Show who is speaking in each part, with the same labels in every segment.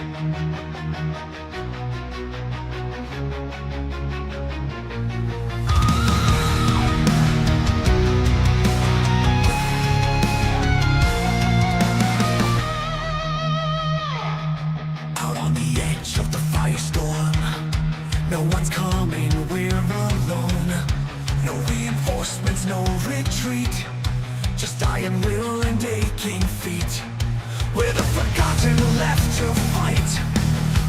Speaker 1: Out on the edge of the firestorm, no one's coming, we're alone. No reinforcements, no retreat, just iron will and aching feet. We're the forgotten left to fight,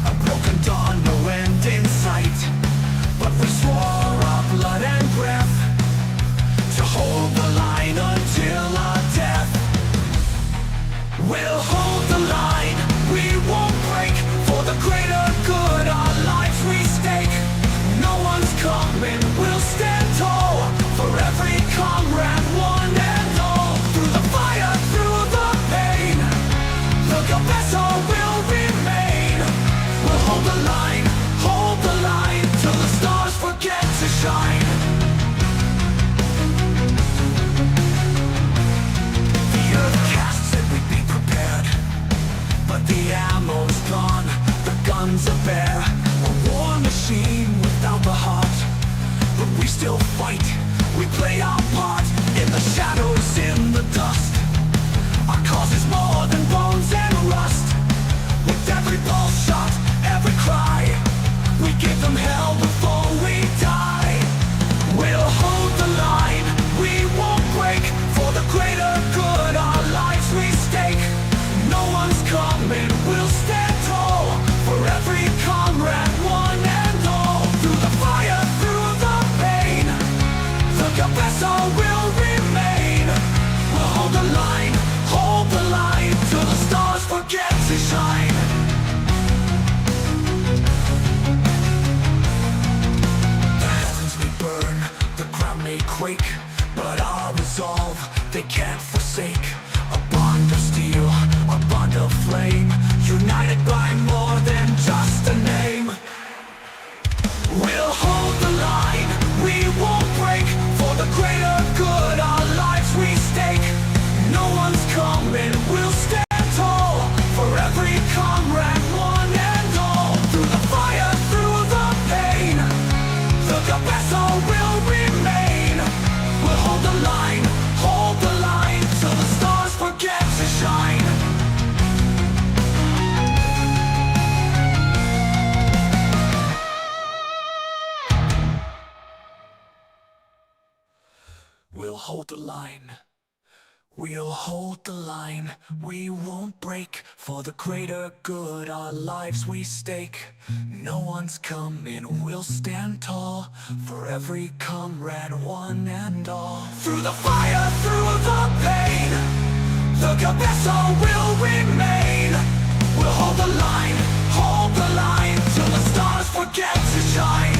Speaker 1: a broken dawn, no end in sight. But we swore our blood and breath to hold the line until our death. We'll hold the line, we won't break, for the greater good our lives we stake. No one's coming, we'll stand tall, for every comrade, one and all. Through the fire, through the pain, the vessel will remain. We'll hold the line till the stars forget to shine. The earth cast said we'd be prepared, but the ammo's gone, the guns are bare. A war machine without the heart, but we still fight, we play our part. In the shadows, in the dust, our cause is more than bones and rust. With every pulse shot, every cry, we give them hell before we die. We'll hold the line, we won't break, for the greater good our lives we stake. No one's coming, we'll stand tall, for every comrade, one and all. Through the fire, through the pain, the vessel will remain. We'll hold the line till the stars forget to shine. The heavens may burn, the ground may quake, but our resolve they can't forsake. A bond of steel, a bond of flame, united by more than just a name. We'll hold the line, we won't break, for the greater good our lives we stake. No one's coming, we'll stand tall, for every comrade, one and all. Through the fire, through the pain, the vessel will remain. We'll hold the line till the stars forget to shine. We'll hold the line. We'll hold the line, we won't break, for the greater good our lives we stake. No one's coming, we'll stand tall, for every comrade, one and all. Through the fire, through the pain, the vessel will remain. We'll hold the line till the stars forget to shine.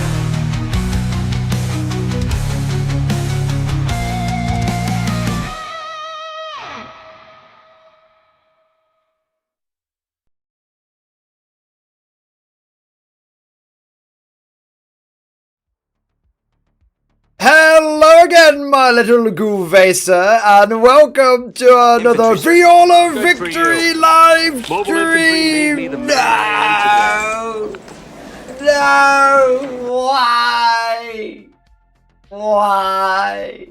Speaker 2: Hello again, my little Goovacer, and welcome to another Viola Victory live stream! No! No! Why? Why?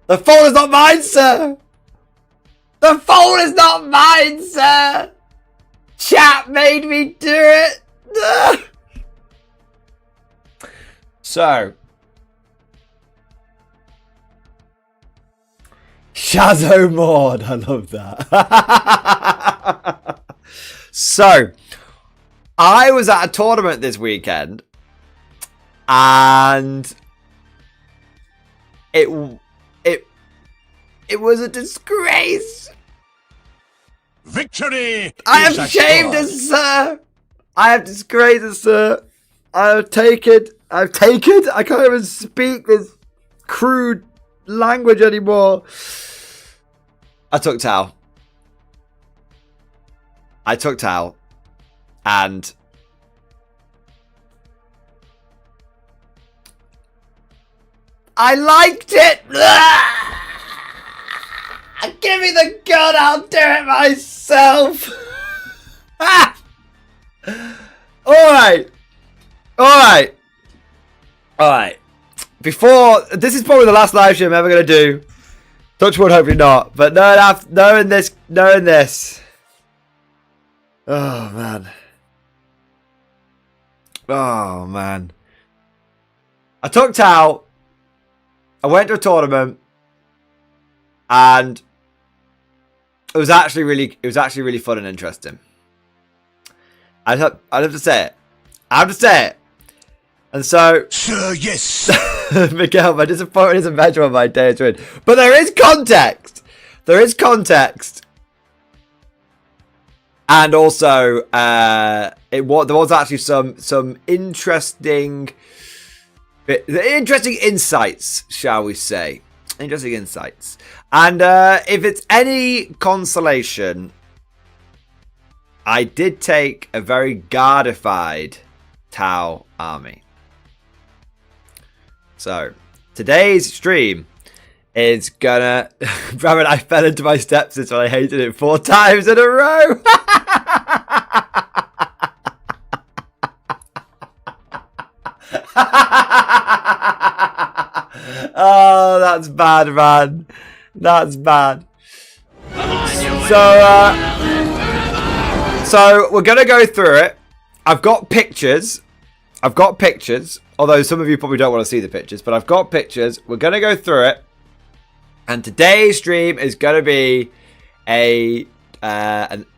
Speaker 2: The fault is not mine, sir! The fault is not mine, sir! Chat made me do it! So, Shadow Mord, I love that. So, I was at a tournament this weekend, and it was a disgrace.
Speaker 3: Victory!
Speaker 2: I have shamed us, sir. I have disgraced us, sir. I can't even speak this crude language anymore. I took Tau. And I liked it. Give me the gun, I'll do it myself. Ah! Alright. Alright. Alright. Before, this is probably the last live stream I'm ever going to do. Touch wood, hopefully not. But knowing this. Oh, man. Oh, man. I took Tau. I went to a tournament. And it was actually really fun and interesting. I'd have to say it. I have to say it. And so,
Speaker 1: Sir, yes.
Speaker 2: Miguel, my disappointment isn't measured on my day to win. But there is context. There is context. And also, there was actually some interesting insights, shall we say. Interesting insights. And if it's any consolation, I did take a very guardified Tau army. So, today's stream is gonna... Rabbit, I fell into my stepsis when I hated it 4 times in a row. Oh, that's bad, man. That's bad. So we're gonna go through it. I've got pictures. Although some of you probably don't want to see the pictures, but I've got pictures. We're gonna go through it. And today's stream is gonna be a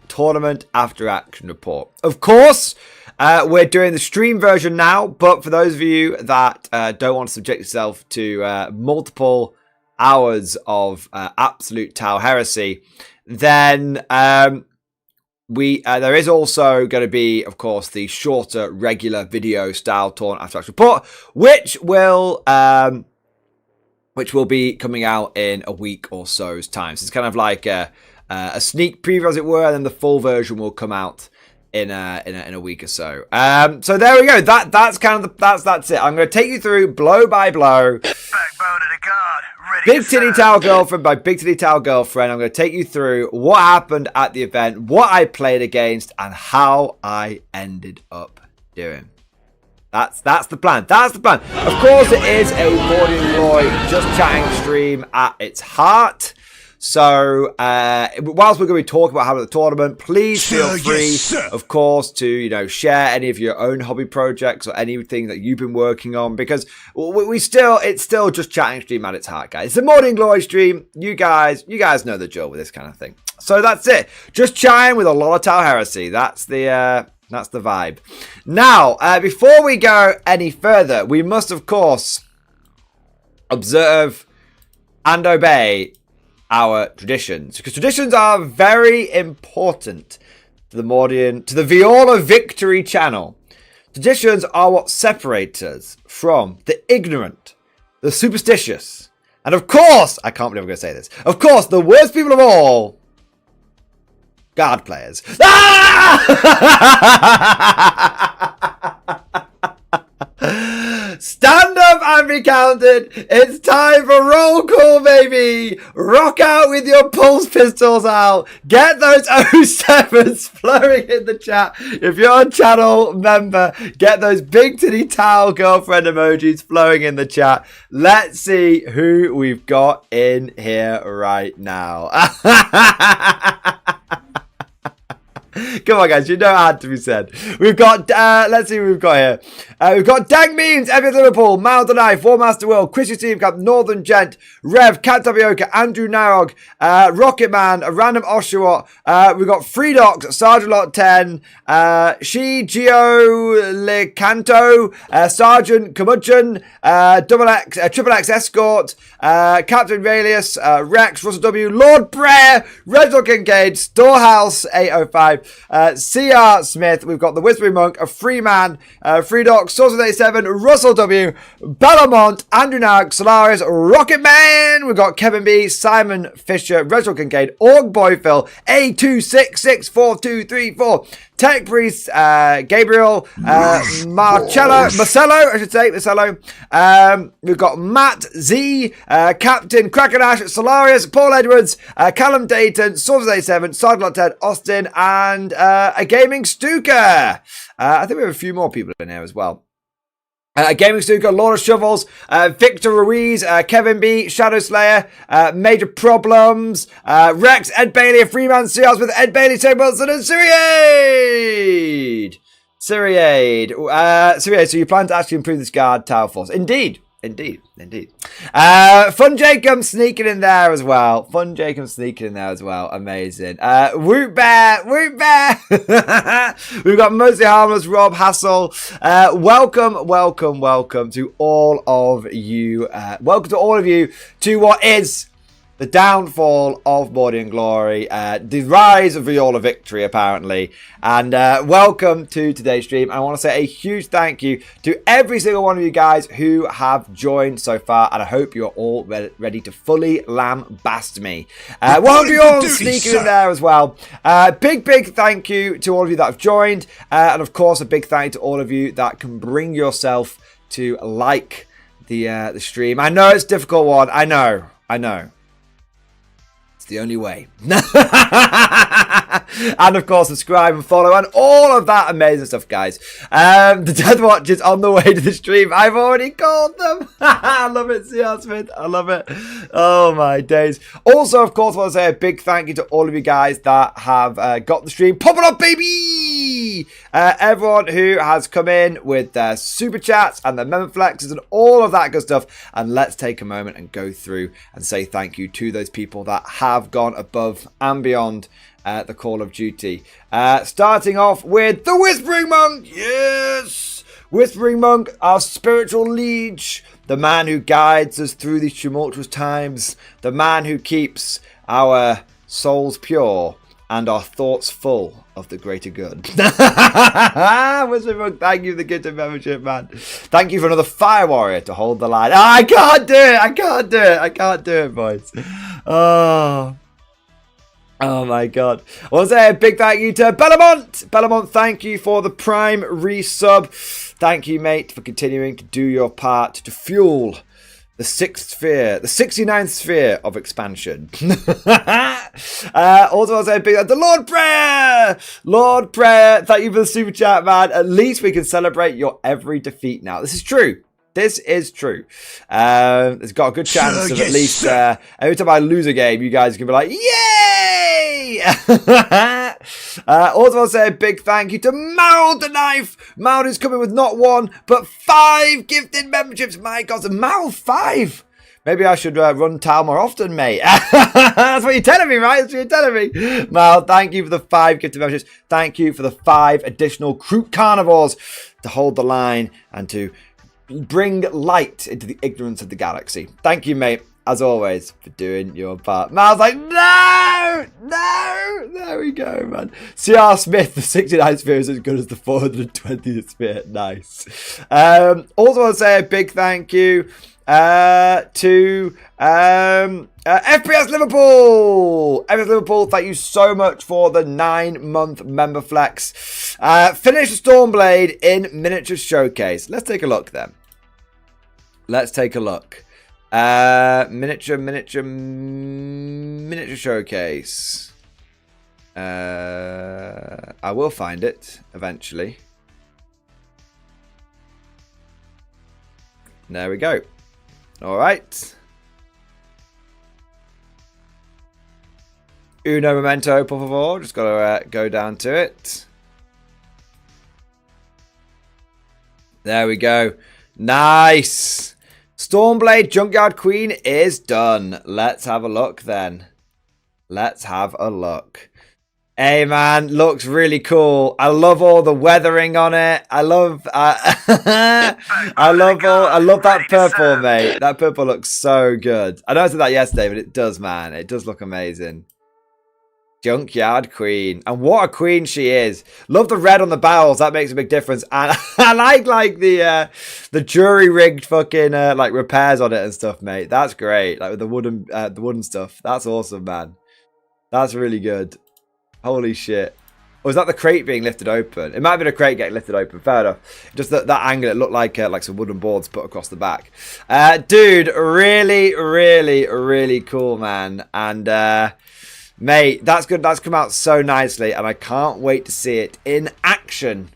Speaker 2: tournament after action report. Of course, we're doing the stream version now, but for those of you that don't want to subject yourself to multiple hours of absolute Tau heresy, then there is also going to be, of course, the shorter regular video style tournament after action report, which will be coming out in a week or so's time. So it's kind of like a sneak preview, as it were, and then the full version will come out in a week or so. So there we go. That's it. I'm going to take you through blow by blow.
Speaker 1: Backbone of the guard.
Speaker 2: Big Titty Tau Girlfriend by Big Titty Tau Girlfriend. I'm going to take you through what happened at the event, what I played against, and how I ended up doing. That's the plan. That's the plan. Of course, it is a Mordian Glory Just Chatting stream at its heart. So, whilst we're going to be talking about how the tournament, please feel free, of course, to share any of your own hobby projects or anything that you've been working on, because it's still Just Chatting stream at its heart, guys. It's a Mordian Glory stream. You guys know the drill with this kind of thing. So that's it. Just chatting with a lot of Tau heresy. That's the vibe. Now, before we go any further, we must, of course, observe and obey our traditions, because traditions are very important to the Viola Victory channel. Traditions are what separate us from the ignorant, the superstitious, and of course, I can't believe I'm going to say this, of course, the worst people of all, guard players. Stand up and be counted. It's time for roll call, baby. Rock out with your pulse pistols out. Get those 07s flowing in the chat. If you're a channel member, get those Big Titty Tau Girlfriend emojis flowing in the chat. Let's see who we've got in here right now. Come on, guys. You know it had to be said. We've got, let's see what we've got here. We've got Dank Memes, Evan Liverpool, Mild the Knife, War Master Will, Chrissy Team Camp, Northern Gent, Rev, Cat Tapioca, Andrew Narog, Rocket Man, a Random Oshawott. We've got Free Docs, Sergeant Lot 10, She, Gio, Le Canto, Sergeant Curmudgeon, Triple X Escort, Captain Raelius, Rex, Russell W, Lord Brer, Reginald Kincaid, Storehouse 805, CR Smith. We've got the Whispering Monk, a Free Man, Free Doc, Source 87, Russell W, Bellamont, Andrew Nag, Solaris, Rocket Man. We've got Kevin B, Simon Fisher, Reginald Kincaid, Org Boy Phil, A26642334, Tech Priest, Gabriel, Marcello, I should say, Marcello. We've got Matt Z, Captain Krakenash, Solarius, Paul Edwards, Callum Dayton, Swords 87, Sidelot Ted, Austin, and a Gaming Stuka. I think we have a few more people in here as well. Gaming Stuka, Laura Shovels, Victor Ruiz, Kevin B, Shadow Slayer, Major Problems, Rex, Ed Bailey, a Freeman Seals with Ed Bailey, Sam Wilson, and Syriade. Syriade, so you plan to actually improve this guard tower force? Indeed. Fun Jacob sneaking in there as well. Amazing. Woot Bear. We've got Mostly Harmless, Rob Hassel. Welcome to all of you. To what is the downfall of Mordian Glory, the rise of Viola Victory, apparently. And welcome to today's stream. I want to say a huge thank you to every single one of you guys who have joined so far. And I hope you're all ready to fully lambast me. Welcome you all sneaking in there as well. Big thank you to all of you that have joined. And of course, a big thank you to all of you that can bring yourself to like the stream. I know it's a difficult one. I know. The only way. And of course, subscribe and follow and all of that amazing stuff, guys. The Death Watch is on the way to the stream. I've already called them. I love it, CR Smith. I love it. Oh my days. Also, of course, I want to say a big thank you to all of you guys that have got the stream popping up, baby. Everyone who has come in with their super chats and their member flexes and all of that good stuff. And let's take a moment and go through and say thank you to those people that have gone above and beyond the call of duty. Starting off with the Whispering Monk. Yes! Whispering Monk, our spiritual liege. The man who guides us through these tumultuous times. The man who keeps our souls pure and our thoughts full of the greater good. Whispering Monk, thank you for the gift of membership, man. Thank you for another Fire Warrior to hold the line. Oh, I can't do it, boys. Oh my god. I want to say a big thank you to Bellamont. Bellamont, thank you for the Prime resub. Thank you, mate, for continuing to do your part to fuel the 69th sphere of expansion. Also, I want to say a big thank you to Lord Prayer, thank you for the super chat, man. At least we can celebrate your every defeat now. This is true. It's got a good chance of at least every time I lose a game, you guys can be like, yay! Also, I'll say a big thank you to Mal the Knife. Mal is coming with not 1, but 5 gifted memberships. My God, Mal 5. Maybe I should run Tal more often, mate. That's what you're telling me, right? That's what you're telling me. Mal, thank you for the 5 gifted memberships. Thank you for the 5 additional Kroot Carnivores to hold the line and to bring light into the ignorance of the galaxy. Thank you, mate, as always, for doing your part. Mal's like, no! There we go, man. CR Smith, the 69th sphere is as good as the 420th sphere. Nice. Also want to say a big thank you to FPS Liverpool. FPS Liverpool, thank you so much for the 9-month member flex. Finish Stormblade in miniature showcase. Let's take a look then. Miniature showcase. I will find it eventually. There we go. All right. Uno momento, por favor. Just got to go down to it. There we go. Nice. Stormblade Junkyard Queen is done. Let's have a look then. Hey man, looks really cool. I love all the weathering on it. I love that purple, mate. That purple looks so good. I noticed that yesterday, but it does, man. It does look amazing. Junkyard Queen. And what a queen she is. Love the red on the barrels. That makes a big difference. And I like the jury rigged fucking like repairs on it and stuff, mate. That's great. Like with the wooden stuff. That's awesome, man. That's really good. Holy shit. Or was that the crate being lifted open? It might have been a crate getting lifted open. Fair enough. Just that angle, it looked like some wooden boards put across the back. Dude, really, really, really cool, man. And mate, that's good. That's come out so nicely, and I can't wait to see it in action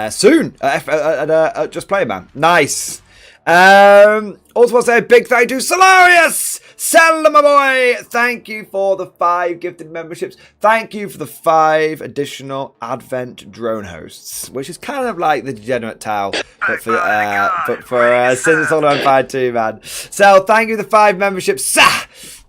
Speaker 2: soon at Just Play, man. Nice. Also want to say a big thank you to Solarius! Sell my boy! Thank you for the 5 gifted memberships. Thank you for the 5 additional Advent drone hosts, which is kind of like the Degenerate Towel, but for Since It's All on Fire too, man. So thank you for the 5 memberships.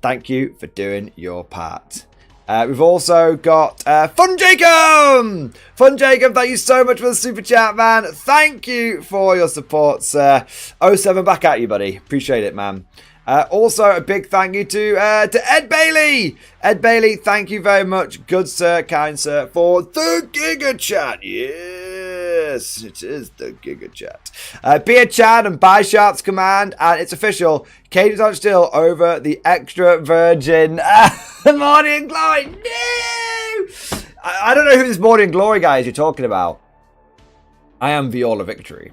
Speaker 2: Thank you for doing your part. We've also got Fun Jacob! Fun Jacob, thank you so much for the super chat, man. Thank you for your support, sir. 07 back at you, buddy. Appreciate it, man. Also, a big thank you to Ed Bailey. Ed Bailey, thank you very much, good sir, kind sir, for the Giga Chat. Yes, it is the Giga Chat. Be a Chad and buy Sharp's command, and it's official. Cadence on still over the extra virgin Mordian Glory. No! I don't know who this Mordian Glory guy is you're talking about. I am Viola Victory.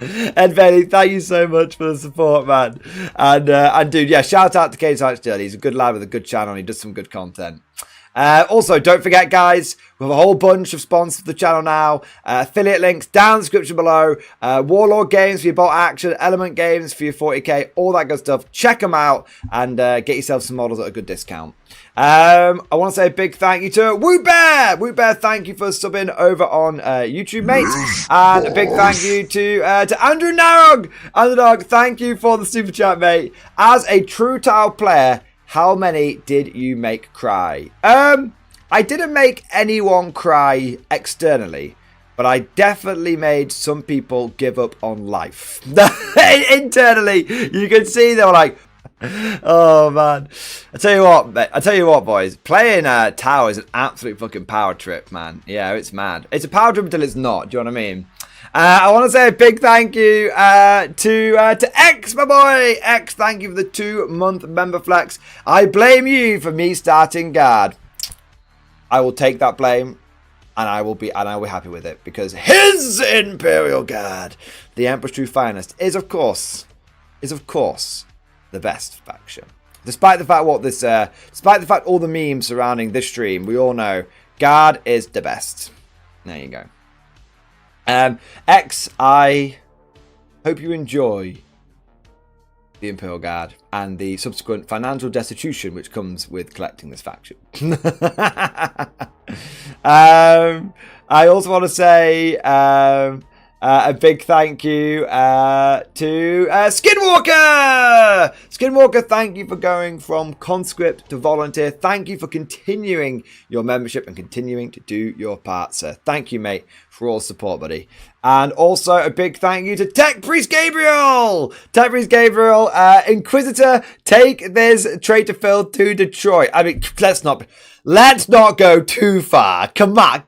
Speaker 2: Ed Bailey, thank you so much for the support, man. And dude, yeah, shout out to Cadence still. He's a good lad with a good channel. He does some good content. Also, don't forget, guys, we have a whole bunch of sponsors for the channel now. Affiliate links down in the description below. Warlord Games for your bot action. Element Games for your 40k. All that good stuff. Check them out and get yourself some models at a good discount. I want to say a big thank you to Woo Bear. Woo Bear, thank you for subbing over on YouTube, mate. And a big thank you to Andrew Narog. Underdog, thank you for the super chat, mate. As a true tile player, how many did you make cry? I didn't make anyone cry externally, but I definitely made some people give up on life. Internally, you can see they were like, oh man. I tell you what, boys. Playing Tower is an absolute fucking power trip, man. Yeah, it's mad. It's a power trip until it's not. Do you know what I mean? I want to say a big thank you to X, my boy. X, thank you for the 2-month member flex. I blame you for me starting guard. I will take that blame, and I will be happy with it, because his Imperial Guard, the Emperor's True Finest, is of course the best faction. Despite the fact all the memes surrounding this stream, we all know Guard is the best. There you go. X, I hope you enjoy the Imperial Guard and the subsequent financial destitution which comes with collecting this faction. I also want to say a big thank you to Skinwalker! Skinwalker, thank you for going from conscript to volunteer. Thank you for continuing your membership and continuing to do your part, sir. Thank you, mate, for all support, buddy. And also a big thank you to Tech Priest Gabriel! Tech Priest Gabriel, Inquisitor, take this traitor field to Detroit. I mean, let's not go too far. Come on.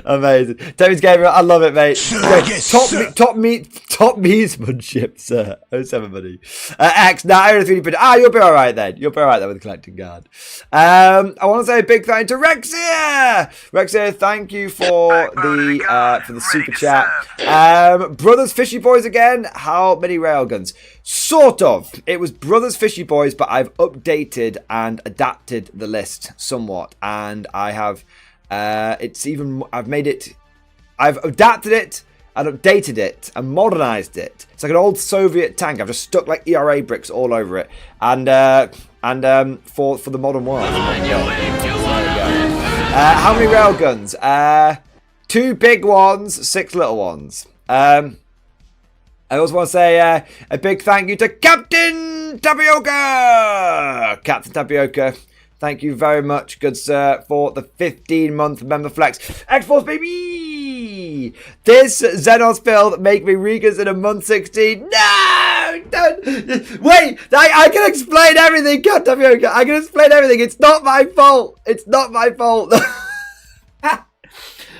Speaker 2: Amazing. David Gabriel, I love it, mate. Top meatsmanship, sir. 07, buddy. X, now you'll be alright then. You'll be alright then with the collecting guard. I want to say a big thank you to Rexia. Rexia, thank you for the super chat. Brothers Fishy Boys again. How many railguns? Sort of. It was Brothers Fishy Boys, but I've updated and adapted the list somewhat, and I have I've adapted it and updated it and modernized it. It's like an old Soviet tank. I've just stuck like ERA bricks all over it, and for the modern world. How many railguns? 2 big ones, 6 little ones. I also want to say a big thank you to Captain Tapioca. Captain Tapioca, thank you very much, good sir, for the 15-month member flex. X-Force, baby! This Xenos build make me reconsider month 16. No! Don't! Wait! I can explain everything, Captain Tapioca. I can explain everything. It's not my fault. It's not my fault.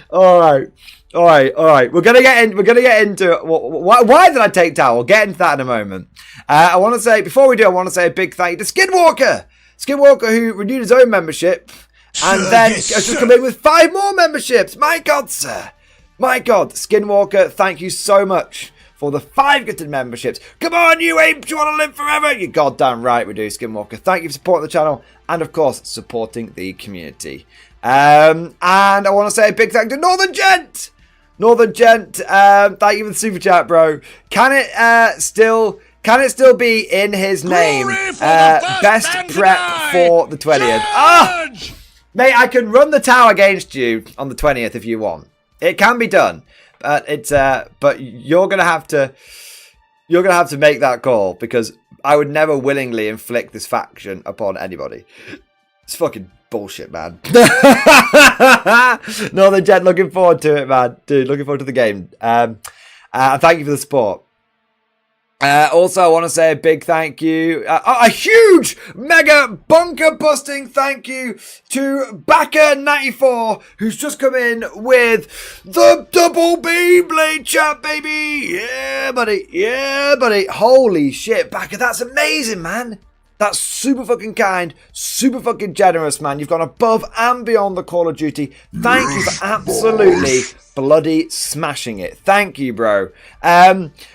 Speaker 2: Alright. All right. We're gonna get into it. Why did I take Tau? We'll get into that in a moment. I want to say before we do, I want to say a big thank you to Skinwalker, who renewed his own membership, and then has just come in with 5 more memberships. My God, sir. My God, Skinwalker, thank you so much for the 5 gifted memberships. Come on, you apes, you want to live forever? You're goddamn right we do, Skinwalker. Thank you for supporting the channel and, of course, supporting the community. And I want to say a big thank you to Northern Gent, thank you for the super chat, bro. Can it still be in his name? Best prep for the 20th. Ah, mate, I can run the tower against you on the 20th if you want. It can be done, but but you're gonna have to make that call, because I would never willingly inflict this faction upon anybody. It's fucking bullshit, man. Northern Jet, looking forward to it, man. Dude, looking forward to the game. Thank you for the support. Also, I want to say a big thank you, a huge, mega, bunker-busting thank you to Backer94, who's just come in with the double Beyblade chat, baby. Yeah, buddy. Yeah, buddy. Holy shit, Backer, that's amazing, man. That's super fucking kind, super fucking generous, man. You've gone above and beyond the Call of Duty. Thank you for absolutely bloody smashing it. Thank you, bro.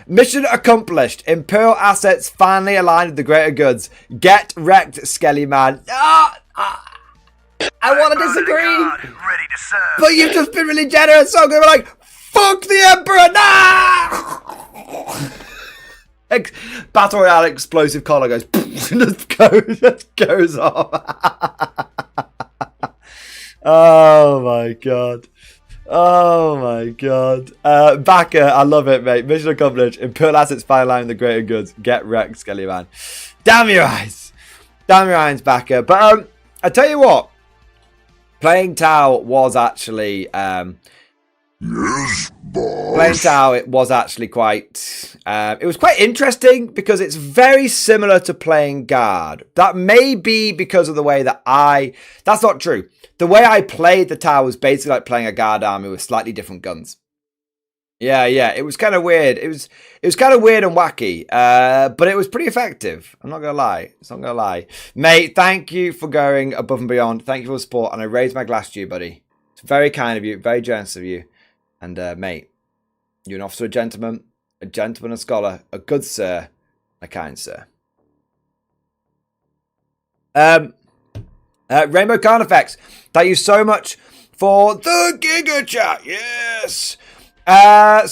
Speaker 2: Mission accomplished. Imperial assets finally aligned with the greater goods. Get wrecked, Skelly man. I want to disagree.
Speaker 1: Ready to serve.
Speaker 2: But you've just been really generous, so I'm going to be like, fuck the Emperor. Nah! Battle Royale explosive collar goes, just goes off. Oh my god. Backer, I love it, mate. Mission accomplished. Imperial assets finally align with the greater goods. Get wrecked, Skelly man. Damn your eyes, Backer. But I tell you what, playing Tau was actually
Speaker 1: Yes, boss.
Speaker 2: playing Tau, it was actually quite it was quite interesting, because it's very similar to playing Guard. That may be because of the way that that's not true. The way I played the Tau was basically like playing a Guard army with slightly different guns. Yeah, it was kind of weird. It was kind of weird and wacky, but it was pretty effective. I'm not gonna lie. Mate, thank you for going above and beyond. Thank you for the support, and I raise my glass to you, buddy. It's very kind of you, very generous of you. And mate, you're an officer, a gentleman, a scholar, a good sir, a kind sir. Rainbow Carnifex, thank you so much for the Giga Chat. Yes.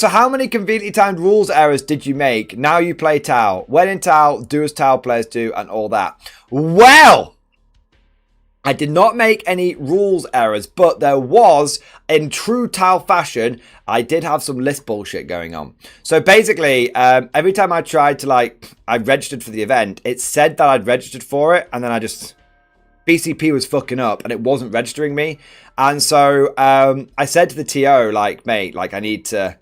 Speaker 2: So how many conveniently timed rules errors did you make? Now you play Tau. When in Tau, do as Tau players do, and all that. Well, I did not make any rules errors, but there was, in true Tau fashion, I did have some list bullshit going on. So basically, every time I tried to, I registered for the event, it said that I'd registered for it, and then BCP was fucking up, and it wasn't registering me. And so I said to the TO, mate, I need to,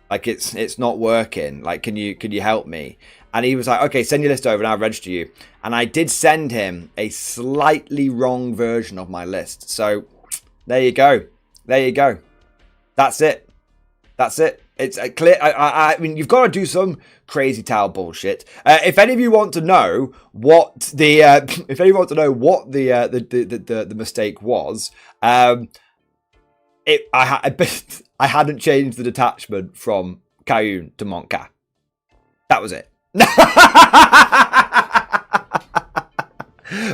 Speaker 2: it's not working. Can you help me? And he was like, okay, send your list over and I'll register you. And I did send him a slightly wrong version of my list. So there you go. That's it. It's clear. I mean, you've got to do some crazy Tau bullshit. If any of you want to know what the mistake was, I hadn't changed the detachment from Cayenne to Montca. That was it.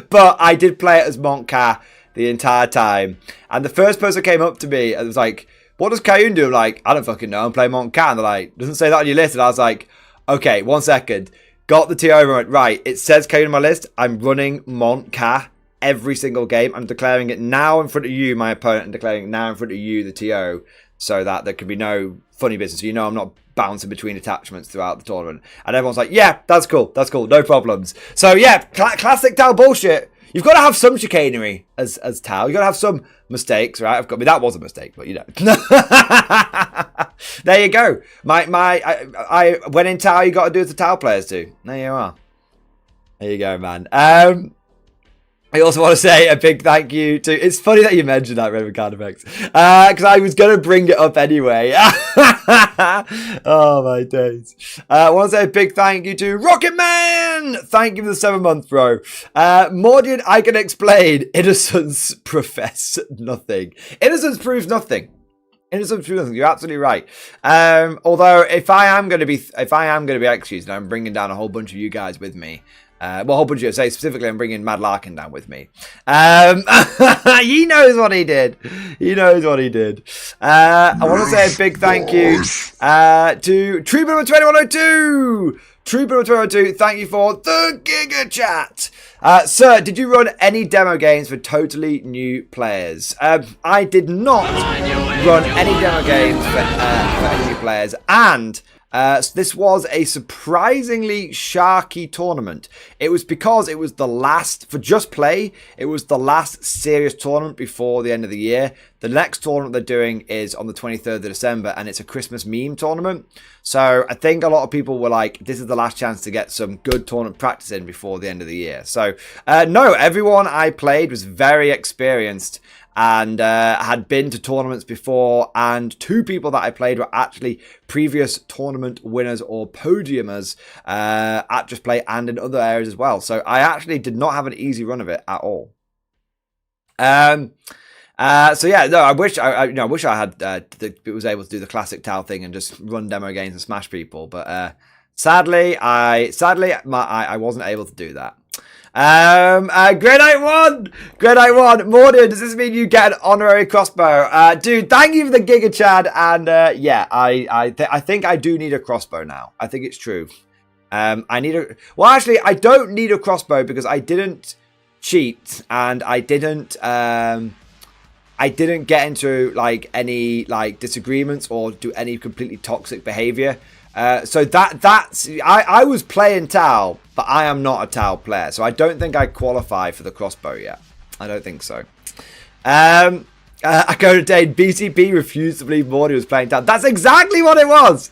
Speaker 2: But I did play it as Montca the entire time. And the first person came up to me and was like, what does Cayenne do? I'm like, I don't fucking know. I'm playing Montca. And they're like, doesn't say that on your list. And I was like, okay, 1 second. Got the TO and went, right, it says Cayenne on my list. I'm running Montca every single game. I'm declaring it now in front of you, my opponent, and declaring it now in front of you, the TO, so that there can be no funny business. You know I'm not bouncing between attachments throughout the tournament. And everyone's like, yeah, that's cool, no problems. So yeah, classic Tau bullshit. You've got to have some chicanery as Tau. You've got to have some mistakes, right? I mean, that was a mistake, but you know. There you go. I went in Tau, you got to do as the Tau players do. There you are. There you go, man. I also want to say a big thank you to... It's funny that you mentioned that, Raven Cardifex. Because I was going to bring it up anyway. Oh, my days. I want to say a big thank you to Rocket Man. Thank you for the 7 months, bro. Mordian, I can explain. Innocence profess nothing. Innocence proves nothing. Innocence proves nothing. You're absolutely right. Although, if I am going to be excused, and I'm bringing down a whole bunch of you guys with me, well, a whole bunch of you, say specifically, I'm bringing Mad Larkin down with me. He knows what he did. He knows what he did. I want to say a big thank you to Trooper number 2102. Trooper number 2102, thank you for the Giga Chat. Sir, did you run any demo games for totally new players? I did not run any demo games for any new players, and this was a surprisingly sharky tournament. It was because it was the last, for Just Play, it was the last serious tournament before the end of the year. The next tournament they're doing is on the 23rd of December, and it's a Christmas meme tournament. So I think a lot of people were like, this is the last chance to get some good tournament practice in before the end of the year. So no, everyone I played was very experienced and had been to tournaments before, and 2 people that I played were actually previous tournament winners or podiumers at Just Play and in other areas as well. So I actually did not have an easy run of it at all. So yeah, no, I wish I had was able to do the classic Tau thing and just run demo games and smash people, but sadly I wasn't able to do that. Grade 1, Mordian, does this mean you get an honorary crossbow? Dude, thank you for the Giga Chad, and yeah, I think I do need a crossbow now. I think it's true. Well, actually, I don't need a crossbow because I didn't cheat, and I didn't get into like any like disagreements or do any completely toxic behavior. So I was playing Tau, but I am not a Tau player, so I don't think I qualify for the crossbow yet. I don't think so. I go to Dane. BCP refused to believe Mordian was playing Tau. That's exactly what it was.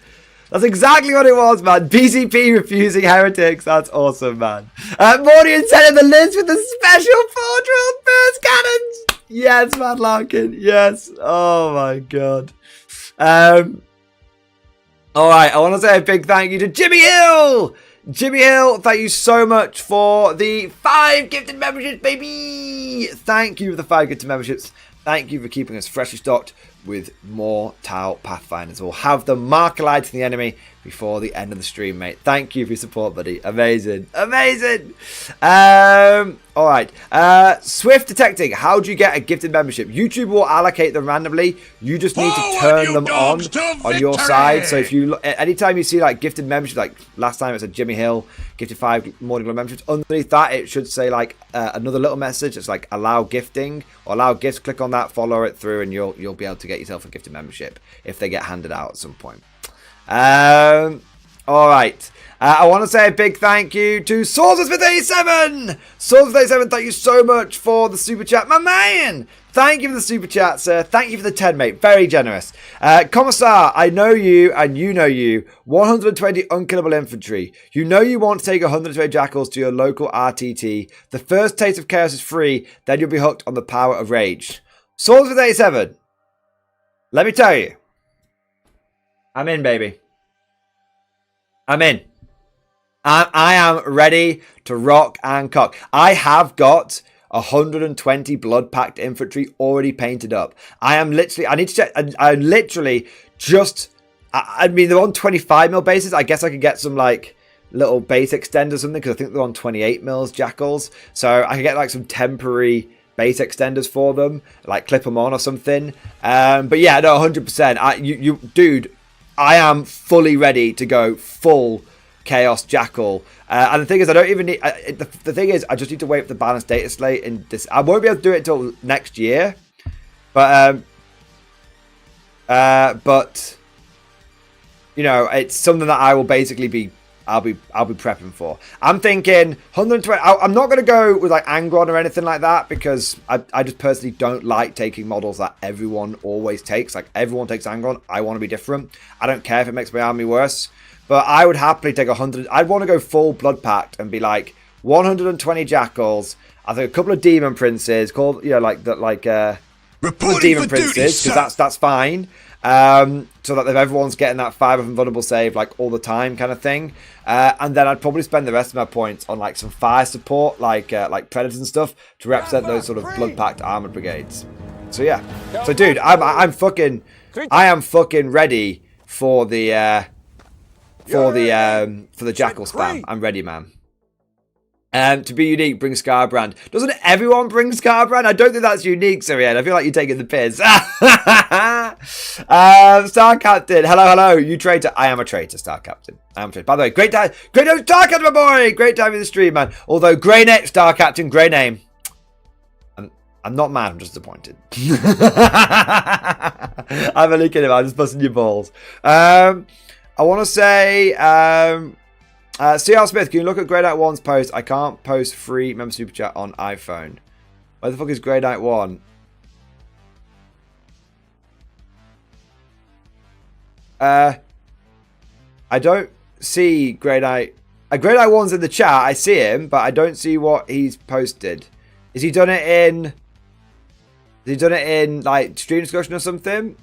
Speaker 2: That's exactly what it was, man. BCP refusing heretics. That's awesome, man. Mordian sent in the list with the special 4-drill burst cannons. Yes, Mad Larkin. Yes. Oh my god. Alright, I want to say a big thank you to Jimmy Hill! Jimmy Hill, thank you so much for the 5 gifted memberships, baby! Thank you for the 5 gifted memberships. Thank you for keeping us freshly stocked with more Tau Pathfinders. We'll have them mark a light to the enemy before the end of the stream, mate. Thank you for your support, buddy. Amazing. Amazing. All right. Swift detecting. How do you get a gifted membership? YouTube will allocate them randomly. You just need to turn them on your side. So if you anytime you see like gifted membership, like last time it said Jimmy Hill, gifted 5 Morning Glory memberships, underneath that it should say like another little message. It's like allow gifting or allow gifts. Click on that, follow it through, and you'll be able to get yourself a gifted membership if they get handed out at some point. All right. I want to say a big thank you to Swordsmith37. Swordsmith37, thank you so much for the super chat, my man. Thank you for the super chat, sir. Thank you for the 10, mate. Very generous. Commissar, I know you and you know you. 120 unkillable infantry. You know you want to take 120 jackals to your local RTT. The first taste of chaos is free. Then you'll be hooked on the power of rage. Swordsmith87. Let me tell you. I'm in, baby. I'm in. I am ready to rock and cock. I have got 120 blood-packed infantry already painted up. I need to check. I literally just, I mean, they're on 25mm bases. I guess I could get some, like, little base extenders or something, because I think they're on 28mm jackals. So I could get, like, some temporary base extenders for them, like clip them on or something. But yeah, no, 100%. Dude, I am fully ready to go full Chaos Jackal. And the thing is, I don't even need... the thing is, I just need to wait for the balanced data slate in this. I won't be able to do it until next year. But you know, it's something that I will basically be... I'll be prepping for. I'm thinking 120... I'm not going to go with like Angron or anything like that, because I just personally don't like taking models that everyone always takes. Like, everyone takes Angron. I want to be different. I don't care if it makes my army worse. But I would happily take 100... I'd want to go full blood packed and be like 120 jackals I think a couple of demon princes called, you know, like that, like demon princes, because that's fine. So that everyone's getting that 5 of invulnerable save like all the time kind of thing. And then I'd probably spend the rest of my points on like some fire support, like predators and stuff, to represent those sort of blood-packed armored brigades. So yeah. So dude, I am fucking ready for the jackal spam. I'm ready, man. To be unique, bring Scarbrand. Doesn't everyone bring Scarbrand? I don't think that's unique, Sirian. I feel like you're taking the piss. Star Captain. Hello. You traitor. I am a traitor, Star Captain. I am a traitor. By the way, great time, Star Captain, my boy. Great time in the stream, man. Although, grey name, Star Captain, grey name. I'm not mad, I'm just disappointed. I'm only kidding, I'm just busting your balls. I want to say... CR Smith, can you look at Grey Knight 1's post? I can't post free member super chat on iPhone. Where the fuck is Grey Knight 1? I don't see Grey Knight. Grey Knight 1's in the chat. I see him, but I don't see what he's posted. Is he done it in like stream discussion or something?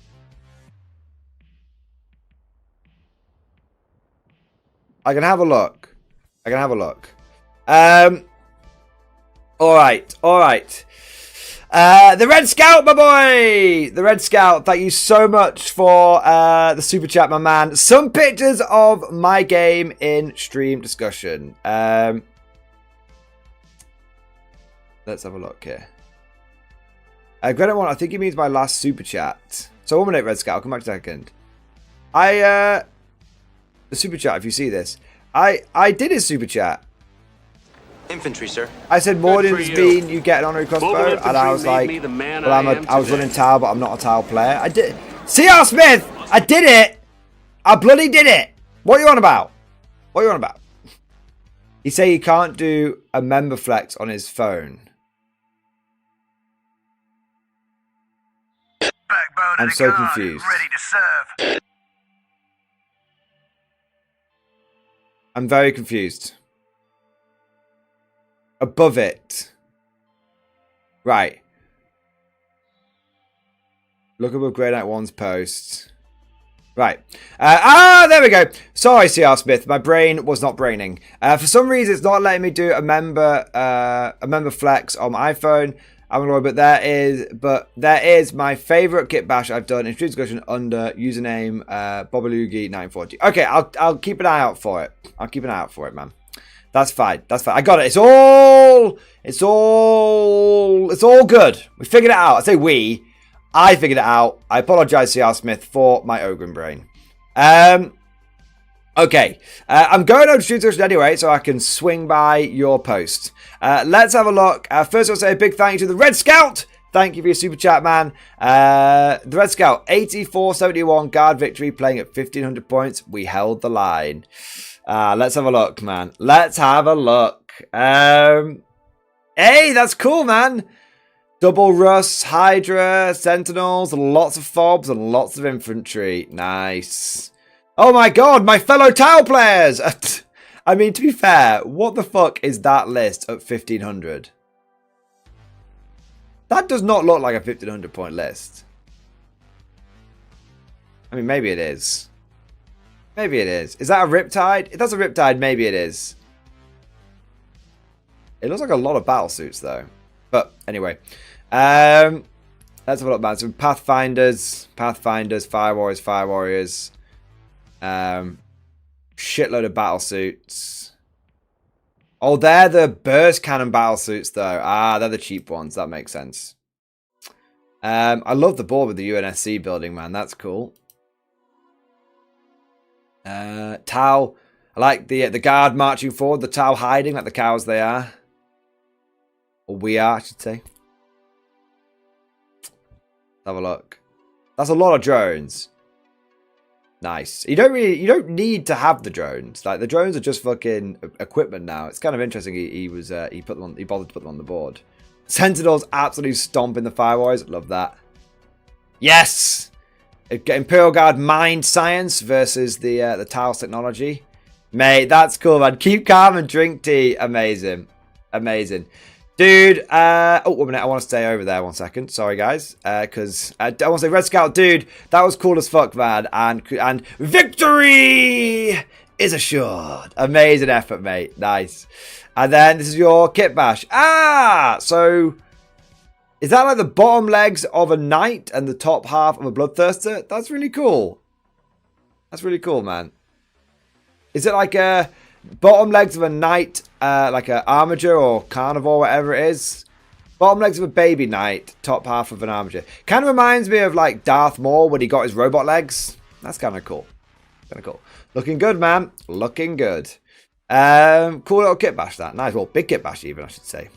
Speaker 2: I can have a look. All right. The Red Scout, my boy. The Red Scout. Thank you so much for the super chat, my man. Some pictures of my game in stream discussion. Let's have a look here. Greta one, I think he means my last super chat. So 1 minute, Red Scout. I'll come back in a second. The super chat, if you see this. I did his super chat.
Speaker 3: Infantry, sir.
Speaker 2: I said Mordian's been you get an honorary crossbow, and I was like, well, I was running tile, but I'm not a tile player. I did. CR Smith, I did it. I bloody did it. What are you on about? He say he can't do a member flex on his phone. I'm so confused.
Speaker 1: Ready to serve.
Speaker 2: I'm very confused. Above it. Right. Look above Grey Knight 1's post. Right. There we go. Sorry, CR Smith. My brain was not braining. For some reason, it's not letting me do a member flex on my iPhone. I'm gonna but there is my favorite kit bash I've done in stream discussion under username Bobalugi940. Okay, I'll keep an eye out for it. I'll keep an eye out for it, man. That's fine. I got it. It's all good. We figured it out. I say we. I figured it out. I apologize, CR Smith, for my Ogren brain. Okay, I'm going over to stream discussion anyway, so I can swing by your post. Let's have a look. First, I'll say a big thank you to the Red Scout. Thank you for your super chat, man. The Red Scout, 84-71 guard victory, playing at 1,500 points. We held the line. Let's have a look, man. Let's have a look. Hey, that's cool, man. Double Russ, Hydra, Sentinels, lots of fobs, and lots of infantry. Nice. Oh my god, my fellow tile players! I mean, to be fair, what the fuck is that list at 1,500? That does not look like a 1,500 point list. I mean, maybe it is. Maybe it is. Is that a Riptide? If that's a Riptide, maybe it is. It looks like a lot of battle suits, though. But, anyway. Let's have a look, man. Some Pathfinders, Fire Warriors. Shitload of battle suits. Oh, they're the burst cannon battle suits, though. They're the cheap ones. That makes sense. I love the board with the UNSC building, man. That's cool. Tau. I like the guard marching forward. The Tau hiding like the cows they are. Or we are, I should say. Have a look. That's a lot of drones. Nice. You don't need to have the drones. Like, the drones are just fucking equipment now. It's kind of interesting. He bothered to put them on the board. Sentinels absolutely stomping the Fire Warriors. Love that. Yes. Imperial Guard mind science versus the Taos technology. Mate, that's cool, man. Keep calm and drink tea. Amazing. Dude, oh, 1 minute. I want to stay over there 1 second. Sorry, guys. Because I want to say Red Scout, dude, that was cool as fuck, man. And victory is assured. Amazing effort, mate. Nice. And then this is your kit bash. Ah, so is that like the bottom legs of a knight and the top half of a bloodthirster? That's really cool. That's really cool, man. Is it like a bottom legs of a knight, like a armature or carnivore, whatever it is? Bottom legs of a baby knight, top half of an armature. Kind of reminds me of like Darth Maul when he got his robot legs. That's kind of cool. Kind of cool. Looking good, man. Looking good. Cool little kit bash, that. Nice. Well, big kit bash even, I should say.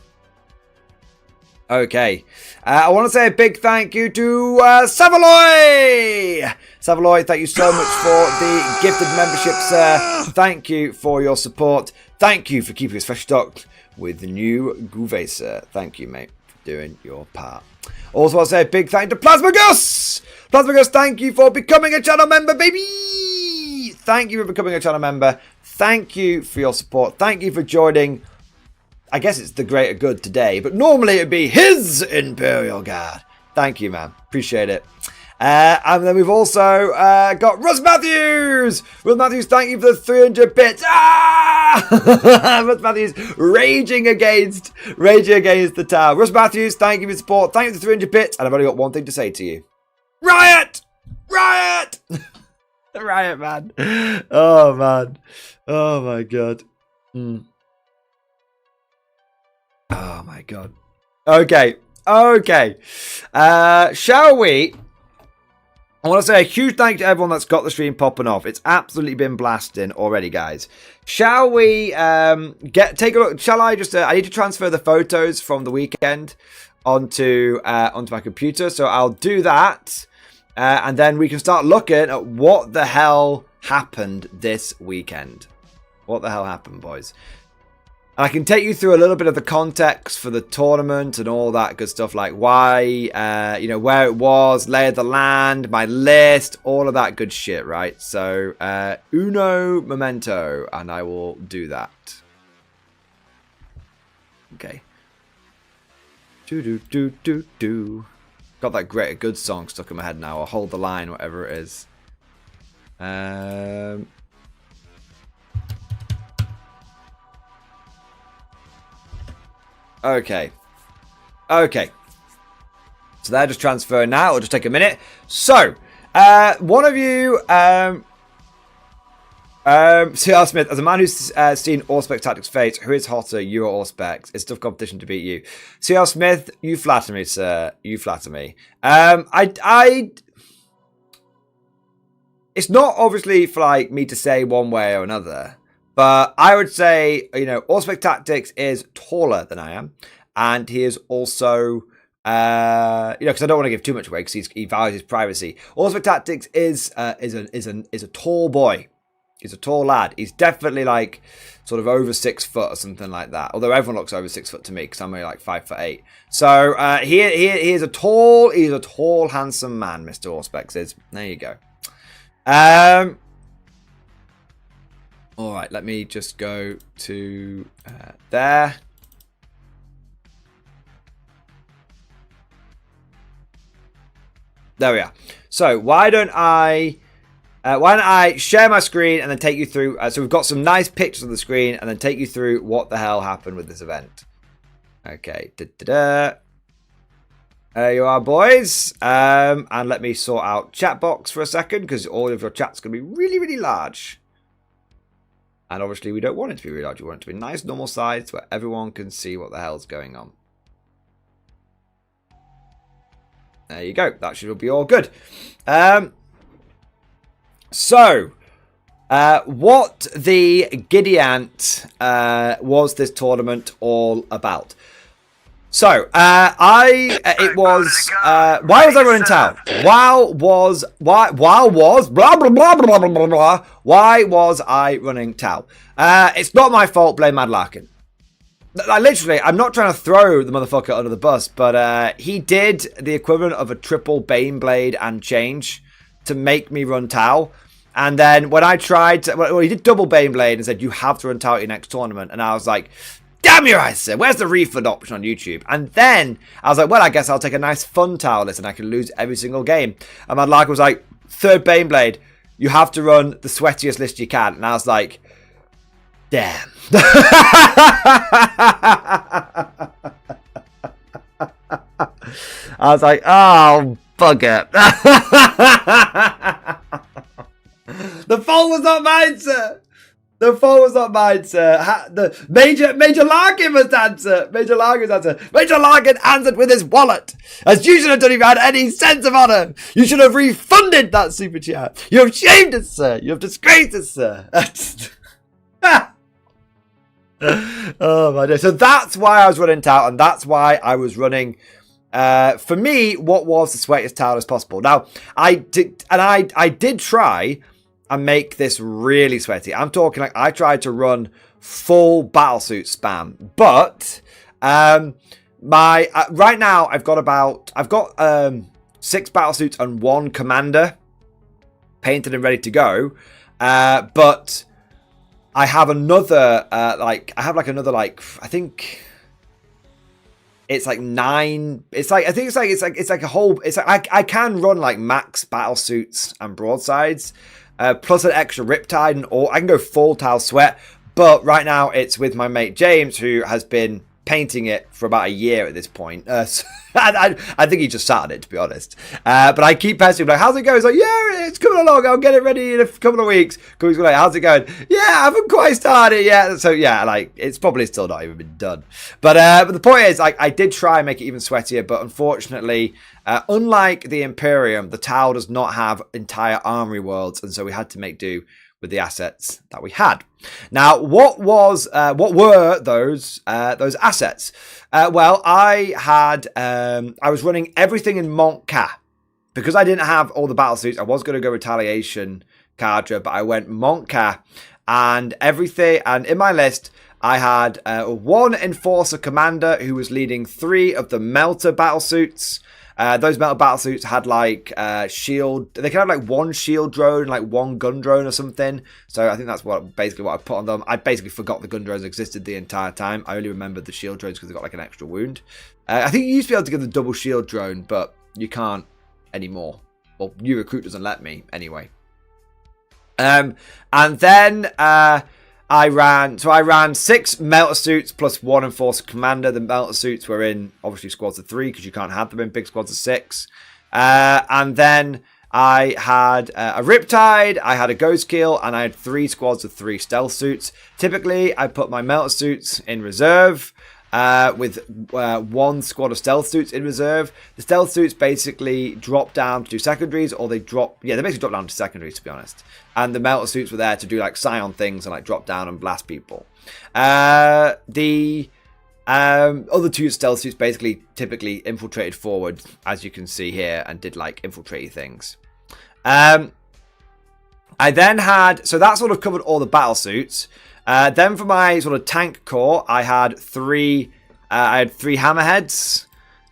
Speaker 2: Okay. I want to say a big thank you to Savaloy! Savaloy, thank you so much for the gifted membership, sir. Thank you for your support. Thank you for keeping us fresh stocked with the new Gouvet, sir. Thank you, mate, for doing your part. Also, want to say a big thank you to Plasma Gus! Plasma Gus, thank you for becoming a channel member, baby! Thank you for becoming a channel member. Thank you for your support. Thank you for joining. I guess it's the greater good today, but normally it'd be his Imperial Guard. Thank you, man. Appreciate it. And then we've also got Russ Matthews. Russ Matthews, thank you for the 300 bits. Ah! Russ Matthews raging against the tower. Russ Matthews, thank you for your support. Thank you for the 300 bits. And I've only got one thing to say to you. Riot! Riot! Riot, man. Oh, man. Oh, my God. Oh my god. Okay. Okay. Shall we? I want to say a huge thank you to everyone that's got the stream popping off. It's absolutely been blasting already, guys. Shall we take a look? Shall I just I need to transfer the photos from the weekend onto my computer. So I'll do that. And then we can start looking at what the hell happened this weekend. What the hell happened, boys? And I can take you through a little bit of the context for the tournament and all that good stuff, like why, you know, where it was, lay of the land, my list, all of that good shit, right? So, uno momento, and I will do that. Okay. Do. Got that great good song stuck in my head now, or Hold the Line, whatever it is. Okay. Okay. So they're just transferring now. It'll just take a minute. So, one of you, CR Smith, as a man who's seen Auspex Tactics Fate, who is hotter, you or Auspex? It's a tough competition to beat you. CR Smith, you flatter me, sir. You flatter me. It's not obviously for like me to say one way or another. But I would say, you know, Auspex Tactics is taller than I am. And he is also, you know, because I don't want to give too much away because he values his privacy. Auspex Tactics is a tall boy. He's a tall lad. He's definitely like sort of over 6 foot or something like that. Although everyone looks over 6 foot to me because I'm only like 5'8". So he is a tall, handsome man, Mr. Auspex is. There you go. All right, let me just go to there. There we are. So why don't I share my screen and then take you through? So we've got some nice pictures on the screen and then take you through what the hell happened with this event. Okay, there you are, boys. And let me sort out chat box for a second because all of your chat's gonna be really, really large. And obviously we don't want it to be really large. We want it to be nice, normal size where everyone can see what the hell's going on. There you go. That should be all good. So, what the Gideant was this tournament all about? So, why was I running Tau? Why was I running Tau? It's not my fault, blame Mad Larkin. Like, literally, I'm not trying to throw the motherfucker under the bus, but he did the equivalent of a triple Baneblade and change to make me run Tau. And then when I tried to, well, he did double Baneblade and said, you have to run Tau at your next tournament. And I was like, damn your eyes, sir. Where's the refund option on YouTube? And then I was like, well, I guess I'll take a nice fun tile list and I can lose every single game. And my like was like, third Baneblade, you have to run the sweatiest list you can. And I was like, damn. I was like, oh, bugger. The fault was not mine, sir. The fault was not mine, sir. The Major Larkin must answer. Major Larkin's answer. Major Larkin answered with his wallet. As you should have done if you had any sense of honour. You should have refunded that super chat. You have shamed us, sir. You have disgraced us, sir. Oh my day. So that's why I was running tout, and that's why I was running. For me, what was the sweatiest towel as possible? Now, I did try and make this really sweaty. I'm talking like I tried to run full battlesuit spam, but right now I've got 6 battlesuits and 1 commander painted and ready to go, but I have another I think it's like 9. It's like I can run like max battlesuits and broadsides, plus an extra riptide, and I can go full tile sweat. But right now it's with my mate James, who has been painting it for about a year at this point. So I think he just started it, to be honest. But I keep pestering him, like, how's it going? He's like, yeah, it's coming along. I'll get it ready in a couple of weeks. Like, how's it going? Yeah, I haven't quite started yet. So yeah, like, it's probably still not even been done. But the point is, I did try and make it even sweatier, but unfortunately, unlike the Imperium, the towel does not have entire armory worlds, and so we had to make do with the assets that we had. Now, what were those assets? Well, I was running everything in Montca. Because I didn't have all the battlesuits, I was going to go Retaliation Cadre, but I went Montca and everything. And in my list, I had 1 Enforcer Commander who was leading 3 of the Melter battlesuits. Those metal battlesuits had like shield. They can have like 1 shield drone, like 1 gun drone or something. So I think that's basically what I put on them. I basically forgot the gun drones existed the entire time. I only remembered the shield drones because they got like an extra wound. I think you used to be able to get the double shield drone, but you can't anymore. Well, new recruit doesn't let me anyway. And then I ran 6 melter suits plus 1 Enforcer Commander. The melter suits were in, obviously, squads of 3 because you can't have them in big squads of 6. And then I had a Riptide, I had a Ghost Kill, and I had 3 squads of 3 stealth suits. Typically, I put my melter suits in reserve with 1 squad of stealth suits in reserve. The stealth suits basically drop down to do secondaries, or they basically drop down to secondaries, to be honest. And the melter suits were there to do like Scion things and like drop down and blast people. The other 2 stealth suits basically typically infiltrated forward, as you can see here, and did like infiltrate things. I then had, so that sort of covered all the battle suits. Then for my sort of tank core, I had 3 hammerheads.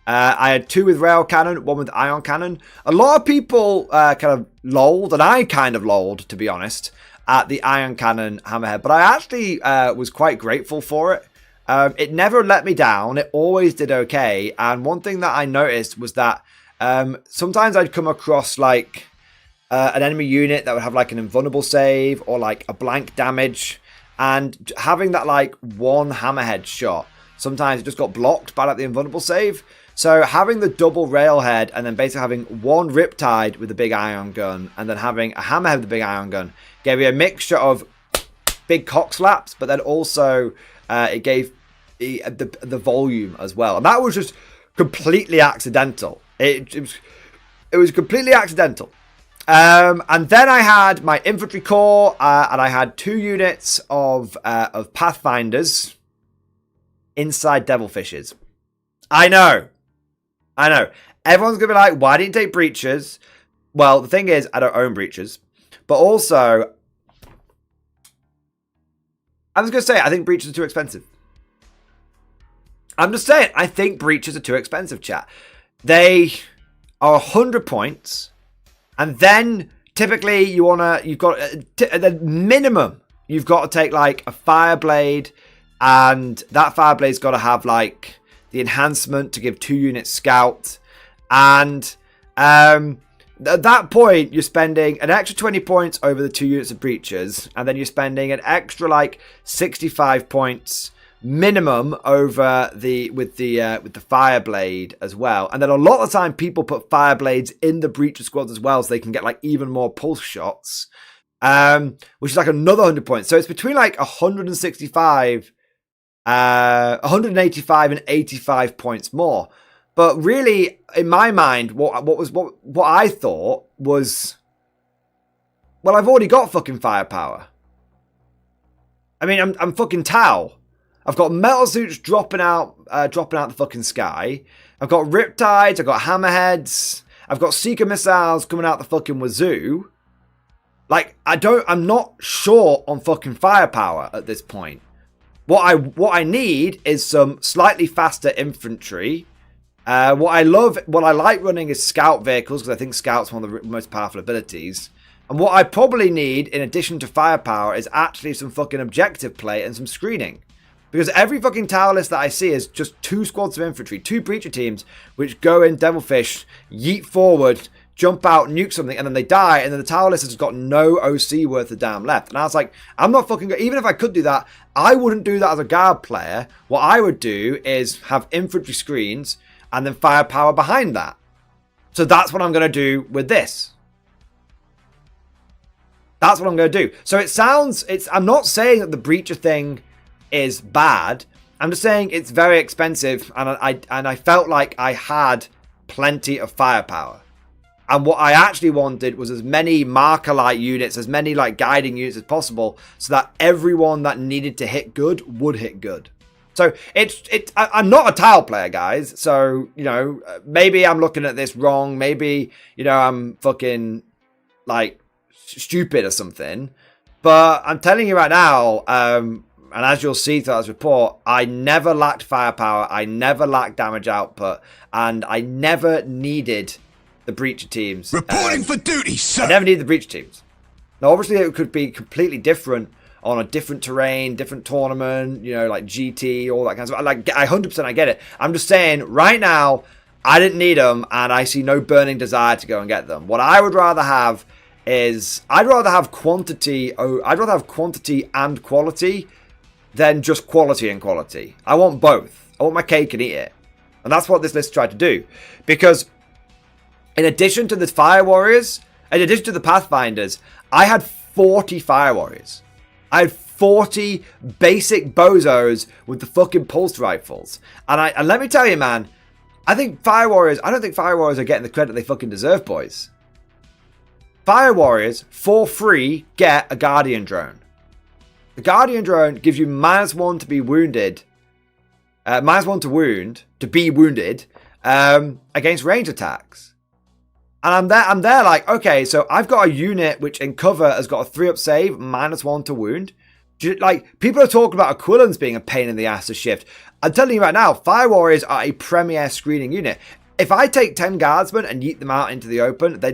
Speaker 2: I had 2 with rail cannon, 1 with ion cannon. A lot of people kind of lolled, and I kind of lolled, to be honest, at the ion cannon hammerhead. But I actually was quite grateful for it. It never let me down. It always did okay. And one thing that I noticed was that sometimes I'd come across like an enemy unit that would have like an invulnerable save or like a blank damage. And having that like 1 hammerhead shot, sometimes it just got blocked by like the invulnerable save. So having the double railhead and then basically having 1 Riptide with the big ion gun and then having a hammerhead with the big ion gun gave me a mixture of big cock slaps, but then also it gave the volume as well. And that was just completely accidental. It was completely accidental. And then I had my infantry corps, and I had 2 units of Pathfinders inside Devilfishes. I know. Everyone's going to be like, why didn't you take breaches? Well, the thing is, I don't own breaches. But also, I was going to say, I think breaches are too expensive. I'm just saying, I think breaches are too expensive, chat. They are 100 points. And then, typically, you've got the minimum. You've got to take, like, a Fireblade, and that Fireblade's got to have like the enhancement to give 2 units scout, and at that point you're spending an extra 20 points over the 2 units of breaches, and then you're spending an extra like 65 points minimum over with the Fireblade as well. And then a lot of the time people put Fireblades in the breacher squads as well, so they can get like even more pulse shots, which is like another 100 points. So it's between like 165 185 and 85 points more. But really, in my mind, what I thought was, well, I've already got fucking firepower. I mean, I'm fucking Tau. I've got metal suits dropping out the fucking sky. I've got riptides. I've got hammerheads. I've got seeker missiles coming out the fucking wazoo. Like, I'm not short on fucking firepower at this point. What I need is some slightly faster infantry. What I like running is scout vehicles, because I think scout's one of the most powerful abilities. And what I probably need, in addition to firepower, is actually some fucking objective play and some screening. Because every fucking tower list that I see is just 2 squads of infantry, 2 breacher teams, which go in Devilfish, yeet forward, jump out, nuke something, and then they die, and then the tower list has got no OC worth of damn left. And I was like, I'm not fucking... Even if I could do that, I wouldn't do that as a guard player. What I would do is have infantry screens and then firepower behind that. So that's what I'm going to do with this. That's what I'm going to do. So I'm not saying that the breacher thing is bad. I'm just saying it's very expensive, and I felt like I had plenty of firepower. And what I actually wanted was as many marker light units, as many like guiding units as possible, so that everyone that needed to hit good would hit good. So I'm not a tile player, guys. So, you know, maybe I'm looking at this wrong. Maybe, you know, I'm fucking like stupid or something. But I'm telling you right now, and as you'll see throughout this report, I never lacked firepower. I never lacked damage output, and I never needed the breacher teams.
Speaker 1: Reporting for duty, sir.
Speaker 2: I never needed the breacher teams. Now, obviously, it could be completely different on a different terrain, different tournament, you know, like GT, all that kind of stuff. Like, 100% I get it. I'm just saying, right now, I didn't need them, and I see no burning desire to go and get them. What I would rather have is, I'd rather have quantity and quality than just quality and quality. I want both. I want my cake and eat it. And that's what this list tried to do. Because in addition to the Fire Warriors, in addition to the Pathfinders, I had 40 Fire Warriors. I had 40 basic bozos with the fucking pulse rifles. And let me tell you, man, I don't think Fire Warriors are getting the credit they fucking deserve, boys. Fire Warriors, for free, get a Guardian Drone. The Guardian Drone gives you -1 to be wounded. -1 to wound, to be wounded, against range attacks. And I'm there like, okay, so I've got a unit which in cover has got a 3-up save, -1 to wound. Like, people are talking about Aquilans being a pain in the ass to shift. I'm telling you right now, Fire Warriors are a premier screening unit. If I take 10 guardsmen and yeet them out into the open, they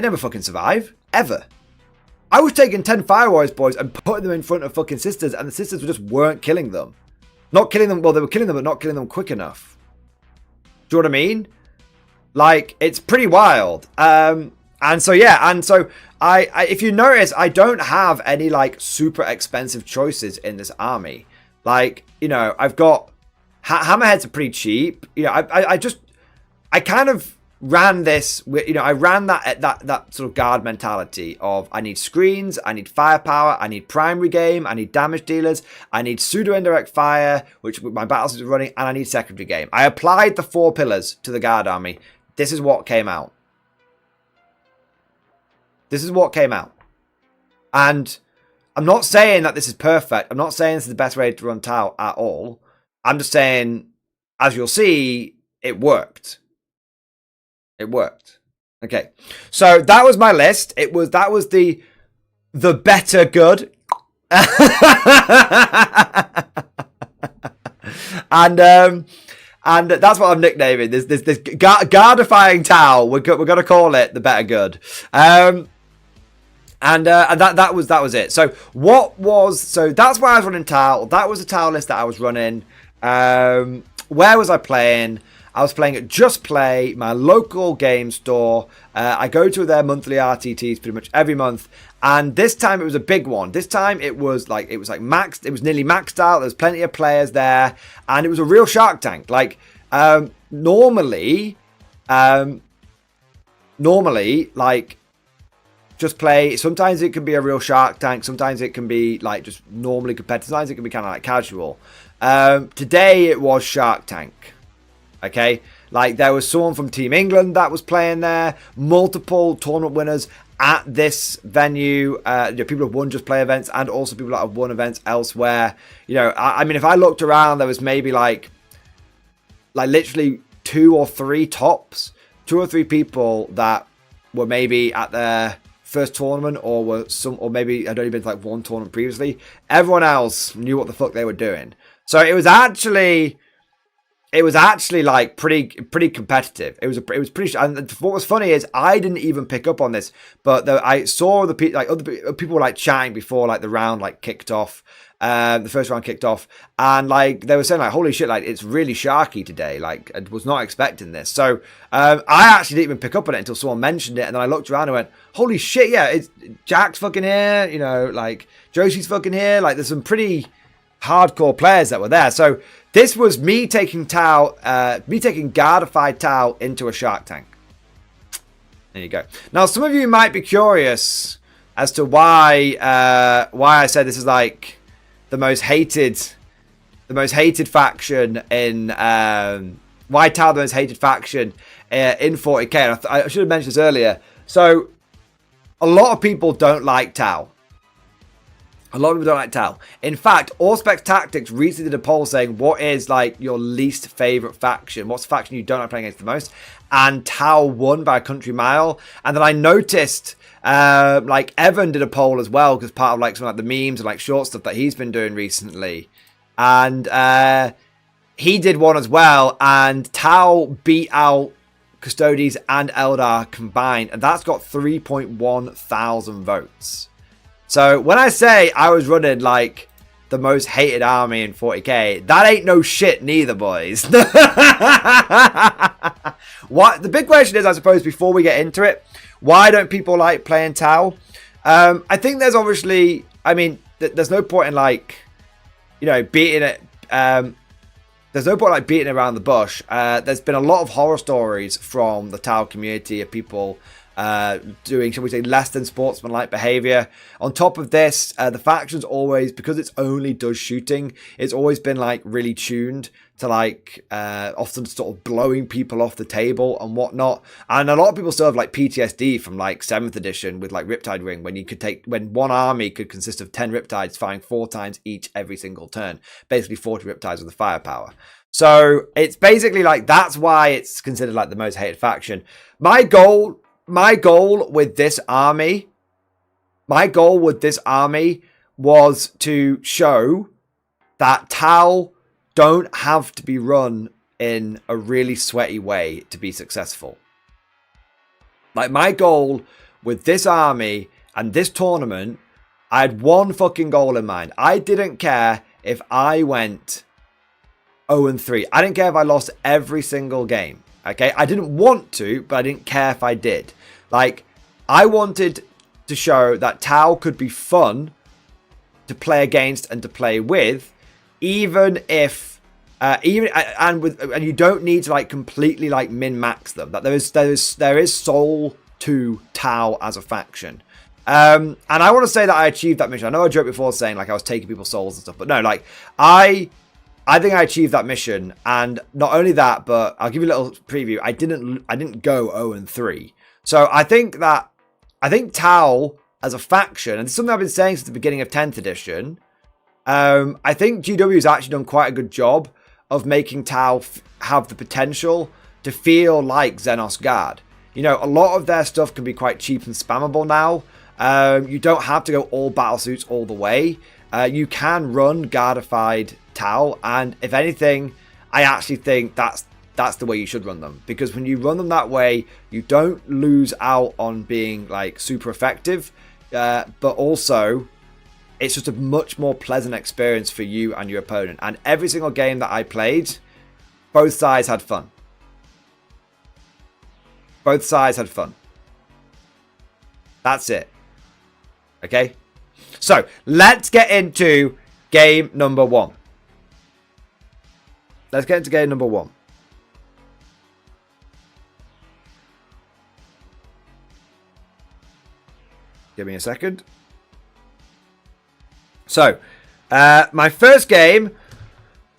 Speaker 2: never fucking survive. Ever. I was taking 10 Fire Warriors, boys, and putting them in front of fucking sisters, and the sisters just weren't killing them. Not killing them, well, they were killing them, but not killing them quick enough. Do you know what I mean? Like, it's pretty wild. And so, yeah, and so, I if you notice, I don't have any, like, super expensive choices in this army. Like, you know, I've got, Hammerheads are pretty cheap. You know, I kind of ran this, you know, I ran that sort of guard mentality of, I need screens, I need firepower, I need primary game, I need damage dealers, I need pseudo indirect fire, which my battles is running, and I need secondary game. I applied the 4 pillars to the guard army. This is what came out. This is what came out. And I'm not saying that this is perfect. I'm not saying this is the best way to run Tau at all. I'm just saying, as you'll see, it worked. It worked. Okay. So that was my list. That was the better good. And that's what I'm nicknaming this guardifying Tau. We're going to call it the better good. that was it. So that's why I was running Tau. That was the Tau list that I was running. Where was I playing? I was playing at Just Play, my local game store. I go to their monthly RTTs pretty much every month, and this time it was a big one. This time it was like maxed. It was nearly maxed out. There's plenty of players there, and it was a real Shark Tank. Like normally, like Just Play. Sometimes it can be a real Shark Tank. Sometimes it can be like just normally competitive. Sometimes it can be kind of like casual. Today it was Shark Tank. Okay, like there was someone from Team England that was playing there, multiple tournament winners at this venue, people have won Just Play events and also people that have won events elsewhere. I mean, if I looked around, there was maybe like literally two or three people that were maybe at their first tournament or maybe had only been to like one tournament previously. Everyone else knew what the fuck they were doing. So it was actually like pretty competitive. It was pretty. And what was funny is I didn't even pick up on this, but I saw other people were like chatting before like the round like kicked off, the first round kicked off, and like they were saying like, holy shit, like it's really sharky today. Like I was not expecting this. So I actually didn't even pick up on it until someone mentioned it, and then I looked around and went, holy shit, yeah, it's Jack's fucking here. Like Josie's fucking here. Like there's some pretty hardcore players that were there. So this was me taking Gardified Tau into a Shark Tank. There you go. Now, some of you might be curious as to why I said this is like the most hated faction in why Tau the most hated faction in 40k. And I should have mentioned this earlier. So a lot of people don't like Tau. A lot of people don't like Tau. In fact, Auspex Tactics recently did a poll saying, what is like your least favorite faction? What's the faction you don't like playing against the most? And Tau won by a country mile. And then I noticed like Evan did a poll as well, because part of like some like the memes and like short stuff that he's been doing recently. And he did one as well. And Tau beat out Custodes and Eldar combined. And that's got 3.1 thousand votes. So when I say I was running like the most hated army in 40k, that ain't no shit neither, boys. What the big question is, I suppose, before we get into it, why don't people like playing Tau? I think there's obviously, I mean, there's no point in like, beating it. There's no point like beating around the bush. There's been a lot of horror stories from the Tau community of people doing, shall we say, less than sportsmanlike behavior. On top of this, the faction's always, because it's only does shooting, it's always been like really tuned to like often sort of blowing people off the table and whatnot. And a lot of people still have like PTSD from like 7th edition with like Riptide Ring, when one army could consist of 10 Riptides firing 4 times each every single turn, basically 40 Riptides with the firepower. So it's basically like, that's why it's considered like the most hated faction. My goal with this army was to show that Tau don't have to be run in a really sweaty way to be successful. Like, my goal with this army and this tournament, I had one fucking goal in mind. I didn't care if I went 0-3. I didn't care if I lost every single game. Okay, I didn't want to, but I didn't care if I did. Like, I wanted to show that Tau could be fun to play against and to play with, even if, and you don't need to like completely like min-max them. That there is soul to Tau as a faction. And I want to say that I achieved that mission. I know I joked before saying like I was taking people's souls and stuff, but no, like I think I achieved that mission. And not only that, but I'll give you a little preview. I didn't go 0-3. So I think Tau as a faction, and it's something I've been saying since the beginning of 10th edition, I think GW has actually done quite a good job of making Tau have the potential to feel like Xenos Guard. A lot of their stuff can be quite cheap and spammable now. You don't have to go all battle suits all the way. You can run Gardified Tau, and if anything, I actually think that's the way you should run them, because when you run them that way, you don't lose out on being like super effective. but also it's just a much more pleasant experience for you and your opponent. And every single game that I played, both sides had fun. Both sides had fun. That's it. Okay? So, let's get into game number 1. Let's get into game number 1. Give me a second. So, my first game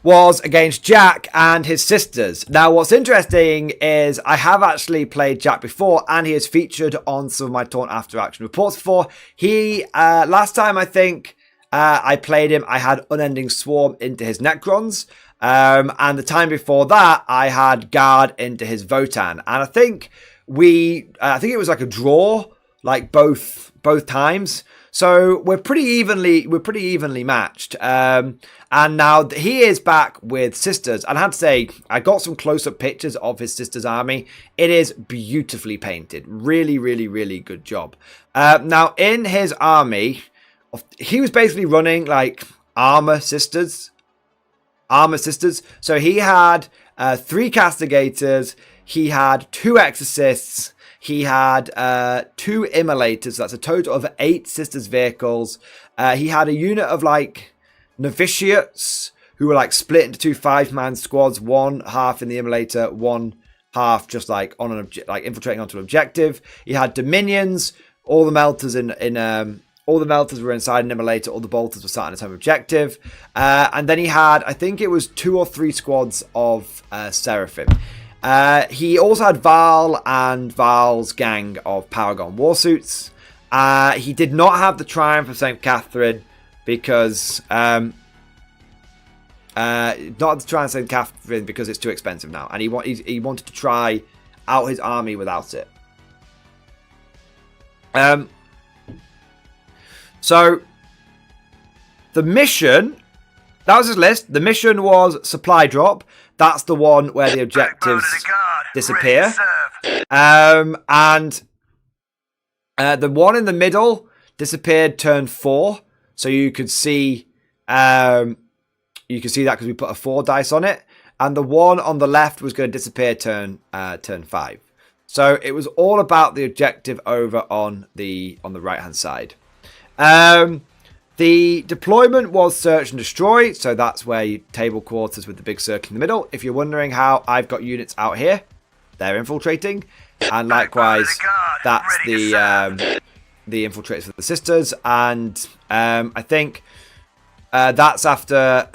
Speaker 2: was against Jack and his sisters. Now, what's interesting is I have actually played Jack before, and he is featured on some of my Taunt After Action reports before. He, last time I think I played him, I had Unending Swarm into his Necrons. And the time before that, I had Guard into his Votan. And I think it was like a draw, like both times. So we're pretty evenly matched. And now he is back with sisters. And I have to say, I got some close-up pictures of his sister's army. It is beautifully painted. Really, really, really good job. Now in his army, he was basically running like armor sisters. So he had 3 castigators. He had 2 exorcists. He had 2 immolators. So that's a total of 8 sisters vehicles. He had a unit of like novitiates who were like split into 2 5-man squads. One half in the immolator, one half just like on an infiltrating onto an objective. He had dominions. All the melters all the melters were inside an immolator. All the bolters were sat on its home objective. And then he had, I think it was 2 or 3 squads of Seraphim. He also had Val and Val's gang of Paragon Warsuits. He did not have the Triumph of St. Catherine because... not the Triumph of St. Catherine because it's too expensive now. And he wanted to try out his army without it. So, the mission... That was his list. The mission was supply drop. That's the one where the objectives disappear. And the one in the middle disappeared turn 4. So you could see that because we put a 4 dice on it. And the one on the left was going to disappear turn 5. So it was all about the objective over on the right hand side. The deployment was search and destroy, so that's where you table quarters with the big circle in the middle. If you're wondering how I've got units out here, they're infiltrating, and likewise, that's the infiltrators for the sisters. And I think that's after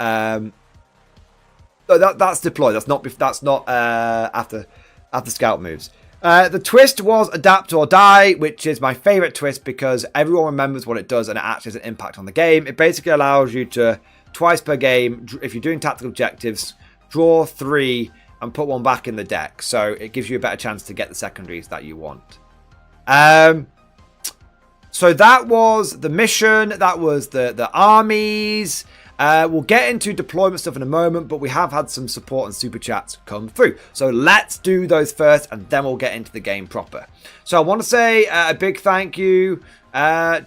Speaker 2: that's deploy. That's not after scout moves. The twist was adapt or die, which is my favourite twist because everyone remembers what it does and it actually has an impact on the game. It basically allows you to, twice per game, if you're doing tactical objectives, draw 3 and put 1 back in the deck. So it gives you a better chance to get the secondaries that you want. So that was the mission. That was the armies. We'll get into deployment stuff in a moment, but we have had some support and super chats come through. So let's do those first, and then we'll get into the game proper. So I want to say a big thank you to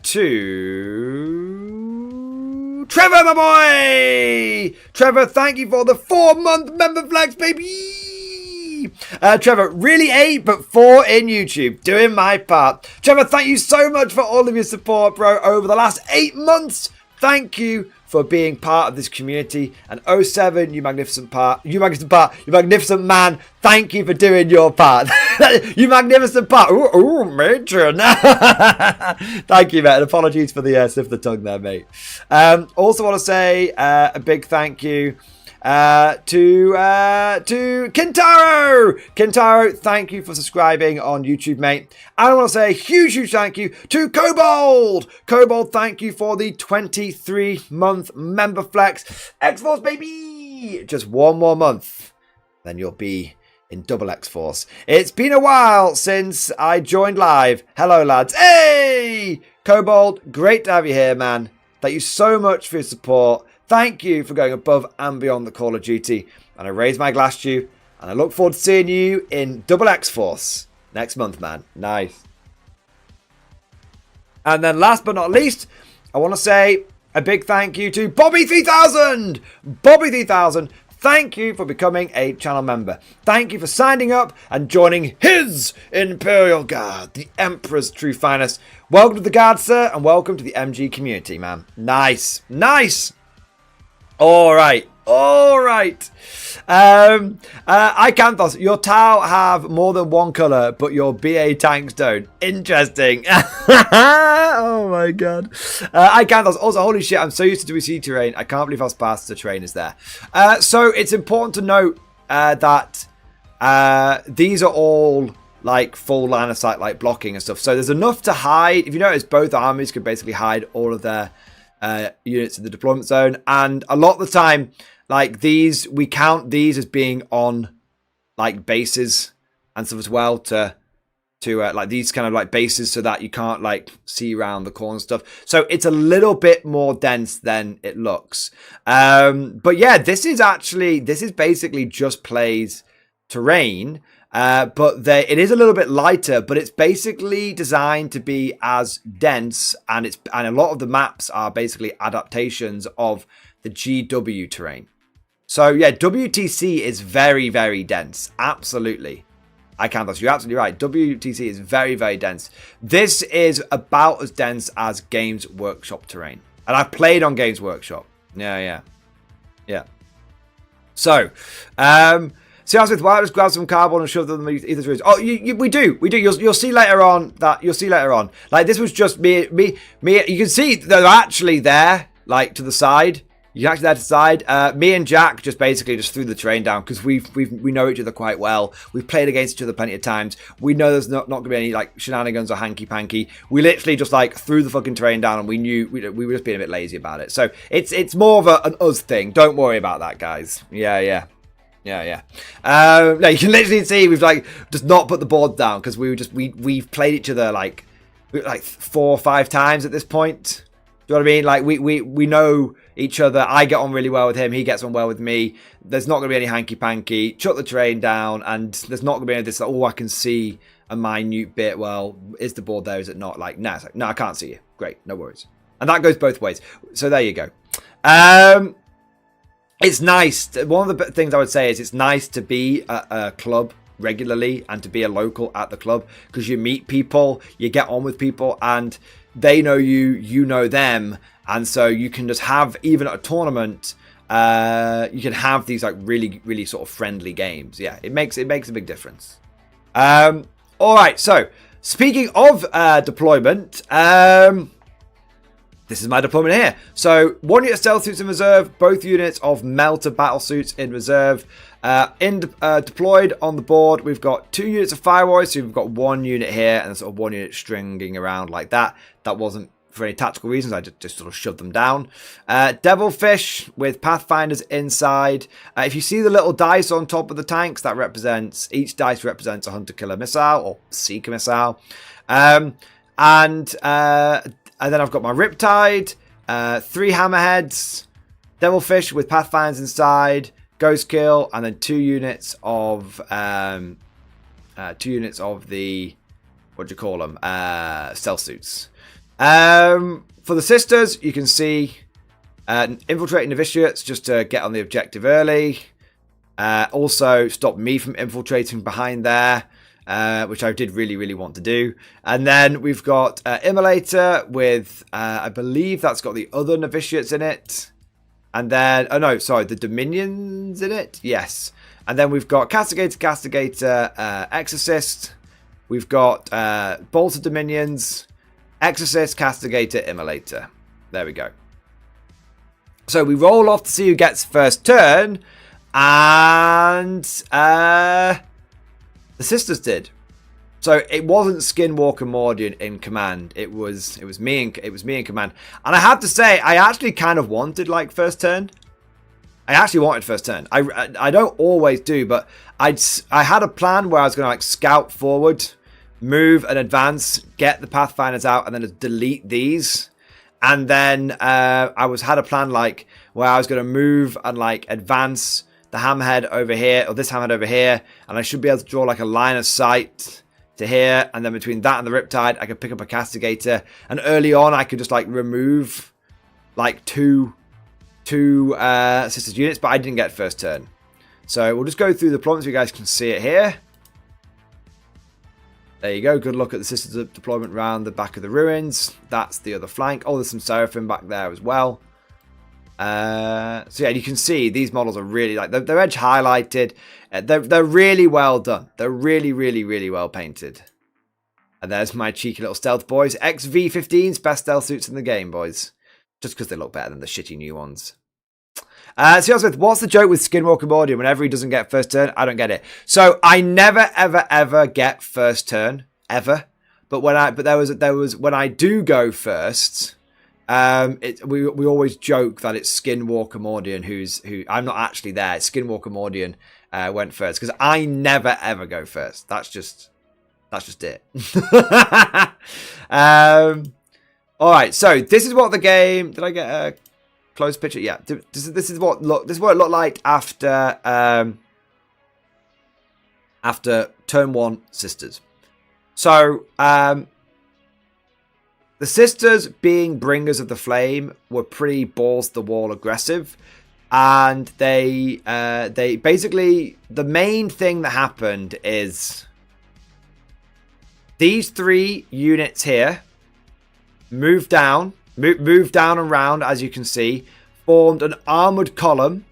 Speaker 2: Trevor, my boy! Trevor, thank you for the 4-month member flex, baby! Trevor, really 8, but 4 in YouTube. Doing my part. Trevor, thank you so much for all of your support, bro, over the last 8 months. Thank you for being part of this community. And 07, you magnificent man, thank you for doing your part. You magnificent part. Ooh, matron. Thank you, mate. And apologies for the slip of the tongue there, mate. Also want to say a big thank you to Kintaro. Kintaro, thank you for subscribing on YouTube, mate. And I want to say a huge thank you to Kobold. Kobold, thank you for the 23-month member flex. X-Force, baby! Just 1 more month, then you'll be in double X-Force. It's been a while since I joined live. Hello, lads. Hey! Kobold, great to have you here, man. Thank you so much for your support. Thank you for going above and beyond the Call of Duty. And I raise my glass to you. And I look forward to seeing you in Double X-Force next month, man. Nice. And then last but not least, I want to say a big thank you to Bobby3000. Bobby3000, thank you for becoming a channel member. Thank you for signing up and joining his Imperial Guard, the Emperor's true finest. Welcome to the Guard, sir, and welcome to the MG community, man. Nice. Nice. All right. All right. Icanthos, your Tau have more than one colour, but your BA tanks don't. Interesting. Oh my god. Icanthos, also, holy shit, I'm so used to WC terrain. I can't believe how sparse the terrain is there. So it's important to note that these are all like full line of sight, like blocking and stuff. So there's enough to hide. If you notice, both armies can basically hide all of their units in the deployment zone. And a lot of the time, like these, we count these as being on like bases and stuff as well to like these kind of like bases so that you can't like see around the corner and stuff. So it's a little bit more dense than it looks. But yeah, this is basically just plays terrain. But it is a little bit lighter, but it's basically designed to be as dense, and a lot of the maps are basically adaptations of the GW terrain. So yeah, WTC is very, very dense. Absolutely. Icanthos, you're absolutely right. WTC is very, very dense. This is about as dense as Games Workshop terrain. And I've played on Games Workshop. Yeah. So, see, I was with, why just grab some cardboard and shove them either through. Oh, we do. You'll see later on that. You'll see later on. Like this was just me. You can see they're actually there, like to the side. You can actually there to the side. Me and Jack just basically just threw the terrain down because we know each other quite well. We've played against each other plenty of times. We know there's not going to be any like shenanigans or hanky panky. We literally just like threw the fucking terrain down, and we knew we were just being a bit lazy about it. So it's more of an us thing. Don't worry about that, guys. Yeah. No, you can literally see we've like just not put the board down because we've played each other like 4 or 5 times at this point. Do you know what I mean? Like we know each other. I get on really well with him. He gets on well with me. There's not going to be any hanky panky. Chuck the terrain down, and there's not going to be any of this. Like, oh, I can see a minute bit. Well, is the board there? Is it not? Like, no, it's like, no, I can't see you. Great, no worries. And that goes both ways. So there you go. It's nice. One of the things I would say is it's nice to be at a club regularly and to be a local at the club because you meet people, you get on with people, and they know you, you know them, and so you can just have, even at a tournament, you can have these like really, really sort of friendly games. Yeah, it makes a big difference. All right, so speaking of deployment, this is my deployment here. So 1 unit of stealth suits in reserve, both units of melter battle suits in reserve. Deployed on the board, we've got 2 units of fire warriors, so we've got 1 unit here and sort of 1 unit stringing around like that. That wasn't for any tactical reasons, I just sort of shoved them down. Devilfish with pathfinders inside. If you see the little dice on top of the tanks, that represents, each dice represents a hunter killer missile or seeker missile. And then I've got my Riptide, 3 Hammerheads, Devilfish with Pathfinders inside, Ghost Kill, and then 2 units of the, what do you call them? Stealth suits. For the sisters, you can see infiltrating novitiates just to get on the objective early. Also stop me from infiltrating behind there. Which I did really, really want to do. And then we've got Immolator with, I believe that's got the other novitiates in it. And then, oh no, sorry, the Dominions in it? Yes. And then we've got Castigator, Exorcist. We've got Bolter Dominions, Exorcist, Castigator, Immolator. There we go. So we roll off to see who gets first turn. And the sisters did. So it wasn't Skinwalker Mordian in command. It was me in command. And I have to say, I actually kind of wanted like first turn. I actually wanted first turn. I don't always do, but I had a plan where I was going to like scout forward, move and advance, get the Pathfinders out, and then just delete these. And then I had a plan like where I was going to move and like advance the hammerhead over here, or this hammerhead over here, and I should be able to draw like a line of sight to here, and then between that and the Riptide, I could pick up a Castigator. And early on, I could just like remove like two Sisters units, but I didn't get first turn. So we'll just go through the deployments so you guys can see it here. There you go. Good look at the Sisters deployment round the back of the ruins. That's the other flank. Oh, there's some Seraphim back there as well. So yeah, you can see these models are really like they're edge highlighted. They're really well done. They're really, really, really well painted. And there's my cheeky little stealth boys. XV15's best stealth suits in the game, boys. Just because they look better than the shitty new ones. So Smith, what's the joke with Skinwalker Mordian? Whenever he doesn't get first turn, I don't get it. So I never, ever, ever get first turn ever. But there was when I do go first, we always joke that it's Skinwalker Mordian who I'm not actually there. It's Skinwalker Mordian went first because I never ever go first. That's just it. All right, so this is what the game. Did I get a close picture? Yeah. This is what it looked like after turn 1 Sisters. So the Sisters, being bringers of the flame, were pretty balls to the wall aggressive, and they basically, the main thing that happened is these 3 units here moved down and round, as you can see, formed an armoured column.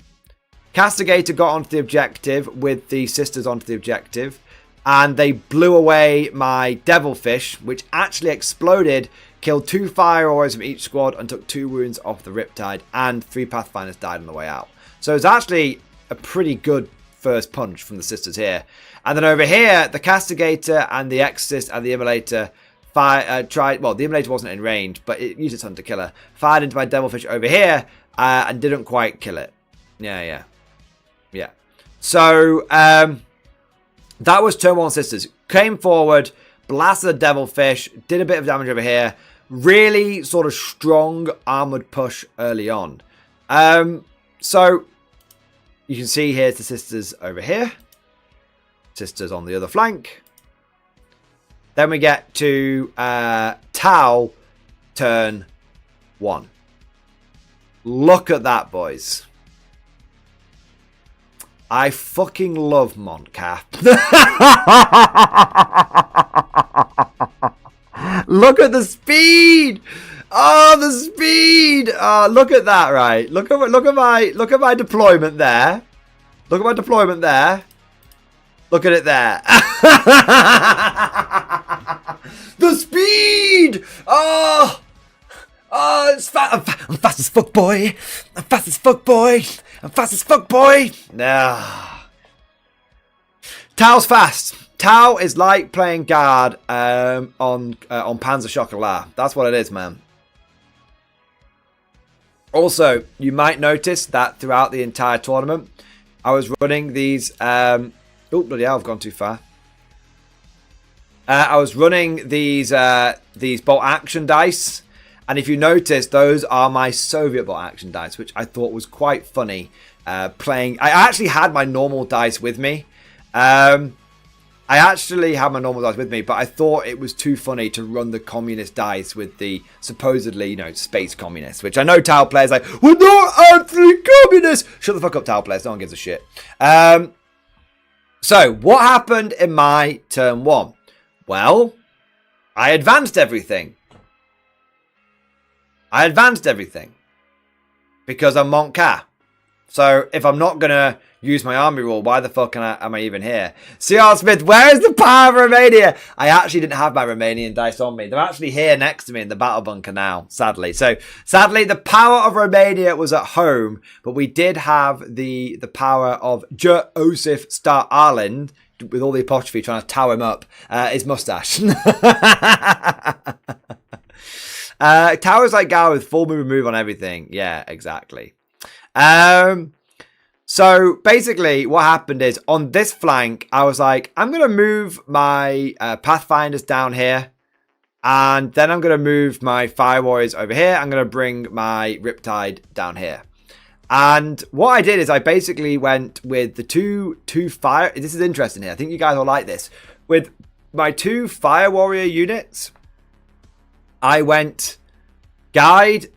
Speaker 2: Castigator got onto the objective with the Sisters onto the objective, and they blew away my Devilfish, which actually exploded, killed 2 Fire Warriors from each squad, and took 2 wounds off the Riptide, and 3 Pathfinders died on the way out. So it's actually a pretty good first punch from the Sisters here. And then over here, the Castigator and the Exorcist and the Immolator tried. Well, the Immolator wasn't in range, but it used its Hunter Killer. Fired into my Devilfish over here and didn't quite kill it. Yeah. So that was turn 1 Sisters. Came forward, blasted the Devilfish, did a bit of damage over here. Really sort of strong armored push early on. So you can see here's the Sisters over here. Sisters on the other flank. Then we get to Tau turn 1. Look at that, boys. I fucking love Montcalf. Look at the speed. Oh, the speed. Oh, look at that, right? Look at my deployment there. Look at my deployment there. Look at it there. The speed! Oh, it's fast. I'm fast as fuck, boy. I'm fast as fuck, boy. I'm fast as fuck, boy. Nah. Tau's fast. Tau is like playing guard on Panzer Chocolat. That's what it is, man. Also, you might notice that throughout the entire tournament, I was running these. Oh, bloody hell, I've gone too far. I was running these bolt action dice, and if you notice, those are my Soviet bolt action dice, which I thought was quite funny. Playing, I actually had my normal dice with me. But I thought it was too funny to run the communist dice with the supposedly, space communists, which I know Tau players like, we're not anti-communist. Shut the fuck up, Tau players. No one gives a shit. So, what happened in my turn 1? Well, I advanced everything. Because I'm Montcalf. So, if I'm not going to use my army rule, why the fuck am I even here? CR Smith, where is the power of Romania? I actually didn't have my Romanian dice on me. They're actually here next to me in the battle bunker now, sadly. So, sadly, the power of Romania was at home, but we did have the power of Joseph Star Ireland, with all the apostrophe trying to tow him up, his mustache. Towers like Gower with full move on everything. Yeah, exactly. So basically what happened is on this flank, I was like, I'm going to move my Pathfinders down here. And then I'm going to move my Fire Warriors over here. I'm going to bring my Riptide down here. And what I did is I basically went with the two fire. This is interesting here. I think you guys will like this. With two Fire Warrior units, I went guide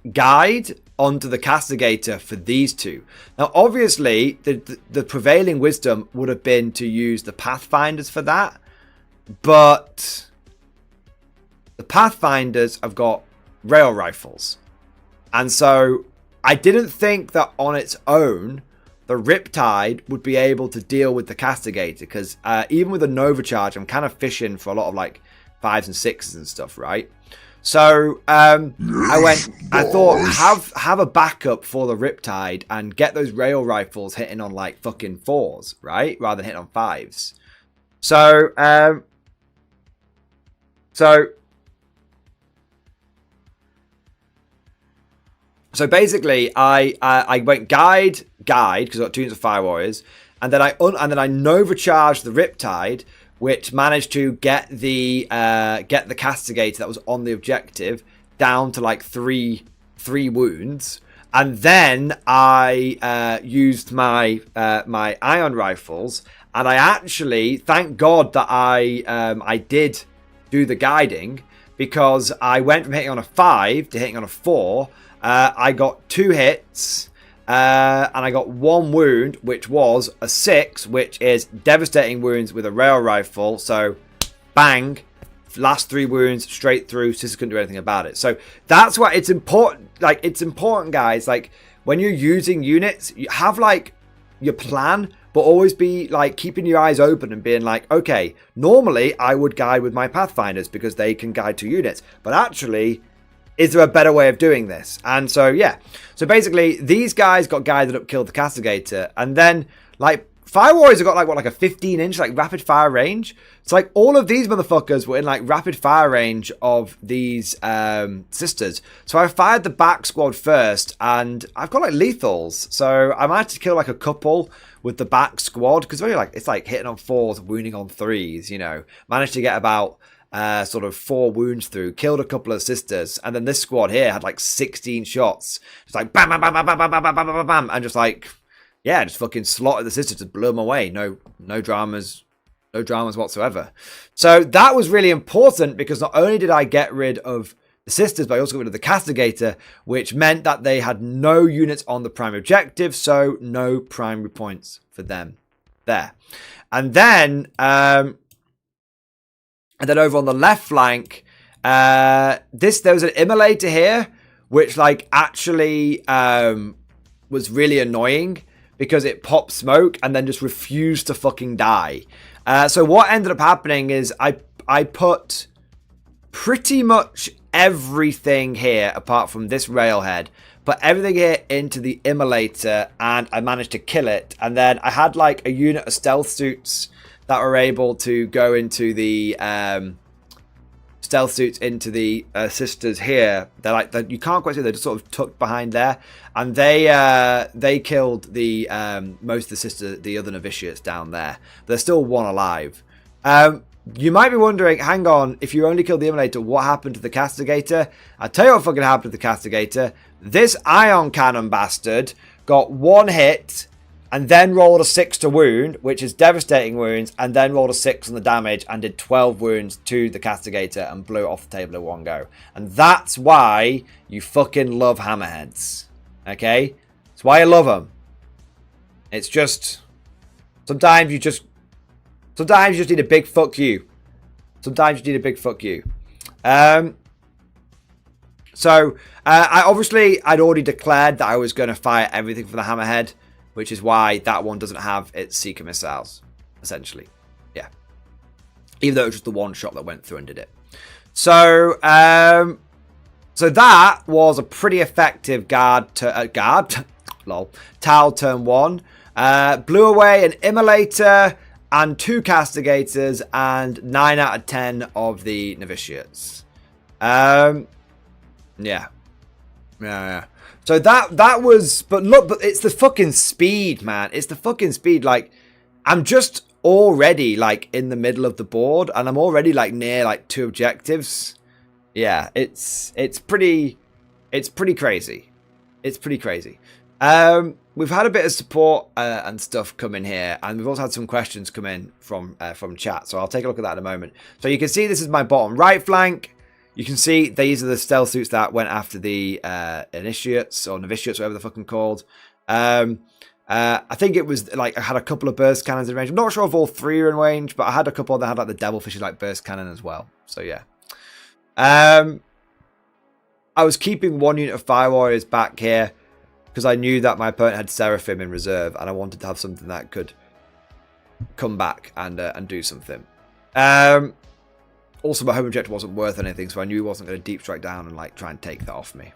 Speaker 2: onto the Castigator for these two. Now, obviously, the prevailing wisdom would have been to use the Pathfinders for that, but the Pathfinders have got rail rifles, and so I didn't think that on its own the Riptide would be able to deal with the Castigator, because even with a Nova Charge, I'm kind of fishing for a lot of like 5s and 6s and stuff, right? So I thought have a backup for the Riptide and get those rail rifles hitting on like fucking 4s, right, rather than hitting on 5s. So basically, I went guide because I got 2 units of Fire Warriors, and then I Nova charged the Riptide, which managed to get the Castigator that was on the objective down to like three wounds, and then I used my ion rifles, and I actually, thank God that I did do the guiding, because I went from hitting on a 5 to hitting on a 4. I got 2 hits, and I got 1 wound, which was a 6, which is devastating wounds with a rail rifle. So, bang, last 3 wounds straight through. Sisters couldn't do anything about it. So that's why it's important. Like, it's important, guys. Like, when you're using units, you have like your plan, but always be like keeping your eyes open and being like, okay, normally I would guide with my Pathfinders because they can guide 2 units, but actually, is there a better way of doing this? And so, yeah. So basically, these guys got guided up, killed the Castigator. And then, like, Fire Warriors have got, like, what, like a 15-inch, like, rapid fire range? So, like, all of these motherfuckers were in, like, rapid fire range of these sisters. So I fired the back squad first, and I've got, like, lethals. So I managed to kill, like, a couple with the back squad, because it's like hitting on 4s, wounding on 3s, you know. Managed to get about sort of 4 wounds through, killed a couple of sisters, and then this squad here had like 16 shots, just like bam, bam, bam, bam, bam, bam, bam, bam, bam, bam, and just like, yeah, just fucking slaughtered the sisters, just blew them away. No dramas whatsoever. So that was really important, because not only did I get rid of the sisters, but I also got rid of the Castigator, which meant that they had no units on the primary objective, so no primary points for them there. And then over on the left flank, there was an immolator here, which like actually was really annoying, because it popped smoke and then just refused to fucking die. So what ended up happening is I put pretty much everything here, apart from this railhead, put everything here into the immolator, and I managed to kill it. And then I had like a unit of stealth suits that were able to go into the stealth suits into the sisters here. They're like, you can't quite see, they're just sort of tucked behind there, and they killed the most of the sisters, the other novitiates down there. There's still 1 alive. You might be wondering, hang on, if you only killed the immolator, what happened to the Castigator? I'll tell you what fucking happened to the Castigator. This ion cannon bastard got 1 hit, and then rolled a 6 to wound, which is devastating wounds, and then rolled a 6 on the damage and did 12 wounds to the Castigator and blew it off the table in 1 go. And that's why you fucking love hammerheads. Okay? That's why you love them. It's just, sometimes you just need a big fuck you. Sometimes you need a big fuck you. So I'd already declared that I was going to fire everything for the hammerhead, which is why that one doesn't have its seeker missiles, essentially. Yeah. Even though it was just the 1 shot that went through and did it. So so that was a pretty effective Tau turn 1. Blew away an immolator and 2 castigators and 9 out of 10 of the novitiates. Yeah. So that was, but look, but it's the fucking speed, man. It's the fucking speed. Like, I'm just already like in the middle of the board, and I'm already like near like 2 objectives. Yeah, it's pretty crazy. It's pretty crazy. We've had a bit of support and stuff come in here, and we've also had some questions come in from chat. So I'll take a look at that in a moment. So you can see this is my bottom right flank. You can see these are the stealth suits that went after the initiates or novitiates, whatever they're fucking called. I think it was like I had a couple of burst cannons in range. I'm not sure if all 3 are in range, but I had a couple that had like the devilfishes like burst cannon as well. So yeah. I was keeping 1 unit of fire warriors back here because I knew that my opponent had Seraphim in reserve, and I wanted to have something that could come back and do something. Also, my home objective wasn't worth anything, so I knew he wasn't going to deep strike down and like try and take that off me.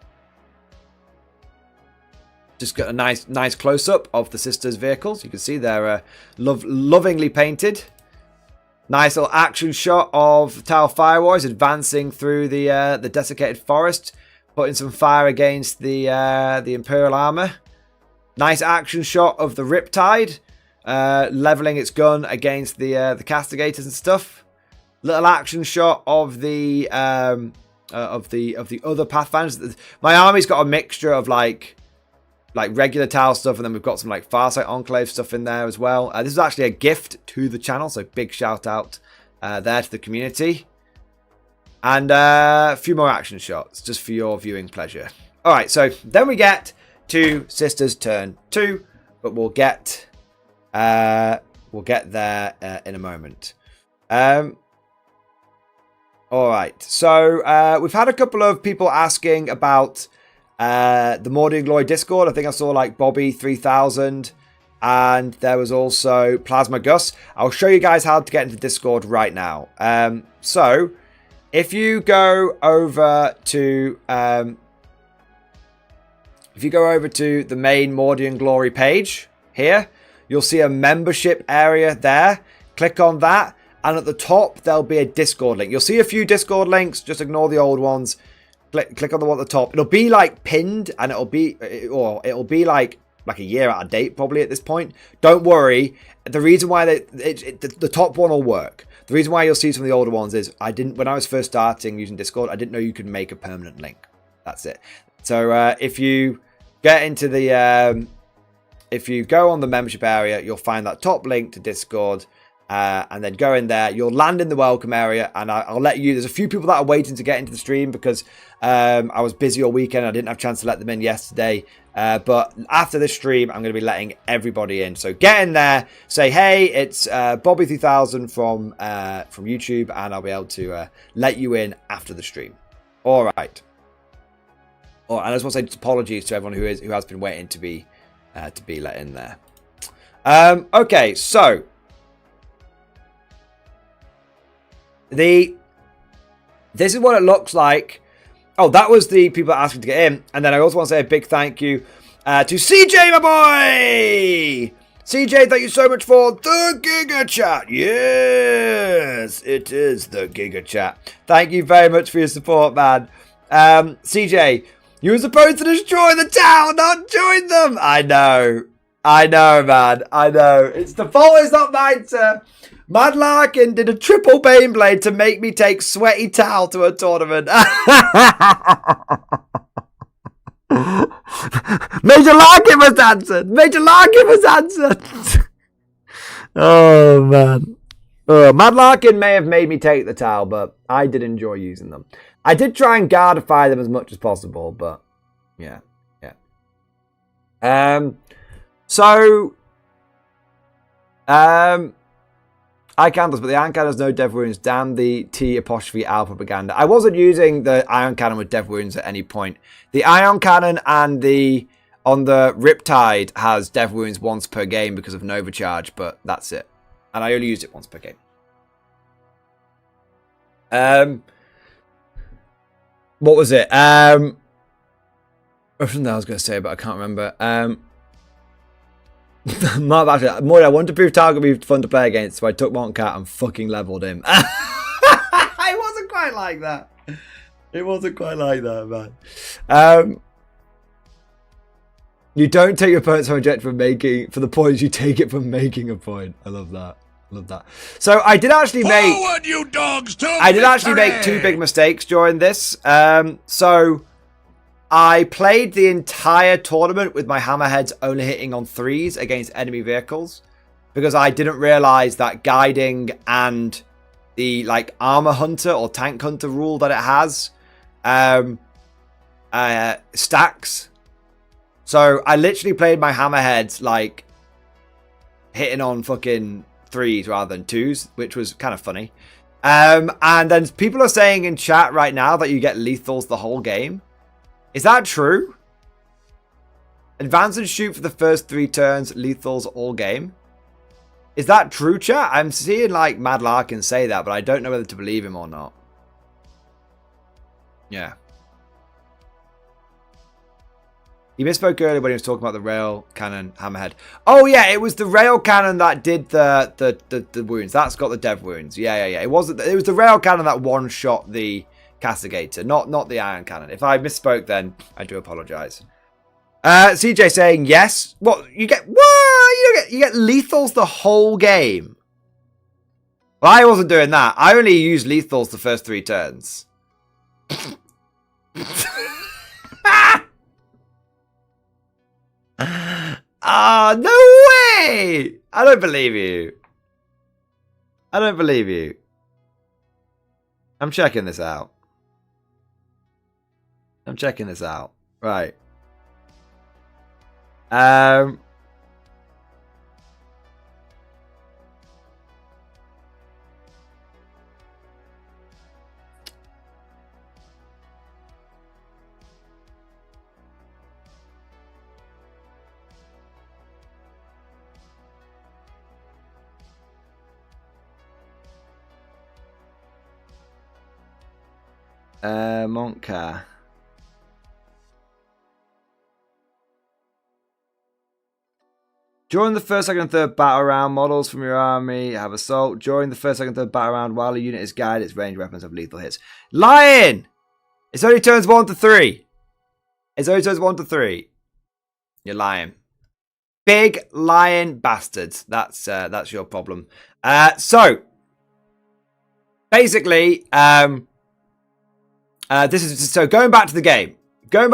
Speaker 2: Just got a nice close up of the sisters' vehicles. You can see they're lovingly painted. Nice little action shot of Tau Fire Warriors advancing through the desiccated forest, putting some fire against the Imperial armor. Nice action shot of the Riptide, leveling its gun against the castigators and stuff. Little action shot of the other Pathfinders. My army's got a mixture of like regular Tau stuff, and then we've got some like Farsight Enclave stuff in there as well. This is actually a gift to the channel, so big shout out there to the community. And a few more action shots just for your viewing pleasure. All right, so then we get to Sisters turn 2, but we'll get there in a moment. All right, so we've had a couple of people asking about the Mordian Glory Discord. I think I saw like Bobby 3000, and there was also Plasma Gus. I'll show you guys how to get into Discord right now. So if you go over to the main Mordian Glory page here, you'll see a membership area there. Click on that, and at the top there'll be a Discord link. You'll see a few Discord links. Just ignore the old ones. Click on the one at the top. It'll be like pinned, and it'll be like a year out of date probably at this point. Don't worry. The reason why the top one will work. The reason why you'll see some of the older ones is when I was first starting using Discord, I didn't know you could make a permanent link. That's it. So if you get into if you go on the membership area, you'll find that top link to Discord. And then go in there. You'll land in the welcome area, and I'll let you. There's a few people that are waiting to get into the stream because I was busy all weekend. I didn't have a chance to let them in yesterday. But after this stream, I'm going to be letting everybody in. So get in there, say hey, it's Bobby 3000 from YouTube, and I'll be able to let you in after the stream. All right. Oh, and I just want to say apologies to everyone who has been waiting to be let in there. Okay, so. This is what it looks like. Oh, that was the people asking to get in. And then I also want to say a big thank you to CJ, my boy! CJ, thank you so much for the Giga Chat. Yes, it is the Giga Chat. Thank you very much for your support, man. CJ, you were supposed to destroy the town, not join them. I know, man. I know. The fault is not mine, sir. Mad Larkin did a triple Baneblade to make me take Sweaty Towel to a tournament. Major Larkin was answered. Oh, man. Mad Larkin may have made me take the towel, but I did enjoy using them. I did try and guardify them as much as possible, but yeah. Eye candles, but the iron cannon has no dev wounds. Damn the T''Al propaganda. I wasn't using the iron cannon with dev wounds at any point. The iron cannon and on the Riptide has dev wounds once per game because of Nova Charge, but that's it. And I only used it once per game. What was it? Something I was going to say, but I can't remember. Mordian, I wanted to prove Target would be fun to play against, so I took Monk Cat and fucking leveled him. It wasn't quite like that. Man. You don't take your opponent's home objective for the points, you take it from making a point. I love that. So I did actually make... Forward, you dogs, make 2 big mistakes during this. So I played the entire tournament with my hammerheads only hitting on 3s against enemy vehicles because I didn't realize that guiding and the like armor hunter or tank hunter rule that it has stacks. So I literally played my hammerheads like hitting on fucking 3s rather than 2s, which was kind of funny. And then people are saying in chat right now that you get lethals the whole game. Is that true? Advance and shoot for the first 3 turns, lethals all game. Is that true, chat? I'm seeing like Mad Larkin say that, but I don't know whether to believe him or not. Yeah. He misspoke earlier when he was talking about the rail cannon hammerhead. Oh yeah, it was the rail cannon that did the wounds. That's got the dev wounds. Yeah. It was the rail cannon that one shot the castigator, not the iron cannon. If I misspoke, then I do apologize. CJ saying yes. What you get? What you get lethals the whole game. Well, I wasn't doing that. I only used lethals the first 3 turns. Ah, no way! I don't believe you. I don't believe you. I'm checking this out. I'm checking this out. Right. Monka. During the first, second, and third battle round, models from your army have assault. During the first, second, third battle round, while a unit is guided, its ranged weapons have lethal hits. Lying! It's only turns 1 to 3. It's only turns 1 to 3. You're lying. Big lying bastards. That's your problem. So basically, this is so going back to the game. So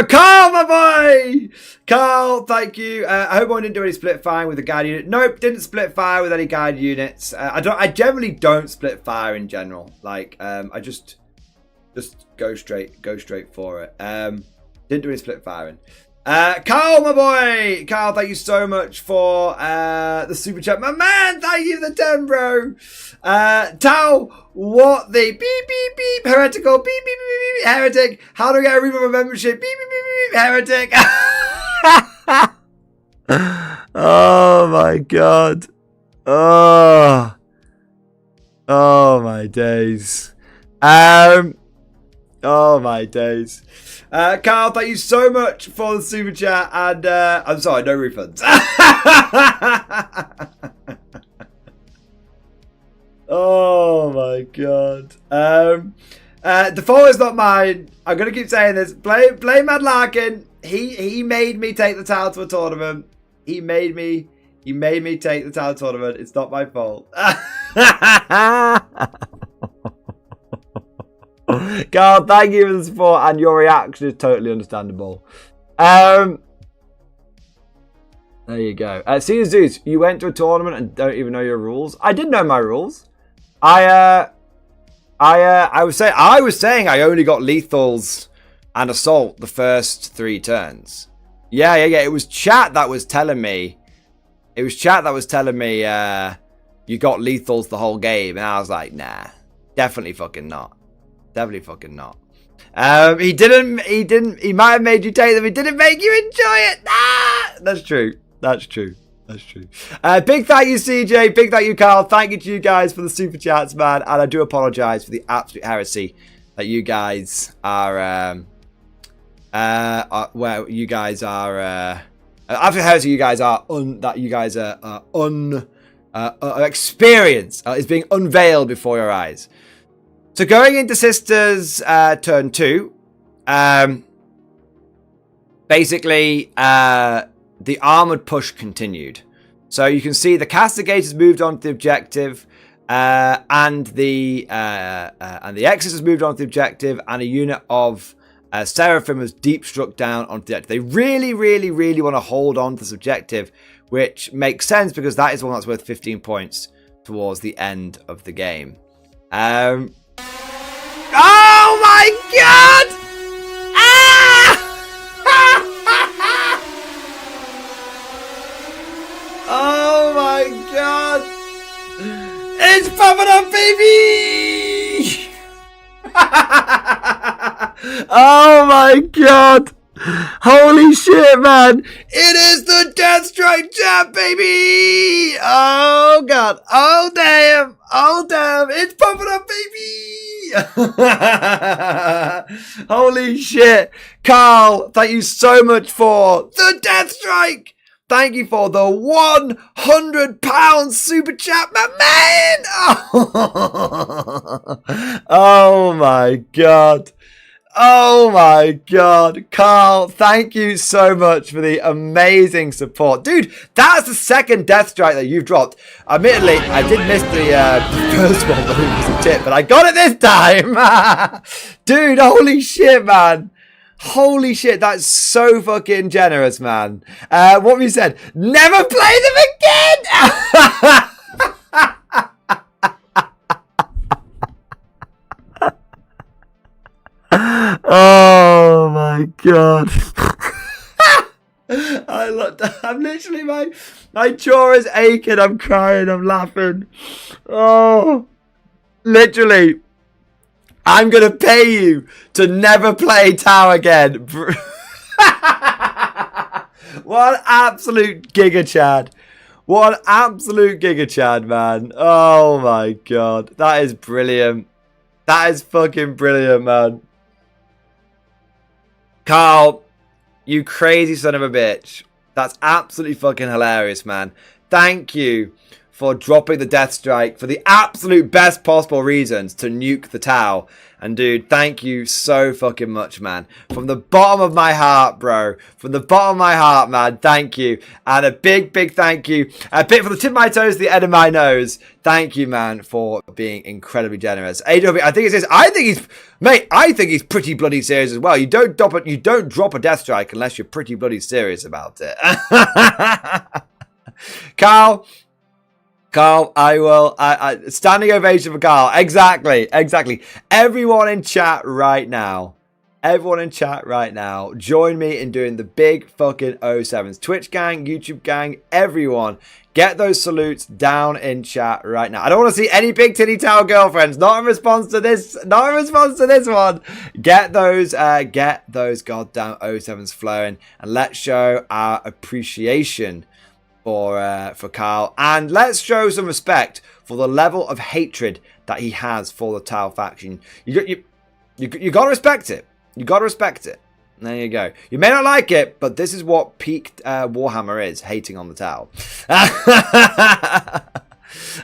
Speaker 2: Karl, my boy! Karl, thank you. I hope I didn't do any split firing with the guide unit. Nope, didn't split fire with any guide units. I generally don't split fire in general. Like, I just go straight for it. Didn't do any split firing. Karl, my boy! Karl, thank you so much for the super chat. My man, thank you for the 10, bro. Tao, what the beep, beep, beep, heretical, beep, beep, beep, beep, heretic. How do I get a refund of membership? Beep, beep, beep, beep, heretic. Oh, my God. Oh my days. Oh my days. Karl, thank you so much for the super chat, and I'm sorry, no refunds. Oh my God. The fault is not mine. I'm gonna keep saying this. Blame Mad Larkin. He made me take the title to a tournament. He made me take the title tournament. It's not my fault. Karl, thank you for the support, and your reaction is totally understandable. There you go. Caesar Zeus, you went to a tournament and don't even know your rules. I did know my rules. I was saying I only got lethals and assault the first 3 turns. Yeah. It was chat that was telling me. You got lethals the whole game, and I was like, nah, definitely fucking not. Definitely fucking not. He might have made you take them. He didn't make you enjoy it. Ah! That's true. Big thank you, CJ. Big thank you, Karl. Thank you to you guys for the super chats, man. And I do apologize for the absolute heresy that you guys are, where you guys are, absolute heresy you guys are, experience is being unveiled before your eyes. So going into Sisters turn 2, basically the armored push continued. So you can see the castigators moved on to the objective, and the Exorcist moved on to the objective, and a unit of Seraphim was deep struck down onto the objective. They really, really, really want to hold on to this objective, which makes sense because that is one that's worth 15 points towards the end of the game. Oh my god! Ah! Oh my god! It's popping up, baby! Oh my god! Holy shit, man! It is the Death Strike chat, baby! Oh god! Oh damn! Oh damn! It's popping up, baby! Holy shit! Karl, thank you so much for the Death Strike! Thank you for the £100 super chat, my man! Oh my god. Oh my god. Karl, thank you so much for the amazing support. Dude, that's the second Death Strike that you've dropped. Admittedly, I did miss the first one, but it was a tip, but I got it this time. Dude, holy shit, man. Holy shit, that's so fucking generous, man. What have you said? Never play them again! Oh my god. I'm literally, my jaw is aching, I'm crying, I'm laughing. Oh, literally. I'm going to pay you to never play Tau again. What absolute Giga Chad. What absolute Giga Chad, man. Oh my god. That is brilliant. That is fucking brilliant, man. Karl, you crazy son of a bitch. That's absolutely fucking hilarious, man. Thank you for dropping the Death Strike for the absolute best possible reasons to nuke the Tau. And dude, thank you so fucking much, man. From the bottom of my heart, bro. From the bottom of my heart, man. Thank you. And a big, big thank you. A bit from the tip of my toes to the end of my nose. Thank you, man, for being incredibly generous. AW, I think it says, I think he's pretty bloody serious as well. You don't drop a Death Strike unless you're pretty bloody serious about it. Karl, I will. Standing ovation for Karl. Exactly. Everyone in chat right now. Join me in doing the big fucking 07s. Twitch gang, YouTube gang, everyone. Get those salutes down in chat right now. I don't want to see any big titty towel girlfriends. Not in response to this. One. Get those goddamn 07s flowing, and let's show our appreciation for Karl, and let's show some respect for the level of hatred that he has for the Tau faction. You gotta respect it. There you go. You may not like it, but this is what peak Warhammer is, hating on the Tau.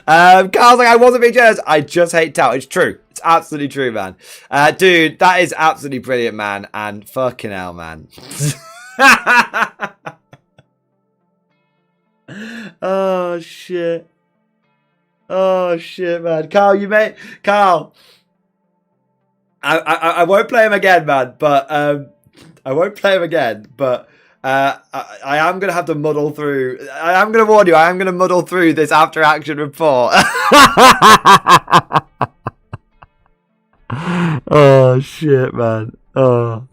Speaker 2: Karl's like, I wasn't being jealous. I just hate Tau. It's true. It's absolutely true, man. Dude, that is absolutely brilliant, man. And fucking hell, man. Oh shit, man. Karl, I won't play him again, man, but I am gonna have to muddle through. I am gonna warn you, I am gonna muddle through this after action report. Oh shit, man. Oh,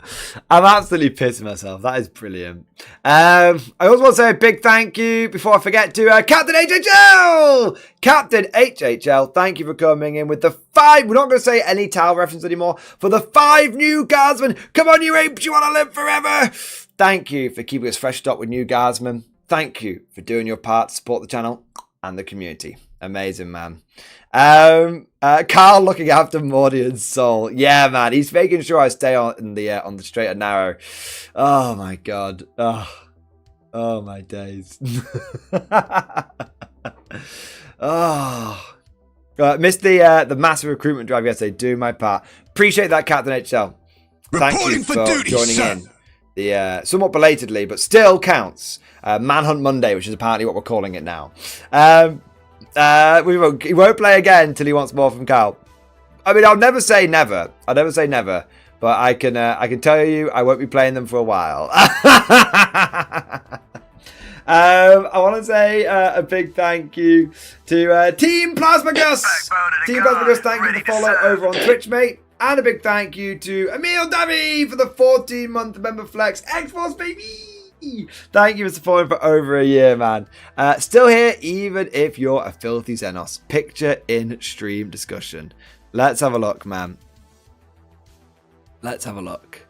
Speaker 2: I'm absolutely pissing myself. That is brilliant. I also want to say a big thank you before I forget to Captain HHL. Captain HHL, thank you for coming in with the 5. We're not going to say any Tau reference anymore. For the 5 new guardsmen. Come on, you apes, you want to live forever. Thank you for keeping us fresh up with new guardsmen. Thank you for doing your part to support the channel and the community. Amazing, man. Karl looking after Mordian's soul. Yeah, man. He's making sure I stay on the straight and narrow. Oh my god. Oh my days. Missed the massive recruitment drive yesterday. Do my part. Appreciate that, Captain HL. Thank you for joining in. The somewhat belatedly, but still counts. Manhunt Monday, which is apparently what we're calling it now. He won't play again until he wants more from Karl. I mean, I'll never say never. but I can tell you I won't be playing them for a while. I want to say a big thank you to Team Plasma Gus. Team Plasma Gus, thank you for the follow over on Twitch, mate. And a big thank you to Emil Davy for the 14-month member flex. X-Force, baby. Thank you for supporting for over a year, man. Still here, even if you're a filthy Xenos. Picture in stream discussion. Let's have a look, man. Let's have a look.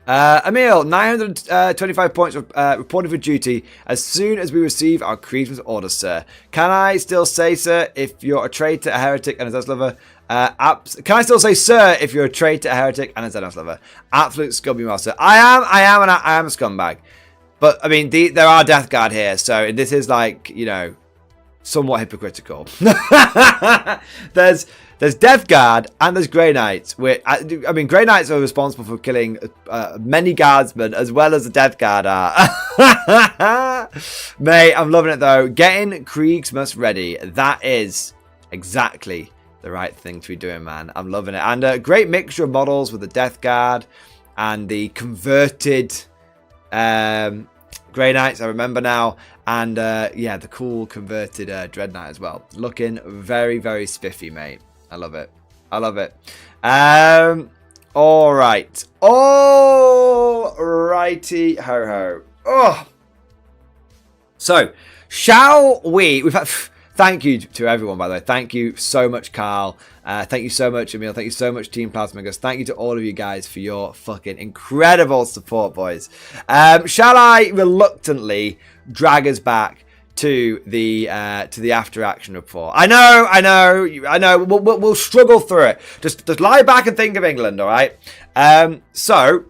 Speaker 2: Emil, 925 points reported for duty as soon as we receive our Christmas order, sir. Can I still say, sir, if you're a traitor, a heretic, and a Xenos lover? Can I still say, sir, if you're a traitor, a heretic, and a Xenos lover? Absolute scummy master. I am a scumbag. But, I mean, there are Death Guard here, so this is like, you know, somewhat hypocritical. There's Death Guard and there's Grey Knights. I mean, Grey Knights are responsible for killing many guardsmen as well as the Death Guard are. Mate, I'm loving it though. Getting Kriegsmus ready. That is exactly the right thing to be doing, man. I'm loving it. And a great mixture of models with the Death Guard and the converted Grey Knights, I remember now. And yeah, the cool converted Dread Knight as well. Looking very, very spiffy, mate. I love it. I love it. All right. All righty ho ho. Oh. So, shall we? We've had. Thank you to everyone, by the way. Thank you so much, Karl. Thank you so much, Emil. Thank you so much, Team Plasmagus. Thank you to all of you guys for your fucking incredible support, boys. Shall I reluctantly drag us back to the after action report? I know. We'll struggle through it. Just lie back and think of England, all right? So,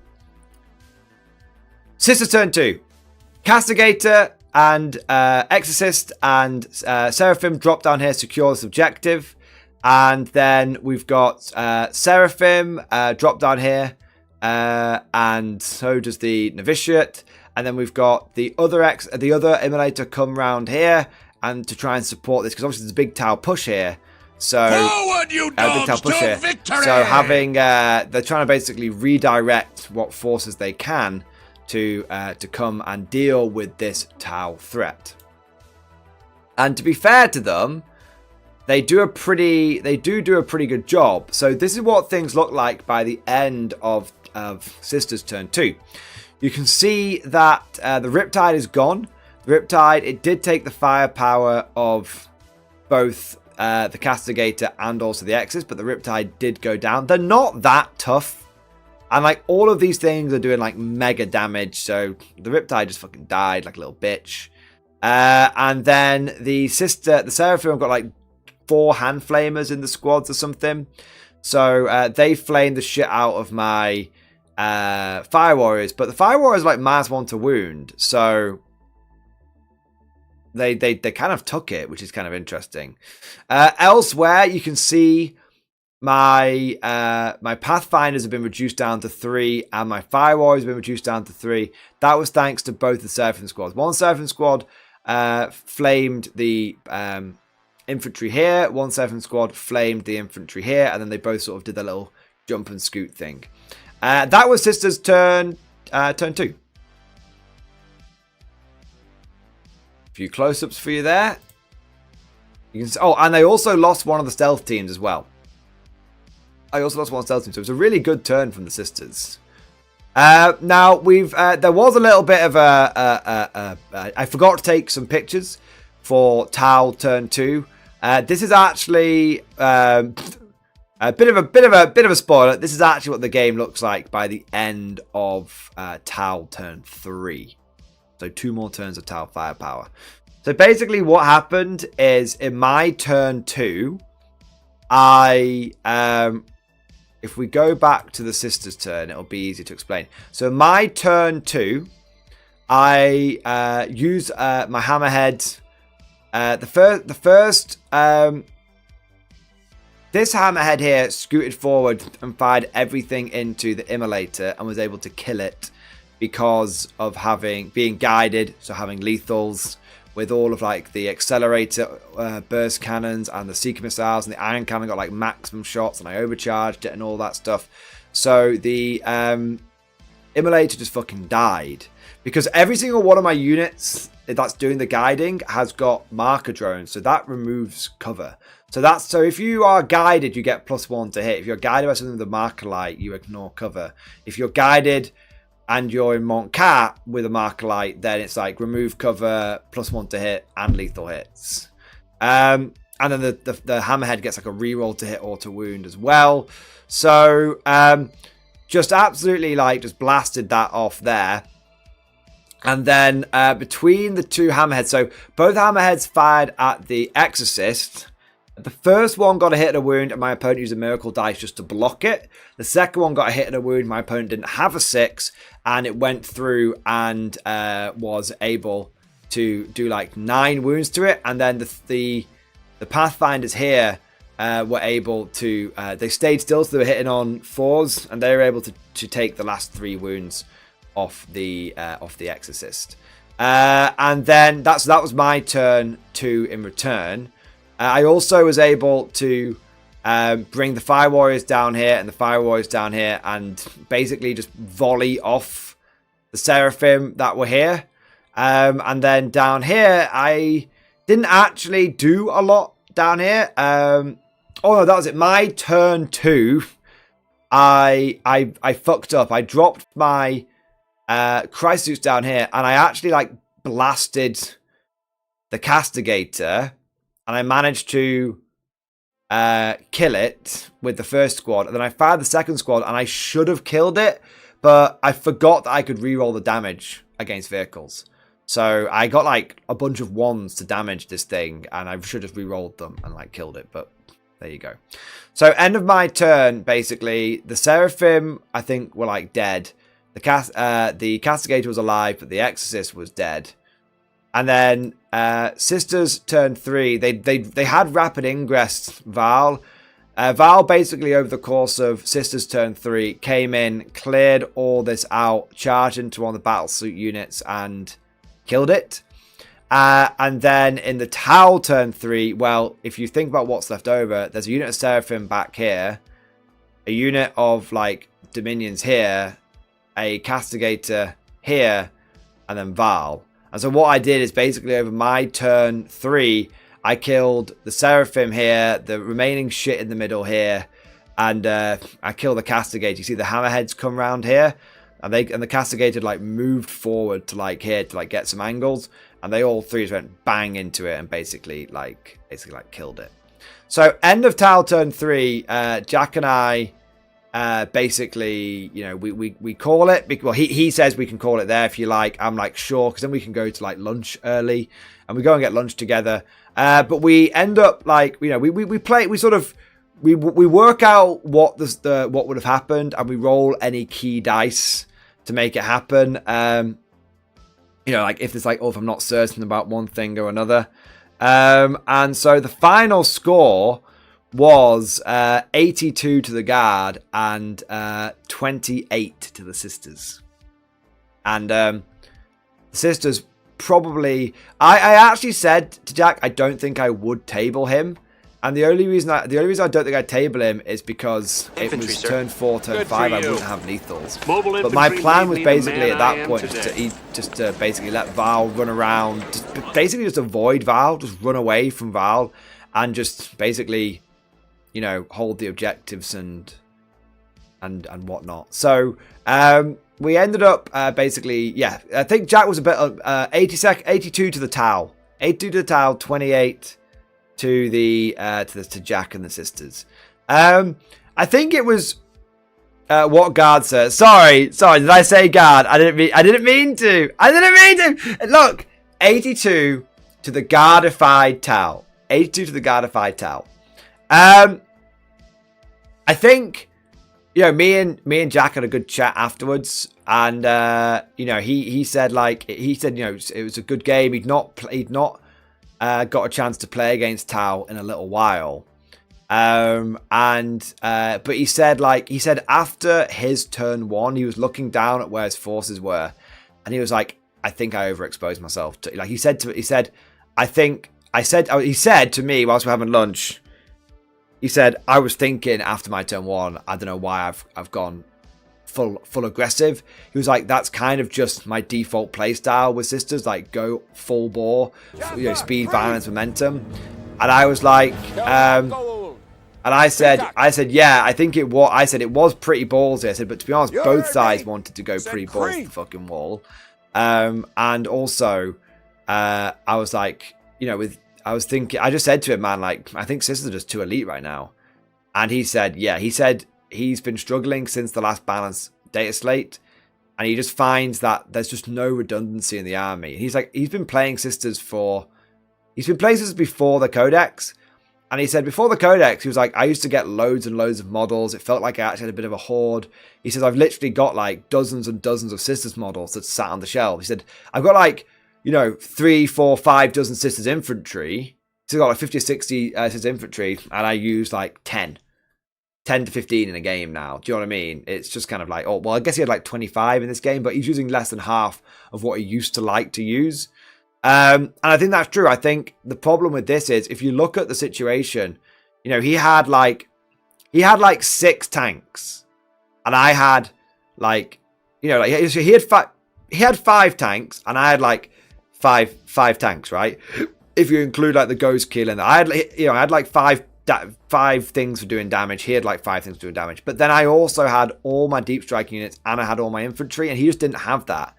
Speaker 2: Sisters Turn 2, Castigator and Exorcist and Seraphim drop down here, secure this objective, and then we've got Seraphim drop down here, and so does the Novitiate. And then we've got the other Immolator come round here and to try and support this, because obviously there's a big Tau push here. So
Speaker 4: forward, you dogs, to victory!
Speaker 2: So having they're trying to basically redirect what forces they can to come and deal with this Tau threat. And to be fair to them, they do a pretty good job. So this is what things look like by the end of Sisters Turn 2. You can see that the Riptide is gone. The Riptide, it did take the firepower of both the Castigator and also the Exorcist, but the Riptide did go down. They're not that tough. And like all of these things are doing like mega damage. So the Riptide just fucking died like a little bitch. And then the Seraphim have got like 4 hand flamers in the squads or something. So they flamed the shit out of my Fire Warriors, but the Fire Warriors like -1 to wound, so they kind of took it, which is kind of interesting. Elsewhere, you can see my my Pathfinders have been reduced down to 3, and my Fire Warriors have been reduced down to 3. That was thanks to both the Seraphim squads. One Seraphim squad flamed the infantry here. One Seraphim squad flamed the infantry here, and then they both sort of did their little jump and scoot thing. That was Sisters turn 2. A few close-ups for you there. You can see, oh, and they also lost one of the stealth teams as well. I also lost one stealth team, so it was a really good turn from the Sisters. Now we've there was a little bit of I forgot to take some pictures for Tau turn 2. This is actually a bit of a spoiler. This is actually what the game looks like by the end of Tau turn 3. So 2 more turns of Tau firepower. So basically what happened is in my turn 2, if we go back to the Sisters turn, it'll be easy to explain. So in my turn 2, I use my Hammerhead. This Hammerhead here scooted forward and fired everything into the Immolator and was able to kill it because of being guided, so having lethals with all of like the accelerator burst cannons and the seeker missiles, and the iron cannon got like maximum shots, and I overcharged it and all that stuff. So the immolator just fucking died. Because every single one of my units that's doing the guiding has got marker drones. So that removes cover. So if you are guided, you get +1 to hit. If you're guided by something with a marker light, you ignore cover. If you're guided and you're in Montcat with a marker light, then it's like remove cover, +1 to hit, and lethal hits. And then the hammerhead gets like a reroll to hit or to wound as well. So just absolutely like just blasted that off there. And then between the two hammerheads, so both hammerheads fired at the Exorcist. The first one got a hit and a wound, and my opponent used a miracle dice just to block it. The second one got a hit and a wound. My opponent didn't have a 6, and it went through and was able to do like 9 wounds to it. And then the Pathfinders here were able to. They stayed still, so they were hitting on 4s, and they were able to take the last 3 wounds off the Exorcist. And then that was my turn 2 in return. I also was able to bring the Fire Warriors down here and the Fire Warriors down here and basically just volley off the Seraphim that were here. And then down here, I didn't actually do a lot down here. Oh no, that was it. My turn 2, I fucked up. I dropped my Christ suits down here, and I actually like blasted the Castigator. And I managed to kill it with the first squad. And then I fired the second squad, and I should have killed it. But I forgot that I could reroll the damage against vehicles. So I got like a bunch of 1s to damage this thing. And I should have rerolled them and like killed it. But there you go. So end of my turn, basically. The Seraphim, I think, were like dead. The Castigator was alive, but the Exorcist was dead. And then Sisters turn 3. They had rapid ingress Val. Val basically over the course of Sisters turn 3 came in, cleared all this out, charged into one of the battlesuit units and killed it. And then in the Tau turn 3, well, if you think about what's left over, there's a unit of Seraphim back here, a unit of like Dominions here, a Castigator here, and then Val. And so what I did is basically over my turn 3, I killed the Seraphim here, the remaining shit in the middle here, and I killed the Castigator. You see the hammerheads come around here, and the Castigator like moved forward to like here to like get some angles, and they all 3 just went bang into it and basically killed it. So end of Tau turn 3, Jack and I basically, you know, we call it. Well, he says we can call it there if you like. I'm like, sure, because then we can go to like lunch early, and we go and get lunch together. But we end up like, you know, we work out what what would have happened, and we roll any key dice to make it happen. You know, like if it's like, oh, if I'm not certain about one thing or another. And so the final score was 82 to the guard and 28 to the Sisters. And the Sisters probably... I actually said to Jack, I don't think I would table him. And the only reason I don't think I'd table him is because it was turn 4, turn 5, I wouldn't have lethals. But my plan was basically at that point just to basically let Val run around, basically just avoid Val, just run away from Val, and just basically, you know, hold the objectives and whatnot. So we ended up basically, yeah, I think Jack was a bit 82 to the Tau, 82 to the Tau, 28 to Jack and the Sisters. I think it was what guard said. Sorry, did I say guard? I didn't mean to. Look, 82 to the guardified Tau. 82 to the guardified Tau. I think, you know, me and Jack had a good chat afterwards, and you know, he said, you know, it was a good game. He'd not got a chance to play against Tau in a little while, but he said after his turn 1, he was looking down at where his forces were, and he was like, I think I overexposed myself to, like, he said to me whilst we're having lunch, he said, I was thinking after my turn 1, I don't know why I've gone full aggressive. He was like, that's kind of just my default playstyle with sisters, like go full bore, you know, speed, violence, momentum. And I was like, and I said, yeah, I think it was. I said it was pretty ballsy. I said, but to be honest, both sides wanted to go pretty balls to the fucking wall. And also, I was like, you know, I was thinking, I just said to him, man, like, I think sisters are just too elite right now. And he said, yeah, he said he's been struggling since the last balance data slate. And he just finds that there's just no redundancy in the army. He's like, he's been playing sisters before the codex. And he said before the codex, he was like, I used to get loads and loads of models. It felt like I actually had a bit of a horde. He says, I've literally got like dozens and dozens of sisters models that sat on the shelf. He said, I've got like, you know, 3, 4, 5 dozen sisters infantry. So I've got like 50 or 60 sisters infantry. And I use like 10 to 15 in a game now. Do you know what I mean? It's just kind of like, oh, well, I guess he had like 25 in this game, but he's using less than half of what he used to like to use. And I think that's true. I think the problem with this is if you look at the situation, you know, he had like 6 tanks, and I had like, you know, like he had 5 tanks, and I had like five tanks, right? If you include like the ghost kill, and I had like 5 things for doing damage. He had like 5 things for doing damage, but then I also had all my deep strike units, and I had all my infantry, and he just didn't have that.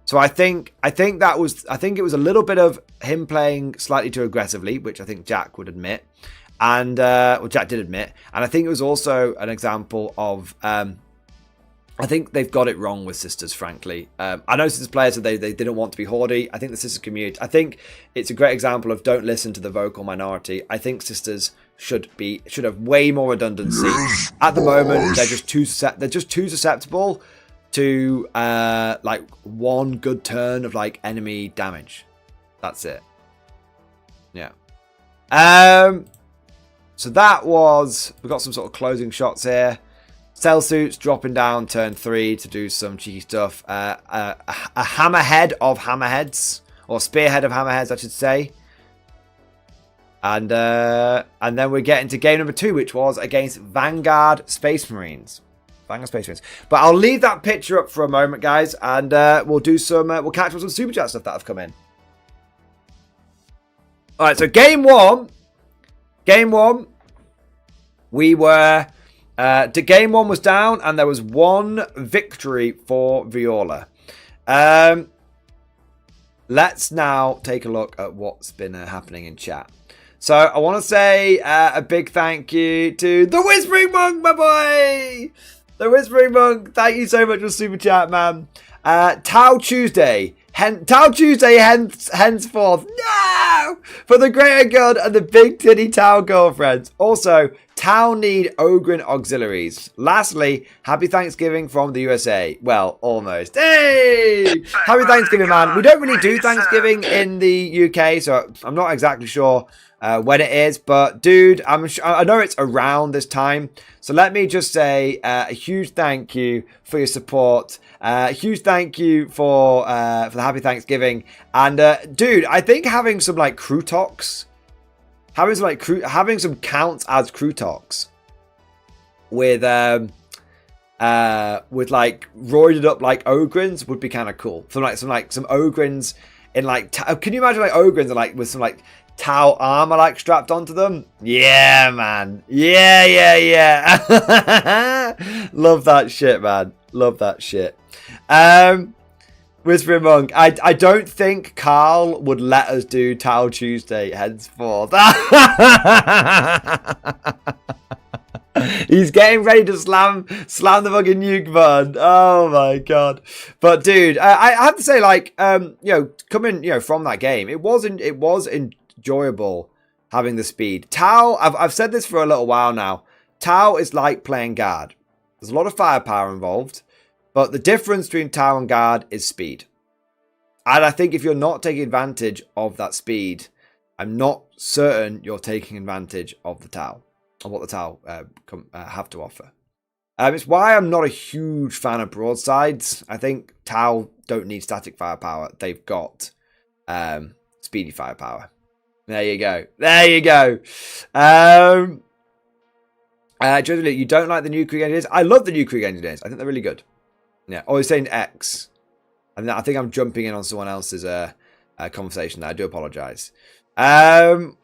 Speaker 2: So I think it was a little bit of him playing slightly too aggressively, which I think Jack would admit, and Jack did admit, and I think it was also an example of I think they've got it wrong with sisters, frankly. I know sisters players said they didn't want to be hoardy. I think the sisters community, I think it's a great example of don't listen to the vocal minority. I think sisters should have way more redundancy. At the moment, they're just too susceptible to like one good turn of like enemy damage. That's it. Yeah. So that was, we got some sort of closing shots here. Cell suits dropping down turn 3 to do some cheeky stuff. A hammerhead of hammerheads, or spearhead of hammerheads, I should say. And then we're getting to game number 2, which was against Vanguard Space Marines. But I'll leave that picture up for a moment, guys, and we'll do some. We'll catch up with some super chat stuff that have come in. All right, so game one, we were. Game 1 was down, and there was 1 victory for Viola. Let's now take a look at what's been happening in chat. So I want to say a big thank you to the Whispering Monk, my boy. The Whispering Monk, thank you so much for super chat, man. Tau Tuesday, henceforth, no! For the greater good and the big titty Tau girlfriends. Also, Tau need Ogren auxiliaries. Lastly, happy Thanksgiving from the USA. Well, almost. Hey! Happy Thanksgiving, man. We don't really do Thanksgiving in the UK, so I'm not exactly sure when it is, but dude, I know it's around this time, so let me just say a huge thank you for your support, a huge thank you for the happy Thanksgiving, and dude, I think having some like crew talks, having some counts as crew talks with like roided up like Ogrins would be kind of cool. Some Ogrins in like, can you imagine like Ogrins and like with some like Tau armor like strapped onto them? Yeah, man. Yeah. Love that shit, man. Love that shit. Whispering Monk, I don't think Karl would let us do Tau Tuesday henceforth. He's getting ready to slam the fucking nuke button. Oh my god. But dude, I have to say, like, you know, coming, you know, from that game, it was enjoyable having the speed. Tau, I've said this for a little while now. Tau is like playing guard. There's a lot of firepower involved, but the difference between Tau and guard is speed. And I think if you're not taking advantage of that speed, I'm not certain you're taking advantage of the Tau, of what the Tau have to offer. It's why I'm not a huge fan of broadsides. I think Tau don't need static firepower. They've got speedy firepower. There you go. Joseph, you don't like the new Krieg engineers? I love the new Krieg engineers. I think they're really good. Yeah. Oh, he's saying X. And I think I'm jumping in on someone else's conversation there. I do apologise. All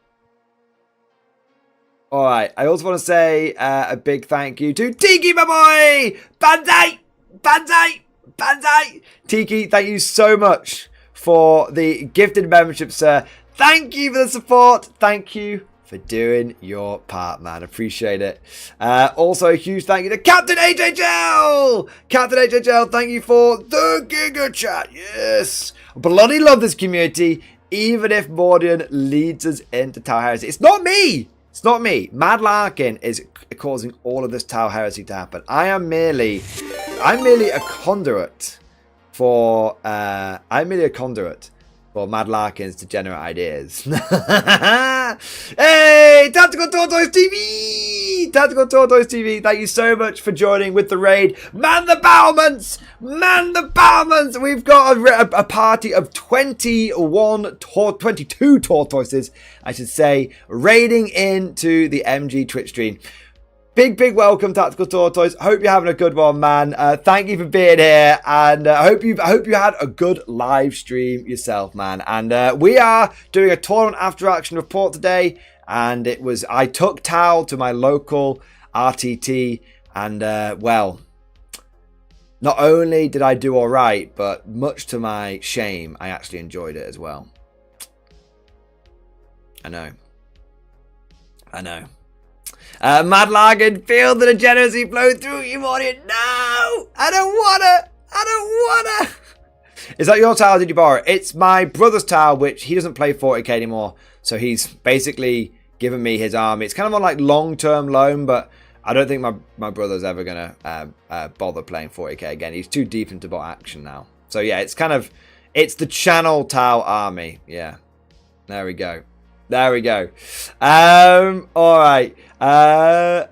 Speaker 2: right. I also want to say a big thank you to Tiki, my boy! Banzai! Banzai! Banzai! Tiki, thank you so much for the gifted membership, sir. Thank you for the support. Thank you for doing your part, man. Appreciate it. Also, a huge thank you to Captain HHL! Captain HHL, thank you for the Giga Chat. Yes! Bloody love this community, even if Mordian leads us into Tau Heresy. It's not me! It's not me. Mad Larkin is causing all of this Tau Heresy to happen. I'm merely a conduit for Mad Larkin's degenerate ideas. Hey, Tactical Tortoise TV! Tactical Tortoise TV, thank you so much for joining with the raid. Man the battlements! Man the battlements! We've got a party of 22 tortoises, I should say, raiding into the MG Twitch stream. Big welcome, Tactical Tortoise. Hope you're having a good one, man. Thank you for being here, and I hope you had a good live stream yourself, man. And we are doing a tournament after action report today, and I took Tau to my local RTT, and well, not only did I do all right, but much to my shame, I actually enjoyed it as well. I know. Mad Larkin, feel the degeneracy flow through you, Mordian. No! I don't wanna! Is that your towel? Did you borrow it? It's my brother's towel, which he doesn't play 40k anymore. So he's basically given me his army. It's kind of on like long-term loan, but I don't think my brother's ever going to bother playing 40k again. He's too deep into bot action now. So yeah, it's the channel towel army. Yeah. There we go. All right. I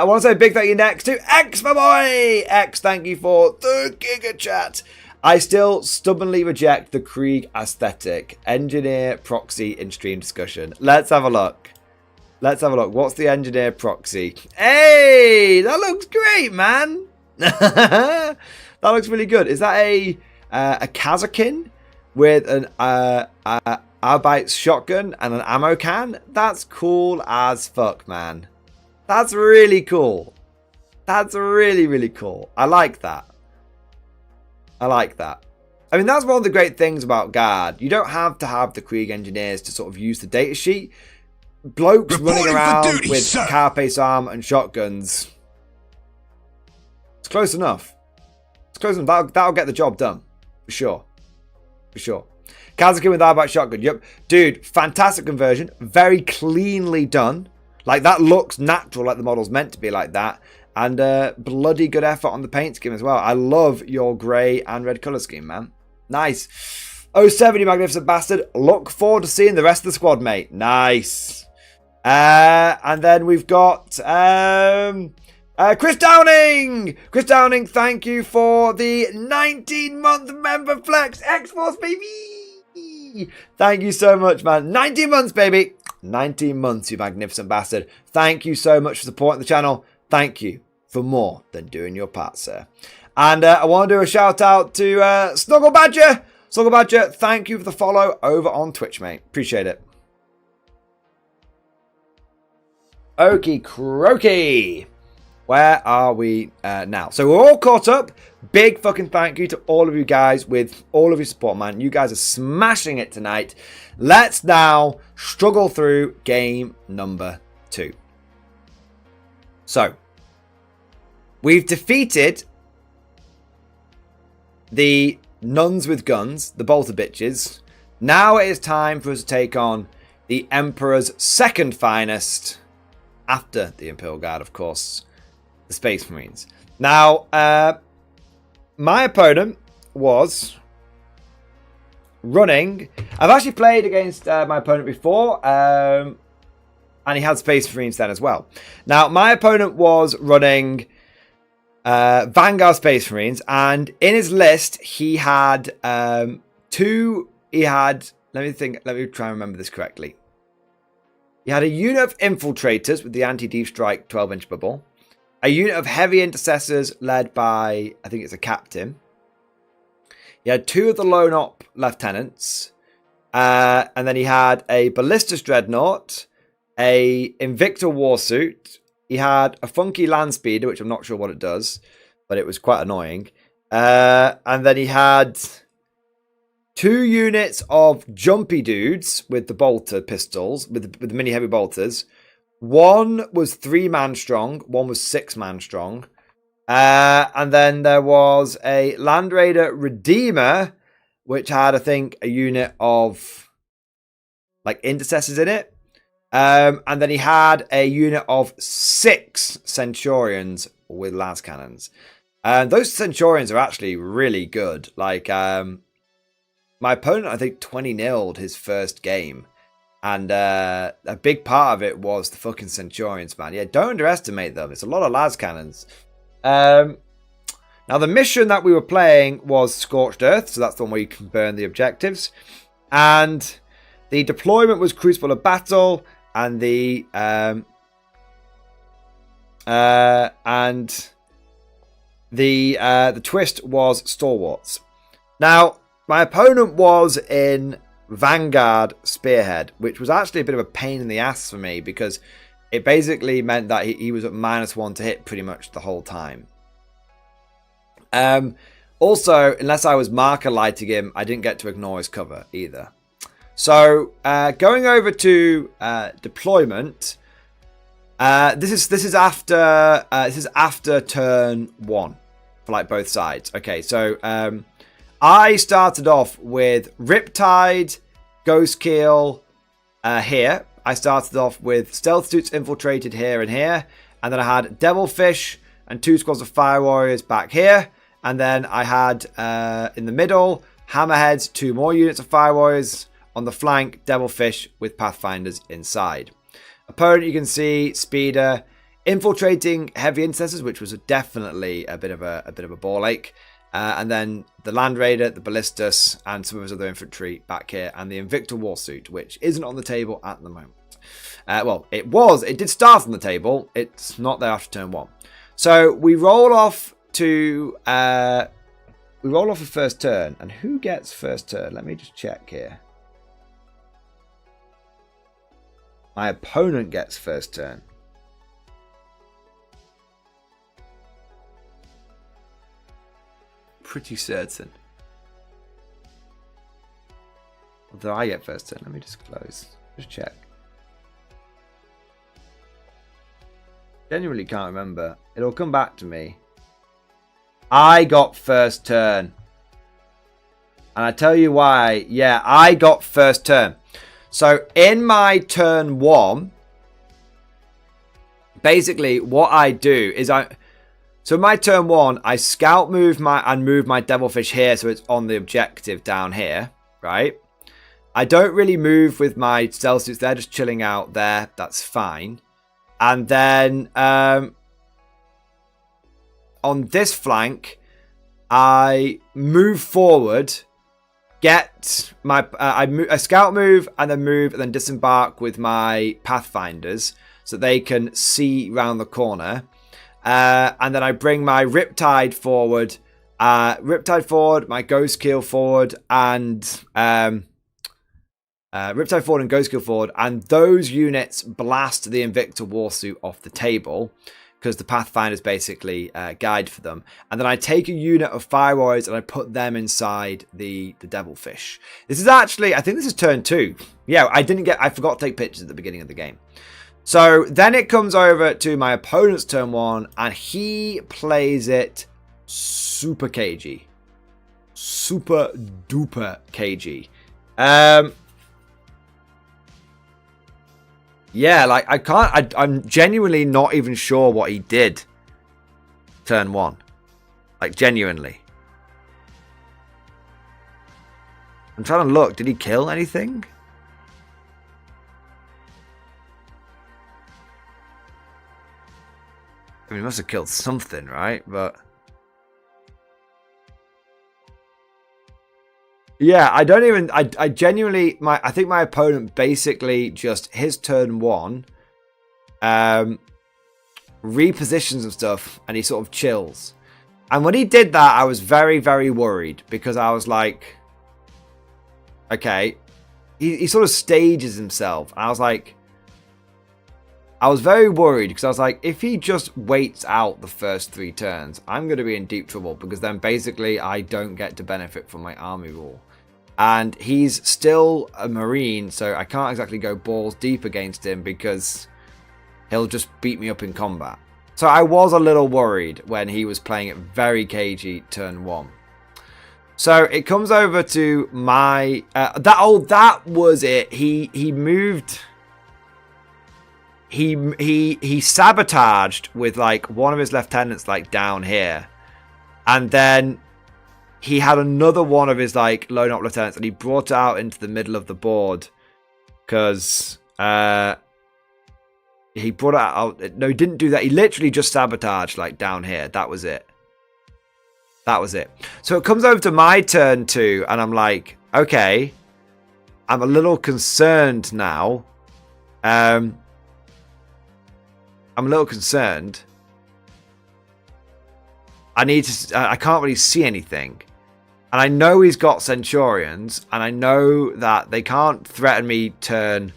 Speaker 2: want to say a big thank you next to X, my boy. X, thank you for the Giga Chat. I still stubbornly reject the Krieg aesthetic. Engineer proxy in stream discussion. Let's have a look. What's the engineer proxy? Hey, that looks great, man. That looks really good. Is that a Kazakin with an Arbeit's shotgun and an ammo can? That's cool as fuck, man. That's really cool. That's really cool. I like that. I mean, that's one of the great things about Guard. You don't have to have the Krieg engineers to sort of use the datasheet. Blokes running around with carapace arm and shotguns. It's close enough. That'll get the job done. For sure. Kazakin with Arbeit shotgun. Yep. Dude, fantastic conversion. Very cleanly done. Like, that looks natural, like the model's meant to be like that. And bloody good effort on the paint scheme as well. I love your grey and red colour scheme, man. Nice. 07, you magnificent bastard. Look forward to seeing the rest of the squad, mate. Nice. And then we've got Chris Downing. Chris Downing, thank you for the 19-month member flex. X-Force, baby. Thank you so much, man. 19 months, baby. 19 months, you magnificent bastard. Thank you so much for supporting the channel. Thank you for more than doing your part, sir. And I want to do a shout out to Snuggle Badger. Snuggle Badger, thank you for the follow over on Twitch, mate. Appreciate it. Okie croaky. Where are we now? So we're all caught up. Big fucking thank you to all of you guys with all of your support, man. You guys are smashing it tonight. Let's now struggle through game number 2. So, we've defeated the nuns with guns, the bolter bitches. Now it is time for us to take on the Emperor's second finest, after the Imperial Guard, of course, the Space Marines. Now, my opponent was running. I've actually played against my opponent before, and he had Space Marines then as well. Now, my opponent was running Vanguard Space Marines, and in his list, he had let me try and remember this correctly. He had a unit of infiltrators with the anti-deep strike 12-inch bubble. A unit of heavy intercessors led by, I think it's a captain. He had 2 of the lone op lieutenants. And then he had a ballistas dreadnought, a Invicta warsuit. He had a funky land speeder, which I'm not sure what it does, but it was quite annoying. And then he had 2 units of jumpy dudes with the bolter pistols, with the mini heavy bolters. 1 was 3-man strong, 1 was 6-man strong. And then there was a Land Raider Redeemer, which had, I think, a unit of like intercessors in it. And then he had a unit of 6 Centurions with las cannons. And those Centurions are actually really good. Like, my opponent, I think, 20-0'd his first game. And a big part of it was the fucking Centurions, man. Yeah, don't underestimate them. It's a lot of las cannons. Now, the mission that we were playing was Scorched Earth. So that's the one where you can burn the objectives. And the deployment was Crucible of Battle. And the twist was Stalwarts. Now, my opponent was in Vanguard Spearhead, which was actually a bit of a pain in the ass for me because it basically meant that he was at -1 to hit pretty much the whole time. Also, unless I was marker lighting him, I didn't get to ignore his cover either. So, going over to deployment, this is after turn 1 for like both sides. Okay, so I started off with Riptide, Ghostkeel here. I started off with Stealth Suits infiltrated here and here, and then I had Devilfish and 2 squads of Fire Warriors back here. And then I had, in the middle, Hammerheads, 2 more units of Fire Warriors. On the flank, Devilfish with Pathfinders inside. Opponent, you can see, Speeder, infiltrating heavy intercessors, which was definitely a bit of a ball ache. And then the Land Raider, the Ballistas, and some of his other infantry back here. And the Invicta Warsuit, which isn't on the table at the moment. Well, it did start on the table. It's not there after turn 1. So we roll off to a first turn, and who gets first turn? Let me just check here. My opponent gets first turn. Pretty certain. Although I get first turn, let me just close. Just check. Genuinely can't remember. It'll come back to me. I got first turn. And I tell you why. Yeah, I got first turn. So in my turn 1, basically what I do is so in my turn 1, I scout move my Devilfish here so it's on the objective down here, right? I don't really move with my Stealth Suits. They're just chilling out there. That's fine. And then on this flank, I move forward, get my I scout move and then disembark with my Pathfinders so they can see round the corner, and then I bring my Riptide forward, my Ghostkeel forward, and Riptide forward and Ghostkeel forward, and those units blast the Invicta Warsuit off the table because the Pathfinders basically guide for them. And then I take a unit of Fire Warriors and I put them inside the Devilfish. This is actually, I think this is turn 2. Yeah, I forgot to take pictures at the beginning of the game. So then it comes over to my opponent's turn 1 and he plays it super cagey. Super duper cagey. Yeah, like I'm genuinely not even sure what he did turn 1. Like, genuinely. I'm trying to look. Did he kill anything? I mean, he must have killed something, right? But Yeah, I don't even... I genuinely... I think my opponent basically just... His turn 1... repositions and stuff, and he sort of chills. And when he did that, I was very, very worried, because I was like... Okay. He sort of stages himself. And I was like... I was very worried, because I was like, if he just waits out the first 3 turns, I'm going to be in deep trouble, because then basically I don't get to benefit from my army rule. And he's still a Marine, so I can't exactly go balls deep against him, because he'll just beat me up in combat. So I was a little worried when he was playing it very cagey turn 1. So it comes over to my... that was it. He moved... He sabotaged with like one of his lieutenants like down here, and then he had another one of his like lone op lieutenants, and he brought it out into the middle of the board because he brought it out. No, he didn't do that. He literally just sabotaged like down here. That was it. That was it. So it comes over to my turn 2, and I'm like, okay, I'm a little concerned now. I'm a little concerned. I can't really see anything. And I know he's got Centurions, and I know that they can't threaten me turn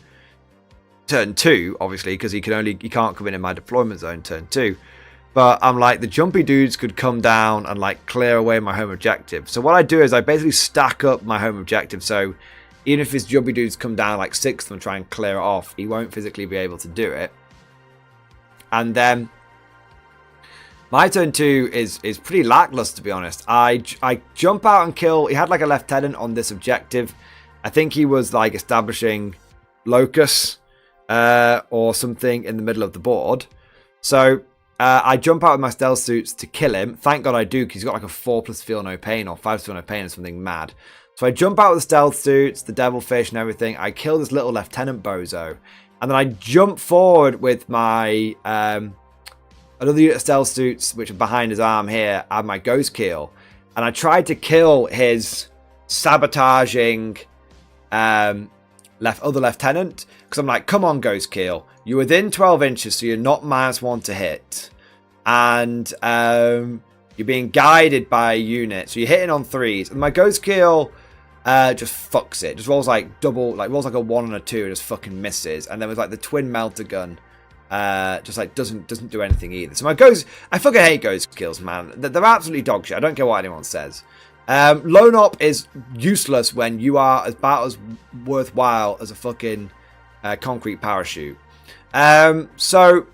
Speaker 2: 2, obviously, because he can't come in my deployment zone turn 2. But I'm like, the jumpy dudes could come down and like clear away my home objective. So what I do is I basically stack up my home objective. So even if his jumpy dudes come down like 6 of them, try and clear it off, he won't physically be able to do it. And then my turn 2 is pretty lackluster, to be honest. I jump out and kill. He had like a lieutenant on this objective. I think he was like establishing locus or something in the middle of the board. So I jump out with my stealth suits to kill him. Thank God I do, because he's got like a 4+ feel no pain or 5 feel no pain or something mad. So I jump out with the stealth suits, the devilfish and everything. I kill this little lieutenant bozo. And then I jump forward with my another unit of stealth suits, which are behind his arm here, and my ghost keel. And I tried to kill his sabotaging other lieutenant, because I'm like, come on, ghost keel. You're within 12 inches, so you're not -1 to hit. And you're being guided by a unit, so you're hitting on 3s. And my ghost keel... just fucks it. Just rolls like double, like rolls like a 1 and a 2 and just fucking misses. And then with like the twin melter gun, just like doesn't do anything either. So my ghost, I fucking hate ghost kills, man. They're absolutely dog shit. I don't care what anyone says. Lone op is useless when you are about as worthwhile as a fucking concrete parachute. So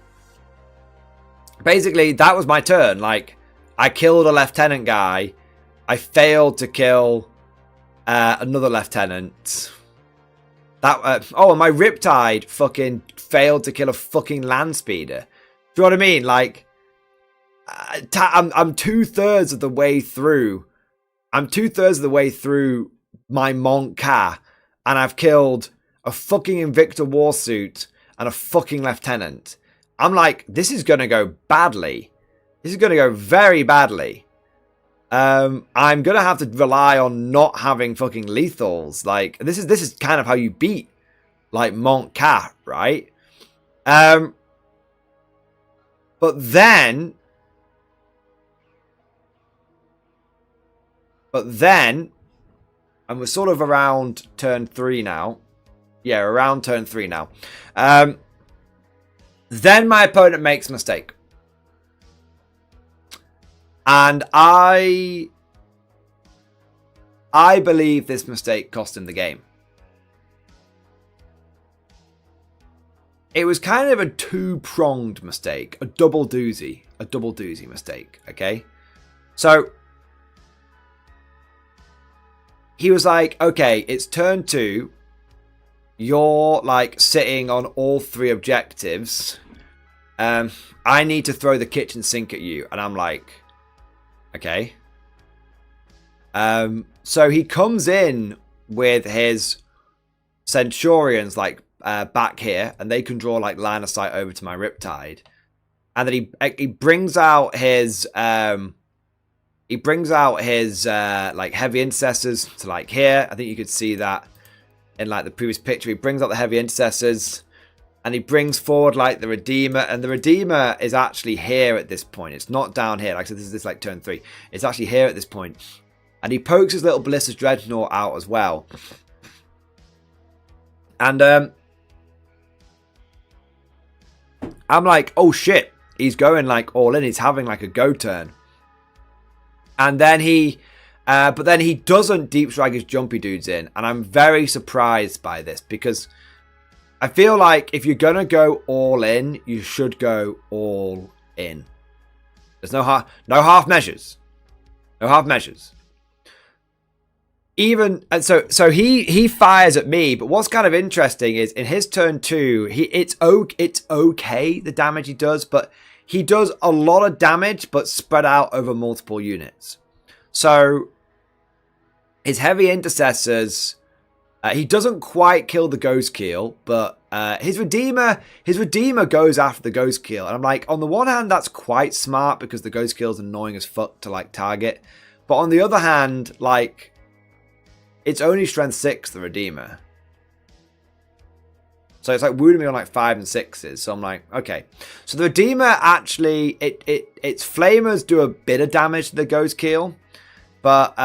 Speaker 2: basically that was my turn. Like I killed a lieutenant guy. I failed to kill another lieutenant. That and my Riptide fucking failed to kill a fucking land speeder. Do you know what I mean? Like, I'm 2/3 of the way through. I'm 2/3 of the way through my Monka, and I've killed a fucking Invicta warsuit and a fucking lieutenant. I'm like, this is gonna go badly. This is gonna go very badly. I'm gonna have to rely on not having fucking lethals. Like this is kind of how you beat like Monka, right? But then, and we're sort of around turn 3 now. Yeah, around turn 3 now. Then my opponent makes a mistake. And I believe this mistake cost him the game. It was kind of a 2-pronged mistake, a double doozy mistake, okay? So he was like, okay, it's turn 2. You're like sitting on all 3 objectives. I need to throw the kitchen sink at you. And I'm like, okay. So he comes in with his Centurions like back here, and they can draw like line of sight over to my Riptide. And then he brings out his he brings out his like heavy intercessors to like here. I think you could see that in like the previous picture. He brings out the heavy intercessors, and he brings forward like the Redeemer, and the Redeemer is actually here at this point. It's not down here. Like I said, this is like turn 3. It's actually here at this point. And he pokes his little Ballista's Dreadnought out as well. And I'm like, oh shit, he's going like all in. He's having like a go turn. And then but then he doesn't deep strike his jumpy dudes in. And I'm very surprised by this, because I feel like if you're going to go all in, you should go all in. There's no half measures. No half measures. Even, and so he fires at me, but what's kind of interesting is in his turn 2, it's okay the damage he does, but he does a lot of damage, but spread out over multiple units. So his heavy intercessors, he doesn't quite kill the Ghost Keel, but his Redeemer goes after the Ghost Keel. And I'm like, on the one hand, that's quite smart because the Ghost Keel's annoying as fuck to like target. But on the other hand, like, it's only strength 6, the Redeemer. So it's like wounding me on like 5 and 6s. So I'm like, okay. So the Redeemer actually, its flamers do a bit of damage to the Ghost Keel, but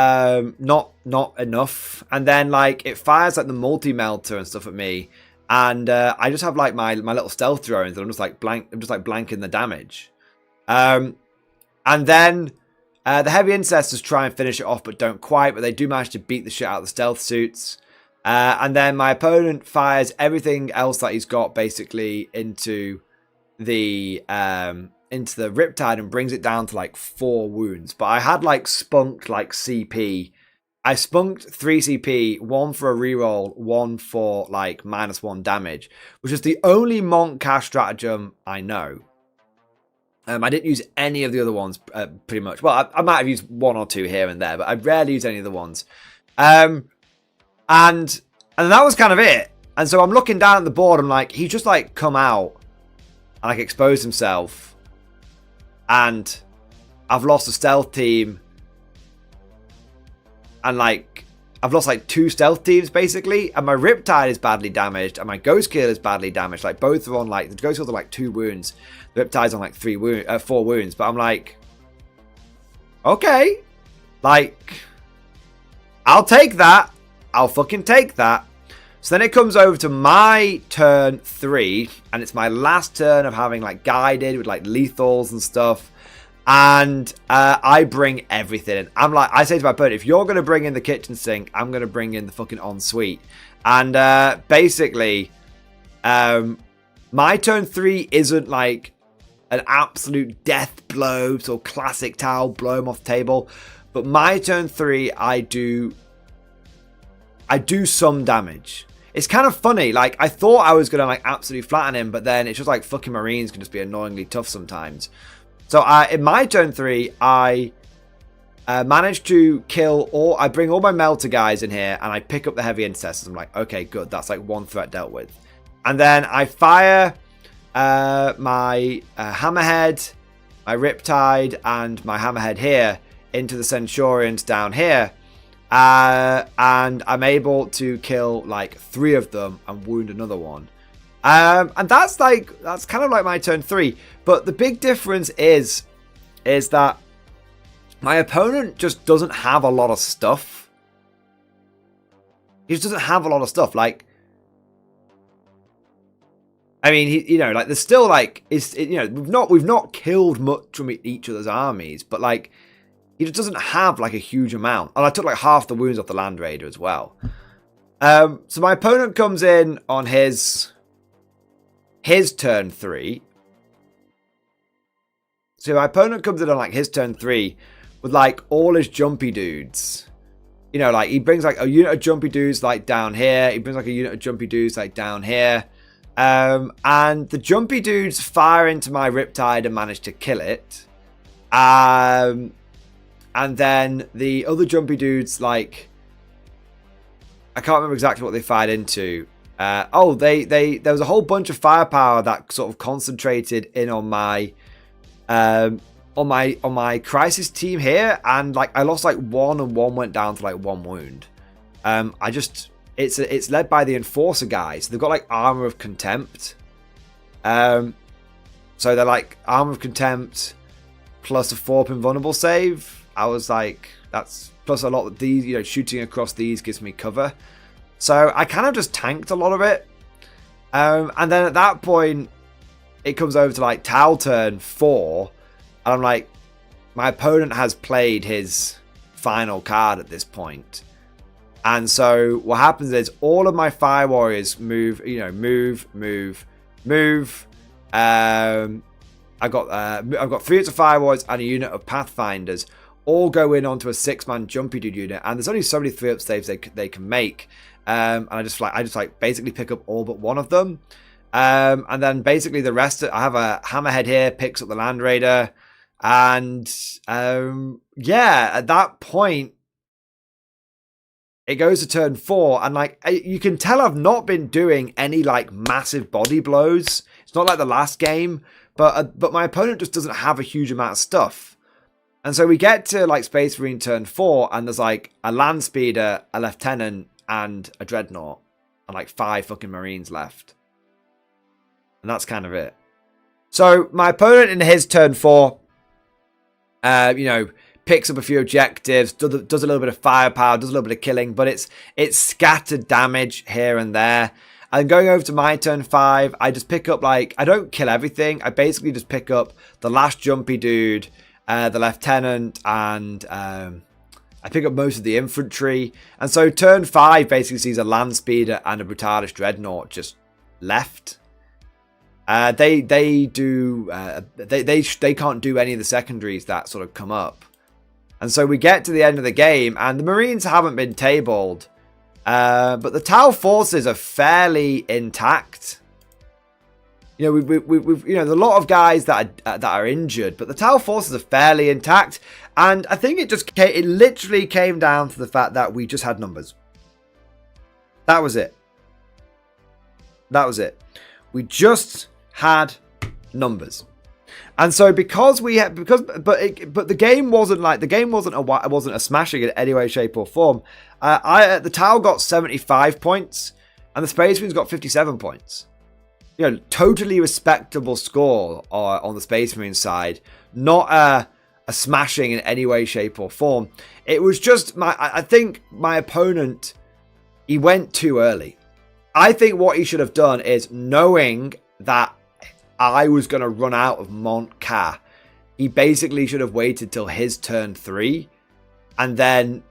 Speaker 2: not enough. And then like it fires like the multi-melter and stuff at me, and I just have like my little stealth drones, and I'm just like blanking the damage. And then the heavy ancestors try and finish it off, but don't quite. But they do manage to beat the shit out of the stealth suits. And then my opponent fires everything else that he's got basically into the Riptide and brings it down to like 4 wounds. But I had like spunked like CP. I spunked 3 CP, 1 for a reroll, 1 for like -1 damage, which is the only Monk cast stratagem I know. I didn't use any of the other ones pretty much. Well, I might have used 1 or 2 here and there, but I rarely use any of the ones. And that was kind of it. And so I'm looking down at the board and like, he just like come out and like expose himself. And I've lost a stealth team. And like, I've lost like 2 stealth teams basically. And my Riptide is badly damaged. And my Ghost Keel is badly damaged. Like both are on like, the Ghost Keel's on like 2 wounds. The Riptide's on like 4 wounds. But I'm like, okay. Like, I'll take that. I'll fucking take that. So then it comes over to my turn 3, and it's my last turn of having like guided with like lethals and stuff, and I bring everything in. I'm like, I say to my opponent, if you're going to bring in the kitchen sink, I'm going to bring in the fucking ensuite. And basically, my turn 3 isn't like an absolute death blow, so classic towel, blow him off the table, but my turn 3, I do some damage. It's kind of funny. Like, I thought I was going to, like, absolutely flatten him, but then it's just, like, fucking Marines can just be annoyingly tough sometimes. So, in my turn 3, I managed to kill I bring all my Melter guys in here, and I pick up the Heavy Intercessors. I'm like, okay, good. That's, like, 1 threat dealt with. And then I fire my Hammerhead, my Riptide, and my Hammerhead here into the Centurions down here. And I'm able to kill like 3 of them and wound another one. And that's kind of like my turn 3. But the big difference is that my opponent just doesn't have a lot of stuff. He just doesn't have a lot of stuff. Like, I mean, like there's still like, we've not killed much from each other's armies, but like, he just doesn't have like a huge amount. And I took like half the wounds off the Land Raider as well. So my opponent comes in on his turn 3. So my opponent comes in on like his turn 3 with like all his jumpy dudes. You know, like he brings like a unit of jumpy dudes like down here. He brings like a unit of jumpy dudes like down here. And the jumpy dudes fire into my Riptide and manage to kill it. And then the other jumpy dudes, like, I can't remember exactly what they fired into. There was a whole bunch of firepower that sort of concentrated in on my on my crisis team here, and like I lost like 1 and 1 went down to like 1 wound. It's led by the enforcer guys. They've got like armor of contempt. So they're like armor of contempt plus a 4-pin vulnerable save. I was like, that's plus a lot of these, you know, shooting across these gives me cover. So I kind of just tanked a lot of it. And then at that point, it comes over to like Tau turn 4. And I'm like, my opponent has played his final card at this point. And so what happens is all of my Fire Warriors move, you know, move. I've got 3 units of Fire Warriors and a unit of Pathfinders. All go in onto a 6-man Jumpy Dude unit, and there's only so many 3-up saves they can make. And I just basically pick up all but one of them. And then basically the rest, I have a Hammerhead here, picks up the Land Raider. And yeah, at that point, it goes to turn 4. And like, you can tell I've not been doing any like massive body blows. It's not like the last game, but my opponent just doesn't have a huge amount of stuff. And so we get to like Space Marine turn 4, and there's like a Land Speeder, a Lieutenant, and a Dreadnought, and like 5 fucking Marines left. And that's kind of it. So my opponent in his turn 4, you know, picks up a few objectives, does a little bit of firepower, does a little bit of killing, but it's scattered damage here and there. And going over to my turn 5, I just pick up like, I don't kill everything. I basically just pick up the last Jumpy Dude, the Lieutenant, and I pick up most of the infantry. And so turn 5 basically sees a Land Speeder and a Brutalis Dreadnought just left. They can't do any of the secondaries that sort of come up. And so we get to the end of the game, and the Marines haven't been tabled. But the Tau forces are fairly intact. You know, we've you know, there's a lot of guys that are injured, but the Tau forces are fairly intact. And I think it literally came down to the fact that we just had numbers. That was it. We just had numbers. And so because the game wasn't a smashing in any way, shape, or form. The Tau got 75 points, and the Space Marines got 57 points. You know, totally respectable score on the Space Marine side. Not a smashing in any way, shape, or form. It was just I think my opponent, he went too early. I think what he should have done is, knowing that I was going to run out of Mont-Ca, he basically should have waited till his turn 3 and then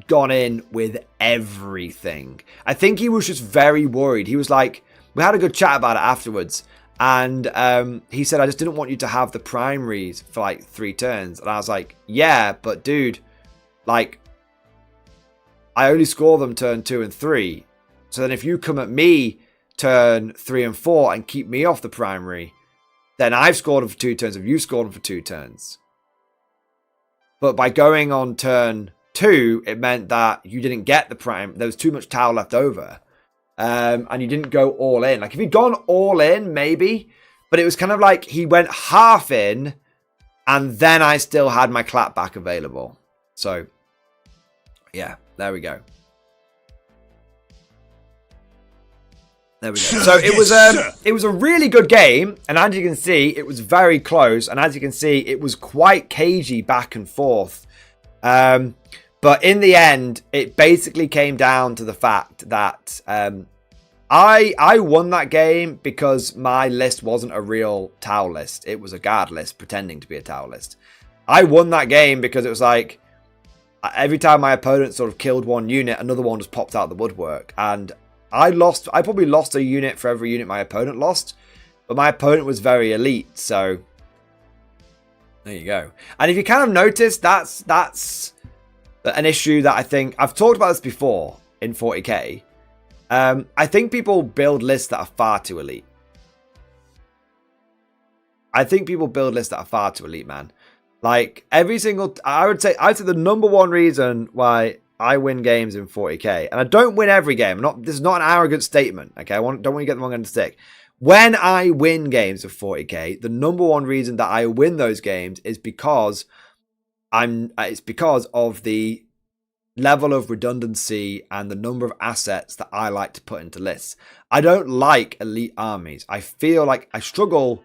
Speaker 2: gone in with everything. I think he was just very worried. He was like, we had a good chat about it afterwards, and he said, I just didn't want you to have the primaries for like 3 turns. And I was like, yeah, but dude, like, I only score them turn 2 and 3. So then if you come at me turn 3 and 4 and keep me off the primary, then I've scored them for 2 turns if you scored them for 2 turns. But by going on turn 2, it meant that you didn't get the prime. There was too much Tau left over. And you didn't go all in. Like, if he'd gone all in, maybe. But it was kind of like he went half in, and then I still had my clapback available. So, yeah, there we go. There we go. So it was a really good game, and as you can see, it was very close, and as you can see, it was quite cagey back and forth. But in the end, it basically came down to the fact that I won that game because my list wasn't a real Tau list. It was a guard list pretending to be a Tau list. I won that game because it was like, every time my opponent sort of killed one unit, another one just popped out of the woodwork, and I probably lost a unit for every unit my opponent lost, but my opponent was very elite, so there you go. And if you kind of notice, that's an issue that I think I've talked about this before in 40k. I think people build lists that are far too elite. Man. Like, every single, I would say the number one reason why I win games in 40k, and I don't win every game. This is not an arrogant statement. Okay, don't want to get the wrong end of the stick. When I win games of 40k, the number one reason that I win those games is because it's because of the level of redundancy and the number of assets that I like to put into lists. I don't like elite armies. I feel like I struggle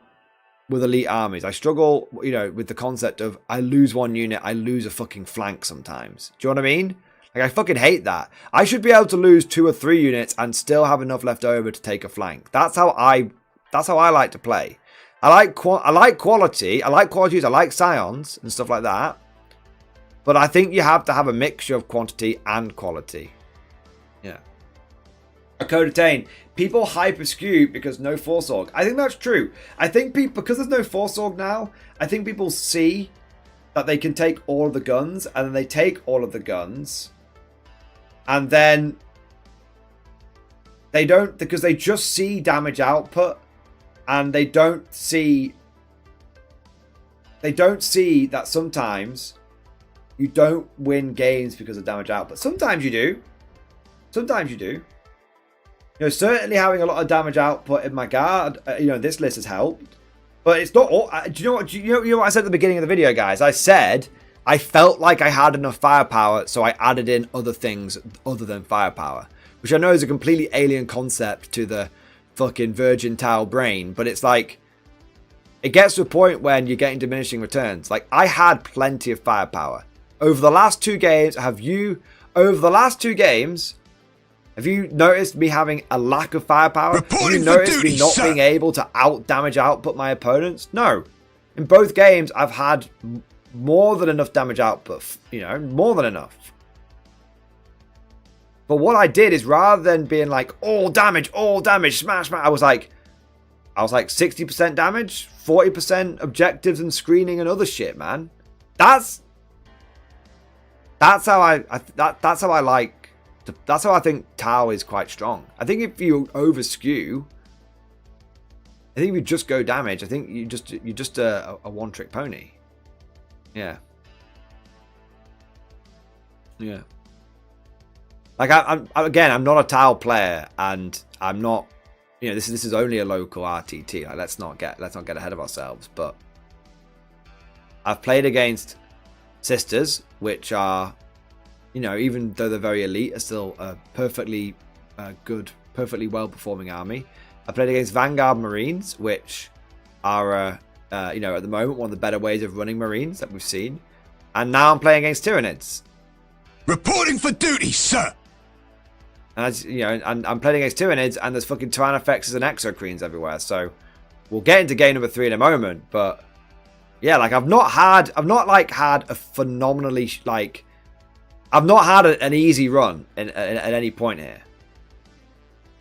Speaker 2: with elite armies. I struggle, with the concept of I lose one unit, I lose a fucking flank sometimes. Do you know what I mean? Like, I fucking hate that. I should be able to lose 2 or 3 units and still have enough left over to take a flank. That's how I like to play. I like quality. I like qualities. I like scions and stuff like that. But I think you have to have a mixture of quantity and quality. Yeah. A code attain. People hyper skew because no force org. I think that's true. I think because there's no force org now, I think people see that they can take all of the guns, and then they take all of the guns, and then they don't, because they just see damage output, and they don't see that sometimes you don't win games because of damage output. Sometimes you do. Sometimes you do. Certainly having a lot of damage output in my guard, this list has helped. But it's not all. Do you know what I said at the beginning of the video, guys? I said I felt like I had enough firepower, so I added in other things other than firepower. Which I know is a completely alien concept to the fucking Virgin Tau brain. But it's like, it gets to a point when you're getting diminishing returns. Like, I had plenty of firepower. Over the last 2 games, have you noticed me having a lack of firepower? Have you noticed me not being able to damage output my opponents? No. In both games, I've had more than enough damage output. More than enough. But what I did is, rather than being like, all damage, smash, I was like 60% damage, 40% objectives and screening and other shit, man. That's how I like. That's how I think Tau is quite strong. I think if you over skew, I think if you just go damage, I think you're just a one trick pony. Yeah. Yeah. Like, I'm not a Tau player, and I'm not. This is only a local RTT. Like, let's not get ahead of ourselves. But I've played against sisters, which are, even though they're very elite, are still a perfectly good, perfectly well-performing army. I played against Vanguard Marines, which are, at the moment, one of the better ways of running Marines that we've seen. And now I'm playing against Tyranids.
Speaker 4: Reporting for duty, sir!
Speaker 2: And I'm playing against Tyranids, and there's fucking Tyrannofexes and Exocrines everywhere. So we'll get into game number 3 in a moment. But yeah, like, I've not had a phenomenally, like, I've not had an easy run at any point here.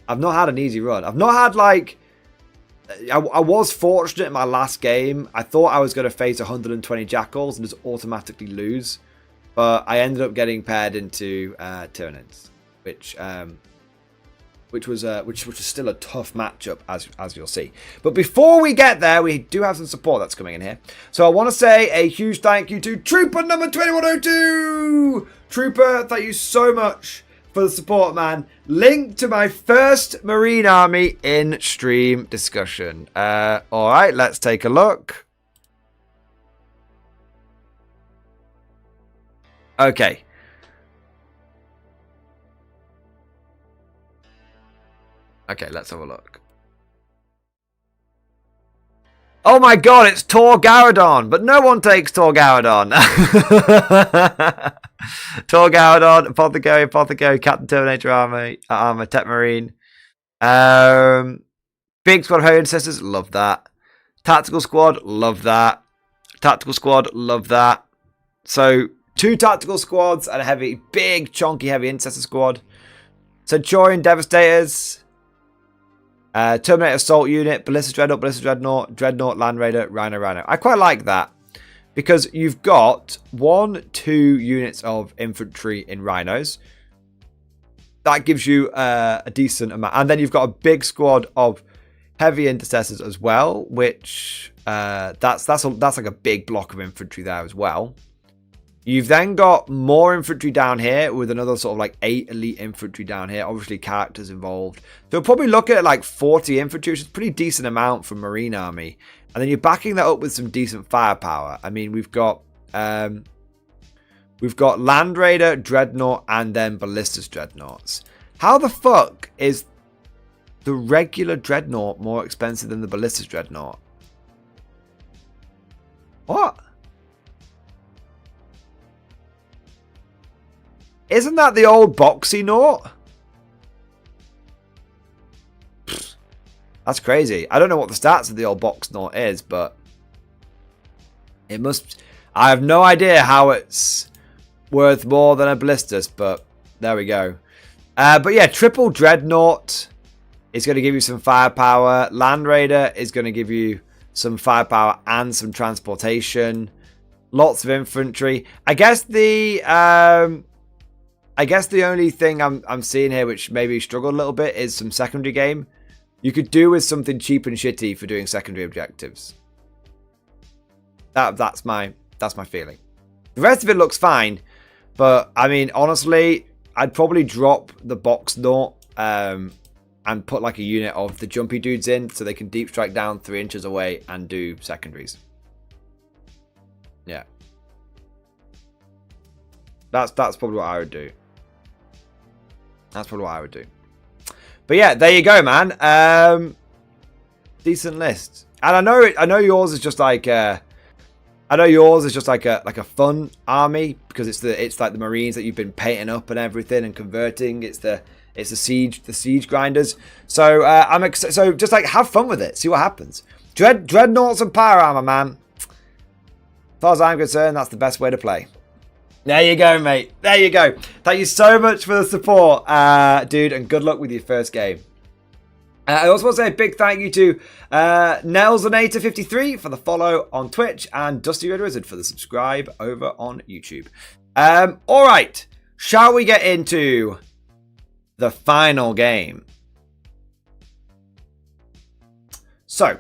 Speaker 2: I've not had an easy run. I've not had, like, I was fortunate in my last game. I thought I was going to face 120 Jackals and just automatically lose. But I ended up getting paired into Tyranids, which was still a tough matchup, as you'll see. But before we get there, we do have some support that's coming in here. So I want to say a huge thank you to Trooper number 2102! Trooper, thank you so much for the support, man. Link to my first Marine army in stream discussion. Alright, let's take a look. Okay. Okay, let's have a look. Oh my god, it's Tor Garadon, but no one takes Tor Garadon. Tor Garadon, Apothecary, Captain Terminator Armor, Tech Marine. Big Squad of Holy Ancestors, love that. Tactical Squad, love that. Tactical Squad, love that. So, 2 Tactical Squads and a big, chunky, heavy Ancestor Squad. Centurion Devastators. Terminator Assault Unit, Ballista Dreadnought, Dreadnought, Land Raider, Rhino. I quite like that, because you've got 1-2 units of infantry in Rhinos. That gives you a decent amount. And then you've got a big squad of heavy intercessors as well, which that's like a big block of infantry there as well. You've then got more infantry down here with another sort of like 8 elite infantry down here. Obviously, characters involved. So we'll probably look at like 40 infantry, which is a pretty decent amount for Marine Army. And then you're backing that up with some decent firepower. I mean, we've got Land Raider, Dreadnought, and then Ballistas Dreadnoughts. How the fuck is the regular Dreadnought more expensive than the Ballistas Dreadnought? What? Isn't that the old boxy Naught? That's crazy. I don't know what the stats of the old box Naught is, but it must... I have no idea how it's worth more than a Ballistas, but there we go. But yeah, triple Dreadnought is going to give you some firepower. Land Raider is going to give you some firepower and some transportation. Lots of infantry. I guess the only thing I'm seeing here which maybe struggled a little bit is some secondary game. You could do with something cheap and shitty for doing secondary objectives. That's my feeling. The rest of it looks fine, but I mean honestly, I'd probably drop the box Naught and put like a unit of the jumpy dudes in so they can deep strike down 3 inches away and do secondaries. Yeah. That's probably what I would do. That's probably what I would do. But yeah, there you go, man. Decent list. And I know yours is just like a fun army because it's like the Marines that you've been painting up and everything and converting. It's the siege grinders. So so just like have fun with it. See what happens. Dreadnoughts and power armor, man. As far as I'm concerned, that's the best way to play. There you go, mate. There you go. Thank you so much for the support, dude, and good luck with your first game. I also want to say a big thank you to Nelsonator53 for the follow on Twitch and Dusty Red Wizard for the subscribe over on YouTube. All right, shall we get into the final game? So,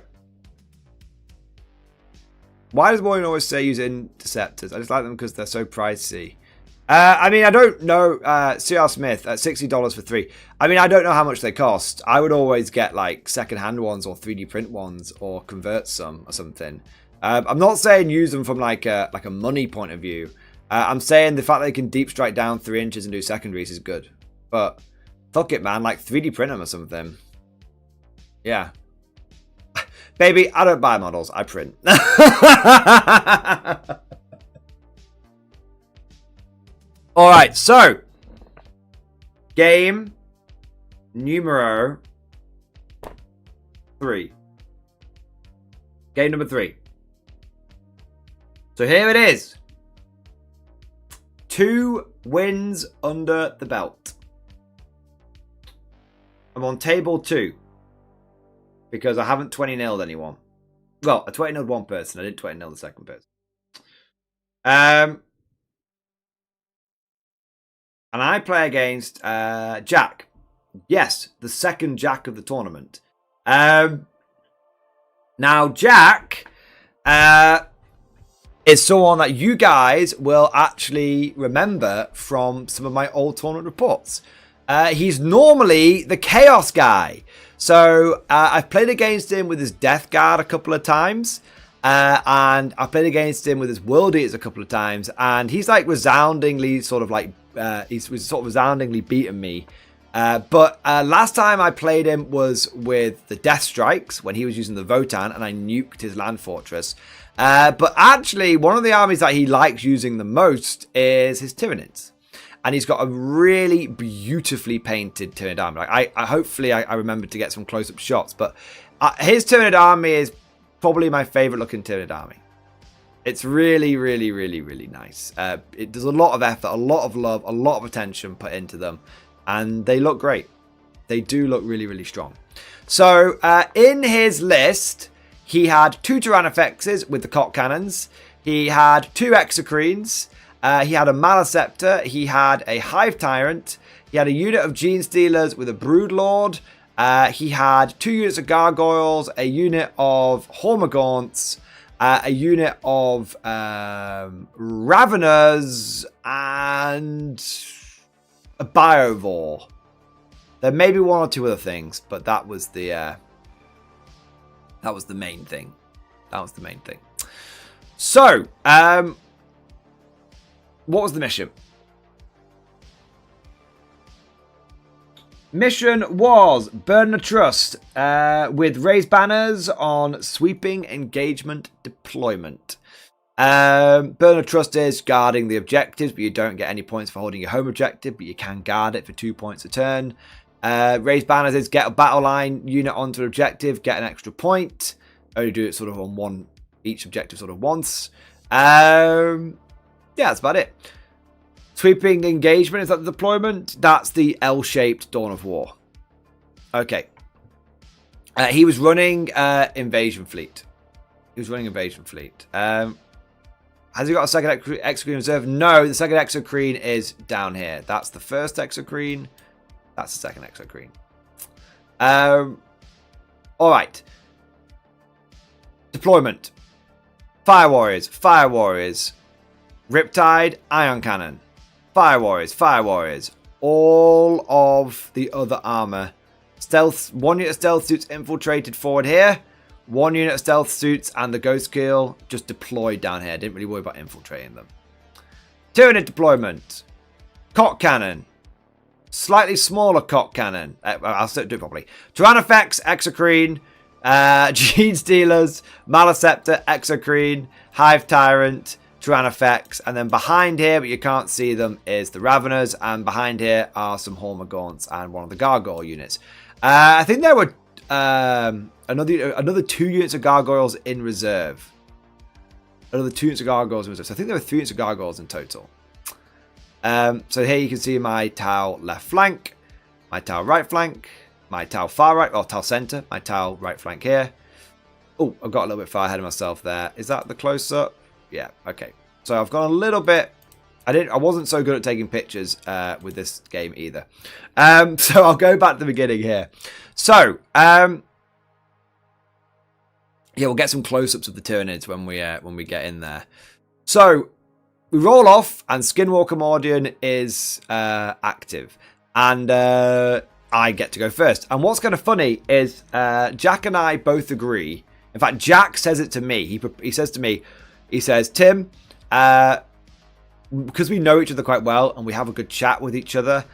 Speaker 2: why does Mordian always say use interceptors? I just like them because they're so pricey. I mean, I don't know. CR Smith at $60 for 3. I mean, I don't know how much they cost. I would always get like second-hand ones or 3D print ones or convert some or something. I'm not saying use them from like a money point of view. I'm saying the fact that they can deep strike down 3 inches and do secondaries is good. But fuck it, man. Like 3D print them or something. Yeah. Baby, I don't buy models. I print. All right, so game numero 3. Game number 3. So here it is. 2 wins under the belt. I'm on table 2 because I haven't 20-0'd anyone. Well, I 20-0'd one person. I didn't 20-0 the second person. And I play against Jack. Yes, the second Jack of the tournament. Now, Jack is someone that you guys will actually remember from some of my old tournament reports. He's normally the Chaos guy. So I've played against him with his Death Guard a couple of times. And I played against him with his World Eaters a couple of times. And he's like resoundingly sort of like... he's sort of resoundingly beaten me. But last time I played him was with the Death Strikes when he was using the Votan and I nuked his land fortress. But actually, one of the armies that he likes using the most is his Tyranids. And he's got a really beautifully painted Tyranid army. Like hopefully I remembered to get some close-up shots. But his Tyranid army is probably my favorite looking Tyranid army. It's really, really, really, really nice. It does a lot of effort, a lot of love, a lot of attention put into them. And they look great. They do look really, really strong. So, in his list, he had 2 Tyrannofexes with the Cock Cannons. He had 2 Exocrines. He had a Maleceptor. He had a Hive Tyrant. He had a unit of Gene Stealers with a Broodlord. He had 2 units of Gargoyles, a unit of Hormagaunts, a unit of Raveners, and a Biovore. There may be one or two other things, but that was the main thing. That was the main thing. So, what was the mission? Mission was burn a trust with raised banners on sweeping engagement deployment. Burn a trust is guarding the objectives, but you don't get any points for holding your home objective, but you can guard it for 2 points a turn. Raised banners is get a battle line unit onto an objective, get an extra point. Only do it sort of on each objective sort of once. Yeah, that's about it. Sweeping engagement, is that the deployment? That's the L-shaped Dawn of War. Okay. He was running Invasion Fleet. Has he got a second Exocrine reserve? No, the second Exocrine is down here. That's the first Exocrine. That's the second Exocrine. Alright. Deployment. Fire Warriors. Riptide, Ion Cannon. Fire Warriors. All of the other armor. Stealth. 1 unit of stealth suits infiltrated forward here. 1 unit of stealth suits and the Ghost Kill just deployed down here. Didn't really worry about infiltrating them. 2 unit deployment. Cock Cannon. Slightly smaller Cock Cannon. I'll do it properly. Tyrannofex, Exocrine. Gene Stealers. Maleceptor, Exocrine. Hive Tyrant. Tyrannofex, and then behind here, but you can't see them, is the Raveners, and behind here are some Hormagaunts and one of the Gargoyle units. I think there were another 2 units of Gargoyles in reserve. So I think there were 3 units of Gargoyles in total. So here you can see my Tau left flank, my Tau right flank, my Tau far right, or Tau center, my Tau right flank here. Oh, I've got a little bit far ahead of myself there. Is that the close-up? Yeah, okay. So I've gone a little bit... I wasn't so good at taking pictures with this game either. So I'll go back to the beginning here. So, yeah, we'll get some close-ups of the Tyranids when we get in there. So, we roll off, and Skinwalker Mordian is active. And I get to go first. And what's kind of funny is Jack and I both agree. In fact, Jack says it to me. He says to me... He says, Tim, because we know each other quite well and we have a good chat with each other,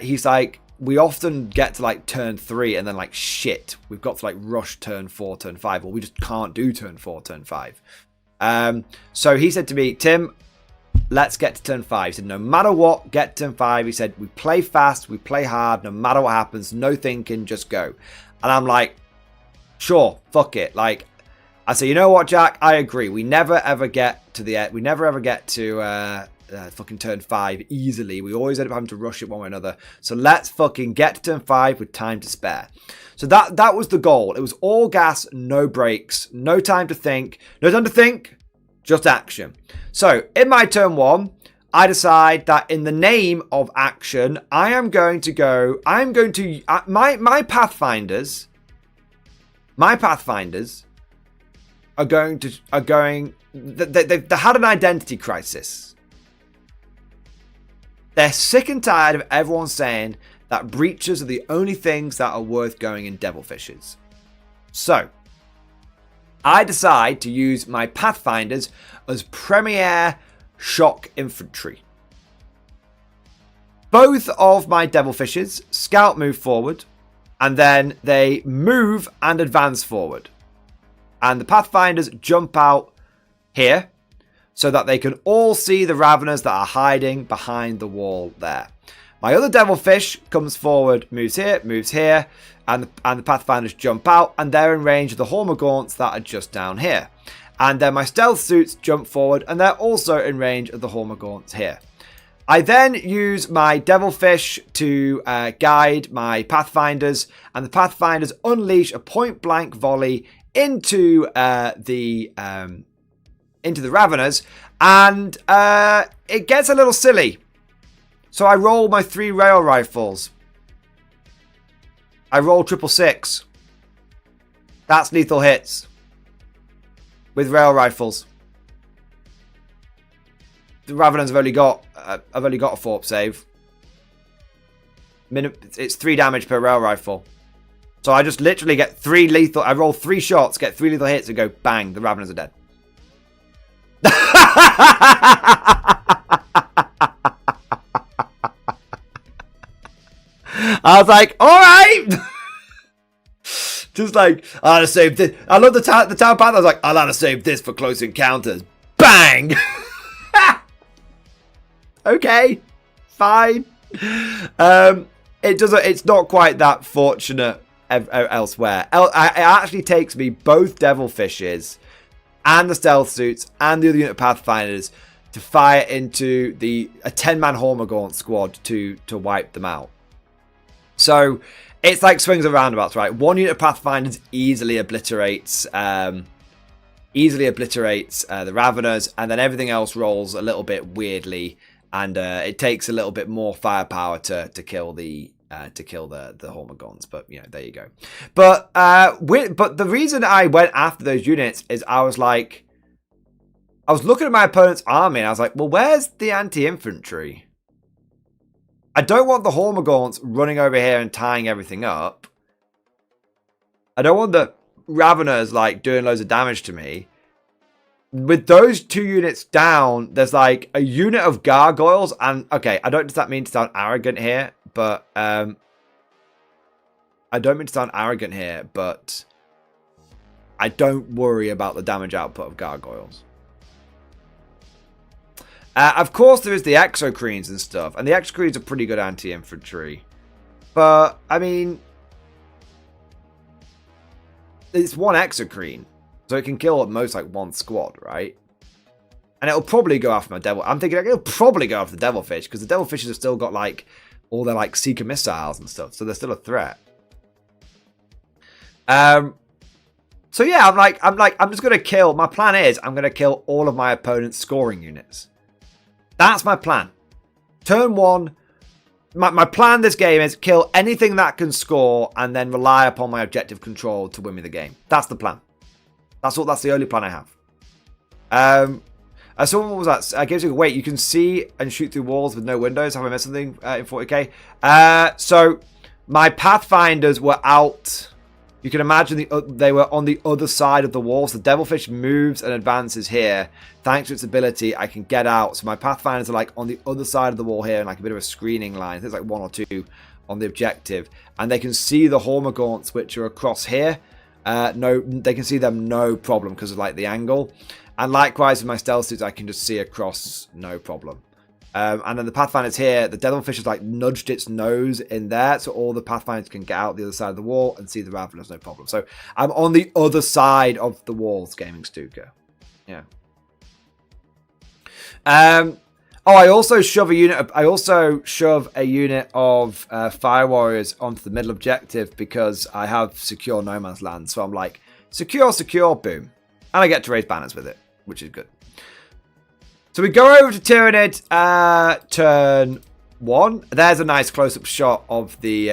Speaker 2: he's like, we often get to like turn 3 and then like, shit, we've got to like rush turn 4, turn 5, or we just can't do turn 4, turn 5. So he said to me, Tim, let's get to turn 5. He said, no matter what, get to turn 5. He said, we play fast, we play hard, no matter what happens, no thinking, just go. And I'm like, sure, fuck it. Like, I say, you know what, Jack? I agree. We never ever get to the end. We never ever get to fucking turn 5 easily. We always end up having to rush it one way or another. So let's fucking get to turn 5 with time to spare. So that was the goal. It was all gas, no brakes, no time to think. No time to think, just action. So in my turn 1, I decide that in the name of action, my Pathfinders they had an identity crisis. They're sick and tired of everyone saying that breaches are the only things that are worth going in Devilfishes. So, I decide to use my Pathfinders as premier shock infantry. Both of my Devilfishes scout move forward, and then they move and advance forward. And the Pathfinders jump out here so that they can all see the Raveners that are hiding behind the wall there. My other Devilfish comes forward, moves here, and the Pathfinders jump out, and they're in range of the Hormagaunts that are just down here. And then my Stealth Suits jump forward, and they're also in range of the Hormagaunts here. I then use my Devilfish to guide my Pathfinders, and the Pathfinders unleash a point-blank volley into the Raveners, and it gets a little silly. So I roll my 3 rail rifles. I roll 666. That's lethal hits. with rail rifles. The Ravenans have only got a 4 save. It's 3 damage per rail rifle. So I just literally get 3 lethal. I roll 3 shots, get 3 lethal hits, and go bang. The Ravenans are dead. I was like, all right. Just like, I'll have to save this. I love the town path. I was like, I'll have to save this for close encounters. Bang. Okay, fine. It's not quite that fortunate elsewhere. It actually takes me both devil fishes and the stealth suits and the other unit of pathfinders to fire into a 10-man Hormagaunt squad to wipe them out. So it's like swings and roundabouts, right? 1 unit of pathfinders easily obliterates the Raveners, and then everything else rolls a little bit weirdly. And it takes a little bit more firepower to kill the Hormagaunts, but you know, there you go. But the reason I went after those units is I was looking at my opponent's army and I was like, well, where's the anti-infantry? I don't want the Hormagaunts running over here and tying everything up. I don't want the Raveners like doing loads of damage to me. With those 2 units down, there's like a unit of gargoyles, and okay, I don't does that mean to sound arrogant here, but I don't mean to sound arrogant here, but I don't worry about the damage output of gargoyles. Of course, there is the exocrines and stuff, and the exocrines are pretty good anti-infantry, but I mean, it's 1 exocrine. So it can kill at most like 1 squad, right? And it'll probably go after my devil. I'm thinking it'll probably go after the devilfish because the devilfishes have still got like all their like seeker missiles and stuff, so they're still a threat. So yeah, I'm just gonna kill. My plan is I'm gonna kill all of my opponent's scoring units. That's my plan. Turn 1. My plan this game is kill anything that can score and then rely upon my objective control to win me the game. That's the plan. That's the only plan I have. So what was that? Gives you wait. You can see and shoot through walls with no windows. Have I missed something in 40k? So my pathfinders were out. You can imagine they were on the other side of the wall. So the devilfish moves and advances here. Thanks to its ability, I can get out. So my pathfinders are like on the other side of the wall here, and like a bit of a screening line. I think it's like 1 or 2 on the objective, and they can see the Hormagaunts which are across here. No, they can see them no problem because of like the angle, and likewise with my stealth suits I can just see across no problem. And then the pathfinders here, the devilfish has like nudged its nose in there, so all the pathfinders can get out the other side of the wall and see the Raveners no problem. So I'm on the other side of the walls, Gaming Stuka. Yeah. I also shove a unit of Fire Warriors onto the middle objective because I have secure no man's land. So I'm like, secure, boom. And I get to raise banners with it, which is good. So we go over to Tyranid, turn 1. There's a nice close-up shot of the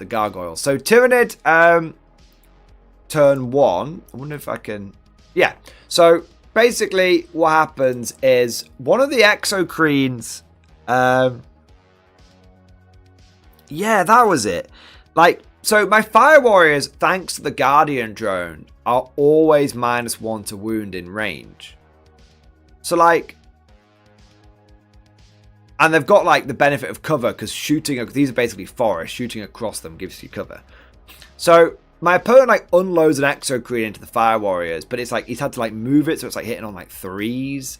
Speaker 2: gargoyles. So Tyranid, turn 1. I wonder if I can... Yeah. So basically what happens is one of the exocrines... yeah, that was it. Like, so my Fire Warriors, thanks to the Guardian drone, are always -1 to wound in range. So like... And they've got like the benefit of cover because shooting, these are basically forests, shooting across them gives you cover. So my opponent like unloads an exocrine into the Fire Warriors, but it's like he's had to like move it, so it's like hitting on like 3s.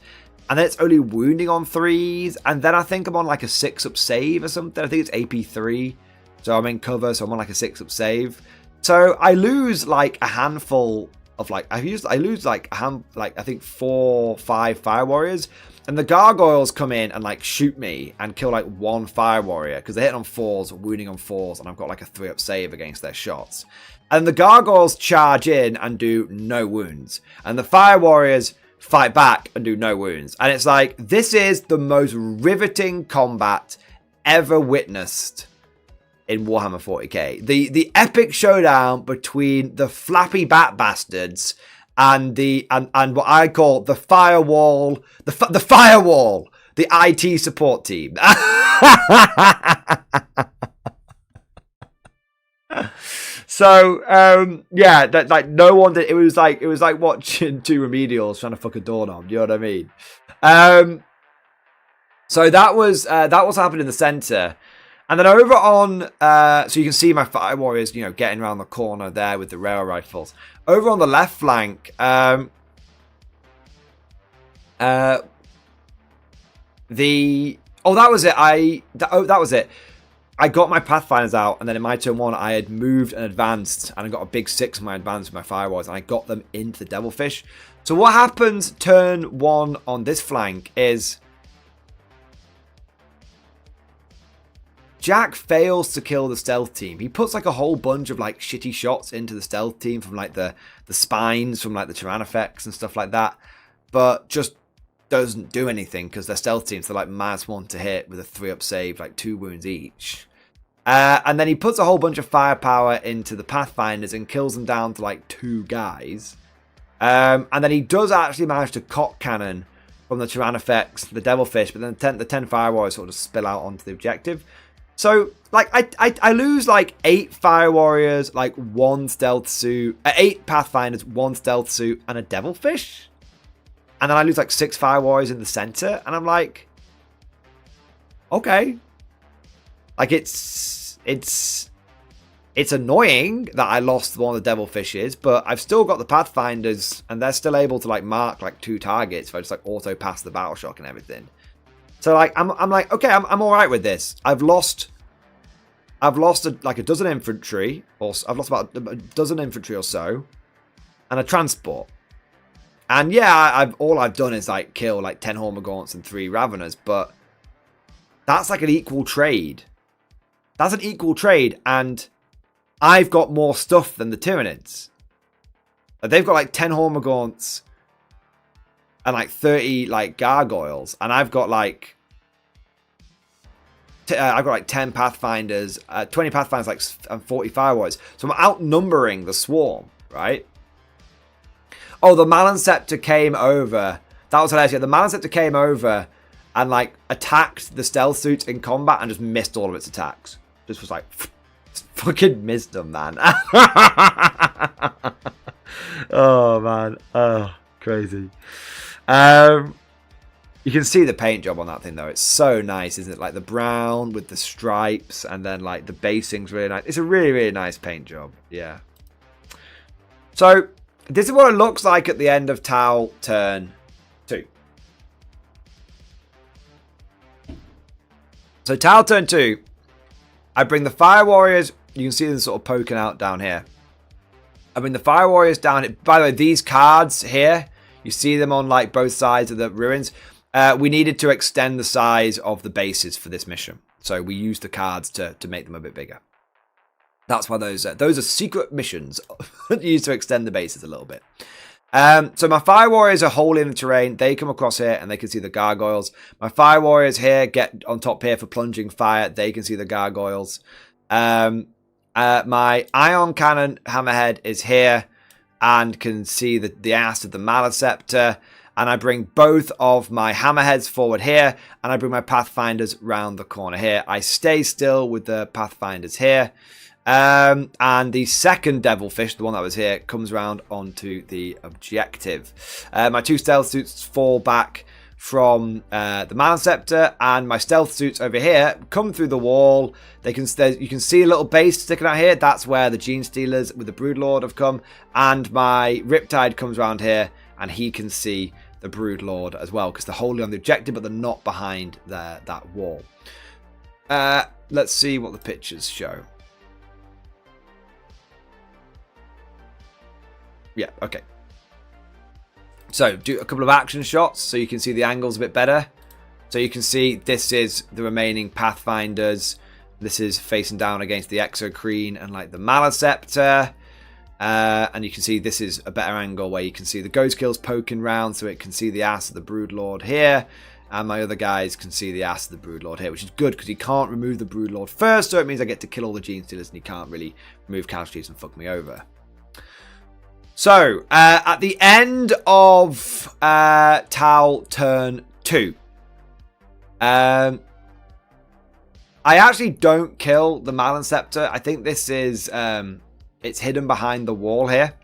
Speaker 2: And then it's only wounding on 3s. And then I think I'm on like a 6-up save or something. I think it's AP 3. So I'm in cover, so I'm on like a 6-up save. So I lose like a handful of like, I lose like I think 4 or 5 Fire Warriors. And the gargoyles come in and like shoot me and kill like 1 Fire Warrior because they're hitting on 4s, wounding on 4s, and I've got like a 3-up save against their shots. And the gargoyles charge in and do no wounds. And the Fire Warriors fight back and do no wounds. And it's like, this is the most riveting combat ever witnessed in Warhammer 40k. The epic showdown between the flappy bat bastards and what I call the firewall, the firewall, the IT support team. So yeah, that like no one did. It was like watching two remedials trying to fuck a doorknob. You know what I mean? So that was happening in the center, and then over on so you can see my fire warriors, you know, getting around the corner there with the rail rifles. Over on the left flank, that was it. That was it. I got my Pathfinders out, and then in my turn 1, I had moved and advanced, and I got a big 6 in my advance with my Firewalls, and I got them into the Devilfish. So what happens turn 1 on this flank is Jack fails to kill the stealth team. He puts like a whole bunch of like shitty shots into the stealth team from like the spines from like the Tyrannofex and stuff like that, but just doesn't do anything because they're stealth teams. They're like -1 to hit with a 3-up save, like 2 wounds each. And then he puts a whole bunch of firepower into the Pathfinders and kills them down to like 2 guys. And then he does actually manage to cock cannon from the Tyrannofex, the Devilfish, but then the 10 Fire Warriors sort of spill out onto the objective. So, like, I lose like 8 Fire Warriors, like 1 stealth suit, 8 Pathfinders, 1 stealth suit, and a Devilfish. And then I lose like 6 Fire Warriors in the center, and I'm like, okay. Like, it's annoying that I lost one of the Devilfishes, but I've still got the Pathfinders, and they're still able to like mark like 2 targets if I just like auto pass the battle shock and everything. So like I'm like, okay, I'm all right with this. I've lost like a dozen infantry, or I've lost about a dozen infantry or so, and a transport. And yeah, all I've done is like kill like 10 Hormagaunts and 3 Raveners, but that's like an equal trade. That's an equal trade, and I've got more stuff than the Tyranids. They've got like 10 Hormagaunts and like 30 like Gargoyles, and I've got like 10 Pathfinders, 20 Pathfinders, like and 40 Fire Warriors. So I'm outnumbering the swarm, right? Oh, the Malon Scepter came over. That was hilarious. Yeah, the Malon Scepter came over and like attacked the stealth suit in combat and just missed all of its attacks. Just was like, fucking missed them, man. Oh man, oh crazy. You can see the paint job on that thing though. It's so nice, isn't it? Like the brown with the stripes, and then like the basing's really nice. It's a really, really nice paint job. Yeah. So this is what it looks like at the end of Tau turn 2. So Tau turn 2, I bring the Fire Warriors. You can see them sort of poking out down here. I bring the Fire Warriors down. By the way, these cards here, you see them on like both sides of the ruins. We needed to extend the size of the bases for this mission, so we used the cards to make them a bit bigger. That's why those are secret missions used to extend the bases a little bit. So my Fire Warriors are holding the terrain. They come across here and they can see the Gargoyles. My Fire Warriors here get on top here for plunging fire. They can see the Gargoyles. My Ion Cannon Hammerhead is here and can see the ass of the Maliceptor. And I bring both of my Hammerheads forward here, and I bring my Pathfinders round the corner here. I stay still with the Pathfinders here. And the second Devilfish, the one that was here, comes round onto the objective. My 2 stealth suits fall back from the Maliceptor, and my stealth suits over here come through the wall. You can see a little base sticking out here. That's where the Gene Stealers with the Broodlord have come. And my Riptide comes around here, and he can see the Broodlord as well, because they're holding on the objective, but they're not behind that wall. Let's see what the pictures show. Yeah, okay. So, do a couple of action shots so you can see the angles a bit better. So you can see this is the remaining Pathfinders. This is facing down against the Exocrine and like the Maliceptor. And you can see this is a better angle where you can see the Ghost Kills poking round, so it can see the ass of the Broodlord here. And my other guys can see the ass of the Broodlord here, which is good because he can't remove the Broodlord first, so it means I get to kill all the Gene Stealers and he can't really remove casualties and fuck me over. So, at the end of Tau turn 2, I actually don't kill the Malin Scepter. I think this is, it's hidden behind the wall here.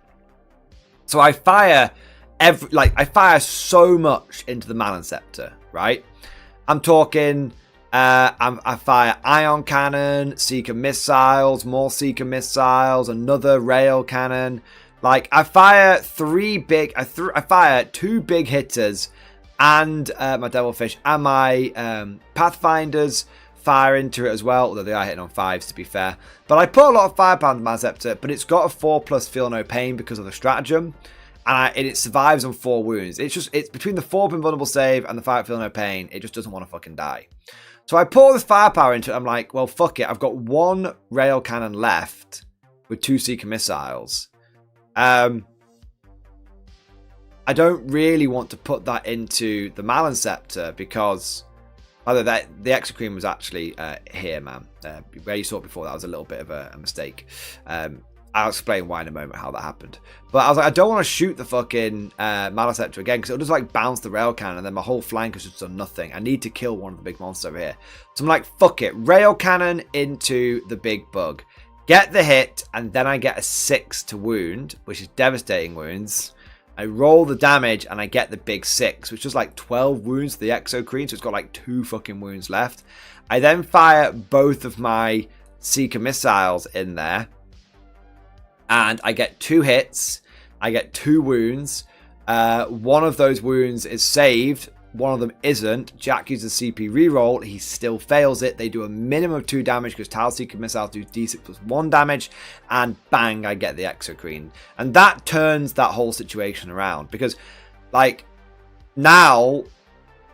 Speaker 2: So I fire I fire so much into the Malin Scepter, right? I'm talking, I fire ion cannon, seeker missiles, more seeker missiles, another rail cannon. Like, I fire I fire 2 big hitters, and my Devilfish and my Pathfinders fire into it as well, although they are hitting on 5s to be fair. But I put a lot of firepower on the Malin Scepter, but it's got a 4+ feel no pain because of the stratagem. And it survives on 4 wounds. It's between the 4 invulnerable save and the 5 feel no pain. It just doesn't want to fucking die. So I pour all this firepower into it. I'm like, well, fuck it. I've got 1 rail cannon left with 2 seeker missiles. I don't really want to put that into the Malin Scepter because the Exocrine was actually here, man. Where you saw it before, that was a little bit of a mistake. I'll explain why in a moment how that happened. But I was like, I don't want to shoot the fucking Malin Scepter again because it'll just like bounce the rail cannon and then my whole flank has just done nothing. I need to kill one of the big monsters over here. So I'm like, fuck it. Rail cannon into the big bug. Get the hit and then I get a 6 to wound, which is devastating wounds. I roll the damage and I get the big 6, which is like 12 wounds to the Exocrine. So it's got like 2 fucking wounds left. I then fire both of my seeker missiles in there. And I get 2 hits. I get 2 wounds. One of those wounds is saved. One of them isn't. Jack uses CP reroll. He still fails it. They do a minimum of 2 damage because Tau Seeker missiles do D6 plus 1 damage. And bang, I get the Exocrine. And that turns that whole situation around. Because, like, now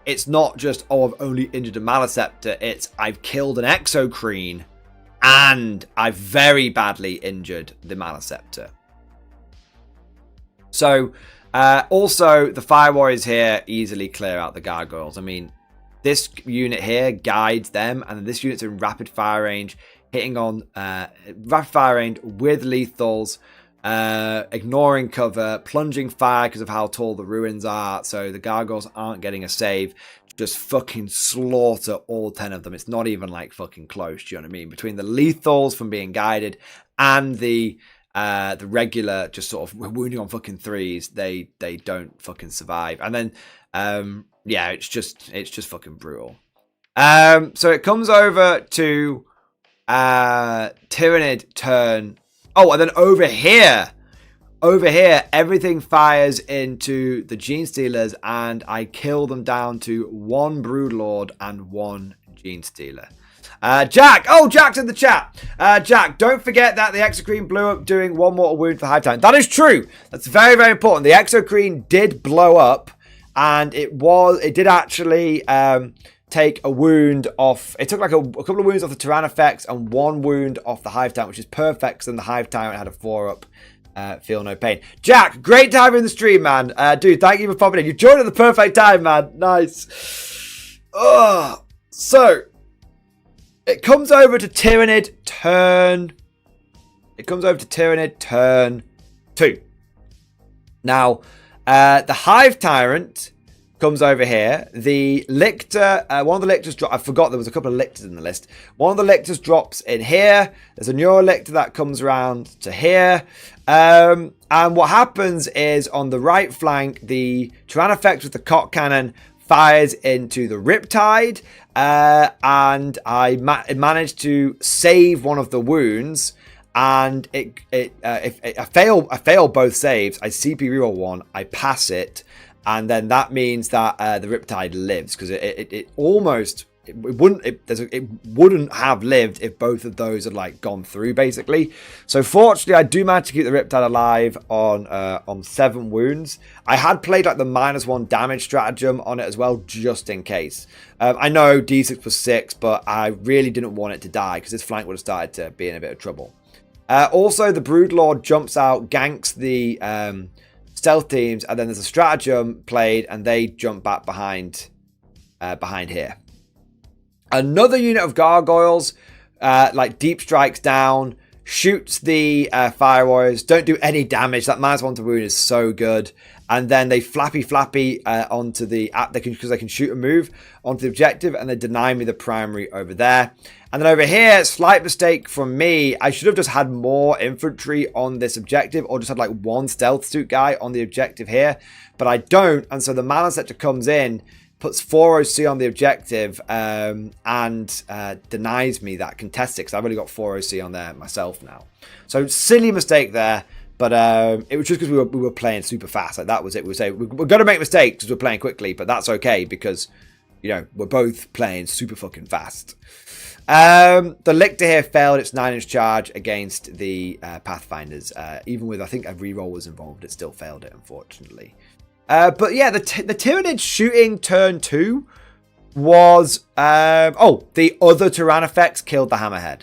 Speaker 2: it's not just, oh, I've only injured a Malin Scepter. It's, I've killed an Exocrine. And I've very badly injured the Malin Scepter. So, also, the Fire Warriors here easily clear out the Gargoyles. I mean, this unit here guides them, and this unit's in rapid fire range, hitting on rapid fire range with lethals, ignoring cover, plunging fire because of how tall the ruins are, so the Gargoyles aren't getting a save. Just fucking slaughter all 10 of them. It's not even like fucking close. Do you know what I mean? Between the lethals from being guided and the regular just sort of wounding on fucking 3s, they don't fucking survive. And then yeah, it's just fucking brutal. So it comes over to Tyrannid turn. Oh, and then over here, everything fires into the Gene Stealers, and I kill them down to 1 Broodlord and 1 Gene Stealer. Jack! Oh, Jack's in the chat. Jack, don't forget that the Exocrine blew up doing 1 mortal wound for Hive Time. That is true. That's very, very important. The Exocrine did blow up, and it did actually take a wound off. It took like a couple of wounds off the Tyrannofex and 1 wound off the Hive Tyrant, which is perfect because then the Hive Tyrant had a 4-up. Feel no pain. Jack, great to have you in the stream, man. Dude, thank you for popping in. You joined at the perfect time, man. Nice. So it comes over to Tyrannid turn. It comes over to Tyrannid turn 2. Now, the Hive Tyrant comes over here. The Lictor, one of the Lictors I forgot there was a couple of Lictors in the list. One of the Lictors drops in here. There's a Neurolictor that comes around to here. And what happens is on the right flank, the Tyrannofex with the Cock Cannon fires into the Riptide. And I managed to save one of the wounds. And I fail both saves. I CP reroll 1. I pass it. And then that means that the Riptide lives, because it wouldn't have lived if both of those had like gone through basically. So fortunately, I do manage to keep the Riptide alive on 7 wounds. I had played like the -1 damage stratagem on it as well, just in case. I know D6 plus 6, but I really didn't want it to die because this flank would have started to be in a bit of trouble. Also, the Broodlord jumps out, ganks the stealth teams, and then there's a stratagem played, and they jump back behind here. Another unit of gargoyles, like deep strikes down, shoots the Fire Warriors, don't do any damage. That -1 to wound is so good. And then they flappy onto the because they can shoot and move onto the objective, and they deny me the primary over there. And then over here, slight mistake from me. I should have just had more infantry on this objective, or just had like one stealth suit guy on the objective here, but I don't. And so the Maliceptor comes in, puts 4 OC on the objective, and denies me that contested, because I've only got 4 OC on there myself now. So silly mistake there. But it was just because we were playing super fast. Like, that was it. We say we're going to make mistakes because we're playing quickly, but that's okay because, you know, we're both playing super fucking fast. The Lictor here failed its 9-inch charge against the Pathfinders. Even with, I think, a reroll was involved, it still failed it, unfortunately. But yeah, the Tyranid shooting turn 2 was... the other Tyran effects killed the Hammerhead.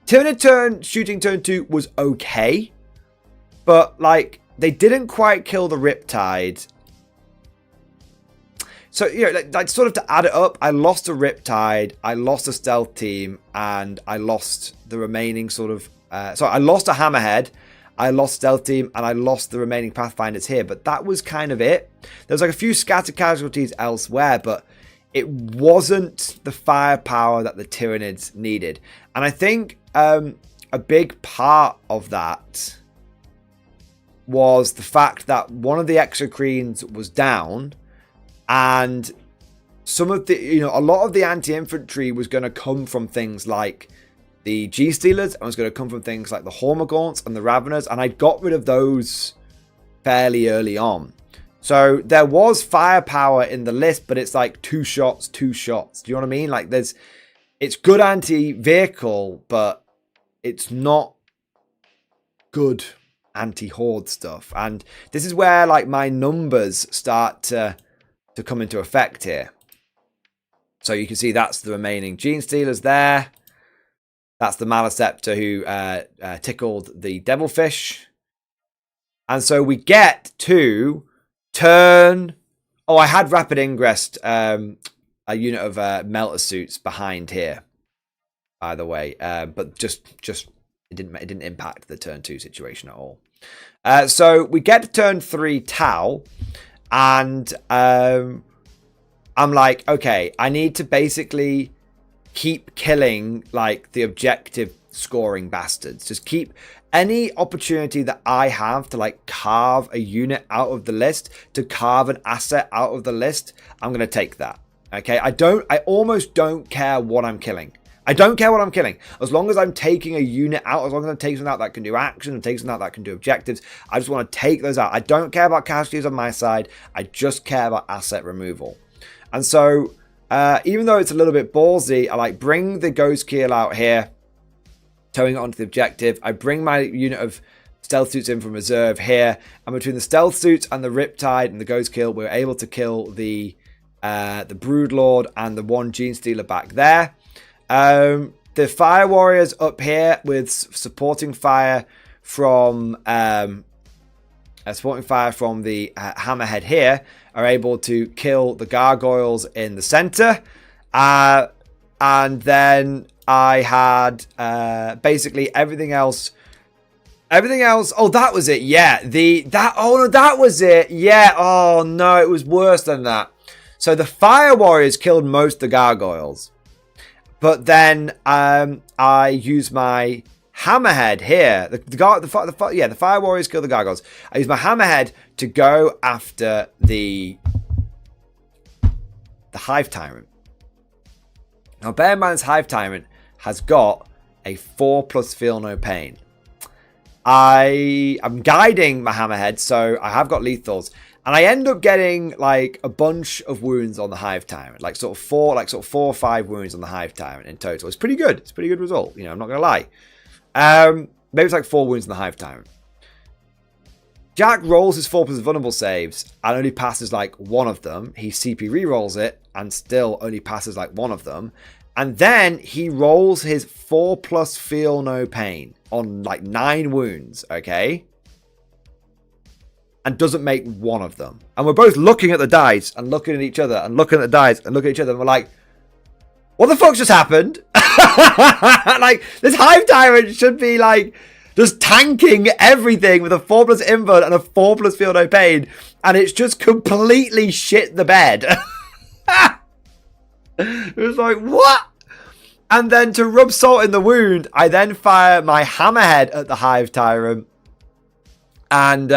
Speaker 2: Tyranid shooting turn 2 was okay. But, like, they didn't quite kill the Riptide. So, you know, like sort of to add it up, I lost a Riptide, I lost a Stealth Team, and I lost the remaining sort of... so I lost a Hammerhead, I lost Stealth Team, and I lost the remaining Pathfinders here. But that was kind of it. There was like a few scattered casualties elsewhere, but it wasn't the firepower that the Tyranids needed. And I think a big part of that was the fact that one of the Exocrines was down, and some of the, you know, a lot of the anti-infantry was going to come from things like the G-Stealers, and was going to come from things like the Hormagaunts and the Raveners, and I got rid of those fairly early on. So there was firepower in the list, but it's like 2 shots, 2 shots. Do you know what I mean? Like, it's good anti-vehicle, but it's not good anti-horde stuff. And this is where, like, my numbers start to come into effect here. So you can see that's the remaining Gene Stealers there. That's the Maliceptor who tickled the Devilfish. And so we get to turn... Oh, I had Rapid Ingress, a unit of Melter Suits behind here, by the way. But just it didn't impact the turn 2 situation at all. So we get to turn 3 Tau, and I'm like, okay, I need to basically keep killing like the objective scoring bastards. Just keep any opportunity that I have to like carve a unit out of the list, to carve an asset out of the list. I'm going to take that. Okay. I almost don't care what I'm killing. I don't care what I'm killing. As long as I'm taking a unit out, as long as I'm taking something out that can do action, and taking something out that can do objectives, I just want to take those out. I don't care about casualties on my side. I just care about asset removal. And so, even though it's a little bit ballsy, I like bring the Ghost Keel out here, towing it onto the objective. I bring my unit of Stealth Suits in from reserve here. And between the Stealth Suits and the Riptide and the Ghost Keel, we're able to kill the Broodlord and the 1 Gene Stealer back there. The Fire Warriors up here with supporting fire from the Hammerhead here are able to kill the Gargoyles in the center. And then I had basically everything else. Oh, that was it. Yeah, that was it. Yeah. Oh no, it was worse than that. So the Fire Warriors killed most of the Gargoyles. But then I use my Hammerhead here. The Fire Warriors kill the Gargoyles. I use my Hammerhead to go after the Hive Tyrant. Now, bear in mind, this Hive Tyrant has got a 4+ Feel No Pain. I'm guiding my Hammerhead, so I have got lethals. And I end up getting like a bunch of wounds on the Hive Tyrant, like sort of 4 or 5 wounds on the Hive Tyrant in total. It's pretty good. It's a pretty good result. You know, I'm not gonna lie. Maybe it's like 4 wounds on the Hive Tyrant. Jack rolls his 4+ vulnerable saves and only passes like 1 of them. He CP rerolls it and still only passes like 1 of them. And then he rolls his 4+ Feel No Pain on like 9 wounds. Okay. And doesn't make 1 of them. And we're both looking at the dice and looking at each other and looking at the dice and looking at each other. And we're like, what the fuck just happened? Like, this Hive Tyrant should be like just tanking everything with a 4+ invuln and a 4+ feel no pain, and it's just completely shit the bed. It was like, what? And then to rub salt in the wound, I then fire my hammerhead at the Hive Tyrant. And,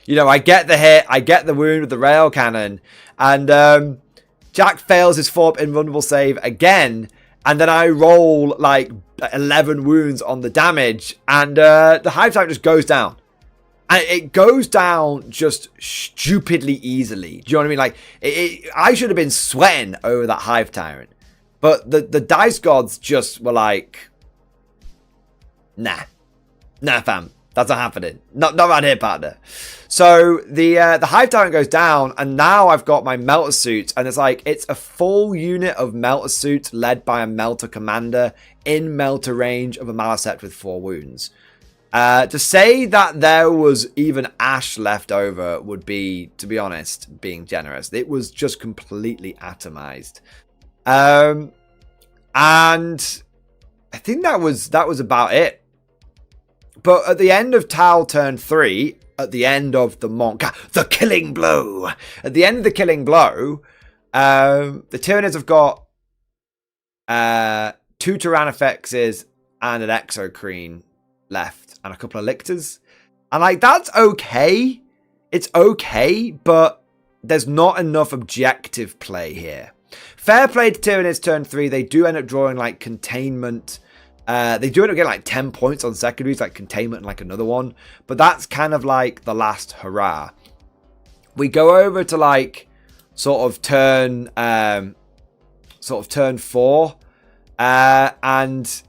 Speaker 2: you know, I get the hit, I get the wound with the rail cannon. And Jack fails his 4-up invulnerable save again. And then I roll like 11 wounds on the damage. And the Hive Tyrant just goes down. And it goes down just stupidly easily. Do you know what I mean? Like, I should have been sweating over that Hive Tyrant. But the Dice Gods just were like, nah, fam, that's not happening. Not right here, partner. So the Hive Tyrant goes down, and now I've got my Melter Suit, and it's a full unit of Melter Suit led by a Melter Commander in Melter range of a Malicept with 4 wounds. To say that there was even Ash left over would be, to be honest, being generous. It was just completely atomized. And I think that was about it. But at the end of Tal turn 3, at the end of the killing blow. At the end of the killing blow, the Tyranids have got 2 Tyrannofexes and an Exocrine left, and a couple of Lictors. And like, that's okay. It's okay, but there's not enough objective play here. Fair play to Tyranids turn 3. They do end up drawing like containment. They do end up getting like 10 points on secondaries, like containment and like another one. But that's kind of like the last hurrah. We go over to like sort of turn 4. And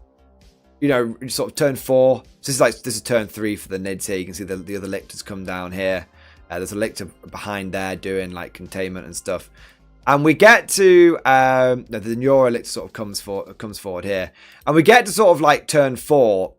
Speaker 2: you know, sort of turn 4. So this is turn 3 for the Nids here. You can see the other Lictors come down here. There's a Lictor behind there doing like containment and stuff. And we get to the Neuro Lictor sort of comes forward here, and we get to sort of like turn 4,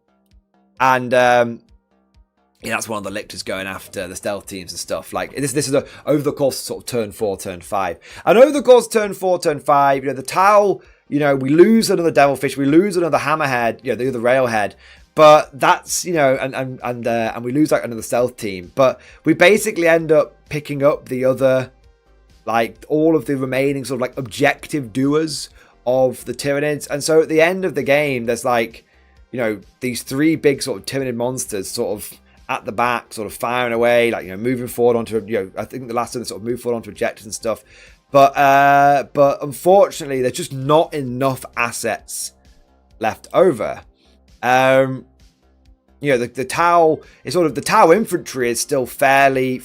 Speaker 2: and that's one of the Lictors going after the stealth teams and stuff. Like this is over the course of sort of turn 4, turn 5, and over the course of turn 4, turn 5, you know, the Tau, you know, we lose another Devilfish, we lose another Hammerhead, you know, the other Railhead. But that's, you know, and we lose like another stealth team. But we basically end up picking up the other, like all of the remaining sort of like objective doers of the Tyranids. And so at the end of the game, there's like, you know, these 3 big sort of Tyranid monsters sort of at the back, sort of firing away, like, you know, moving forward onto, you know, I think the last of them sort of moved forward onto objectives and stuff. But unfortunately, there's just not enough assets left over. You know, the Tau is sort of, the Tau infantry is still fairly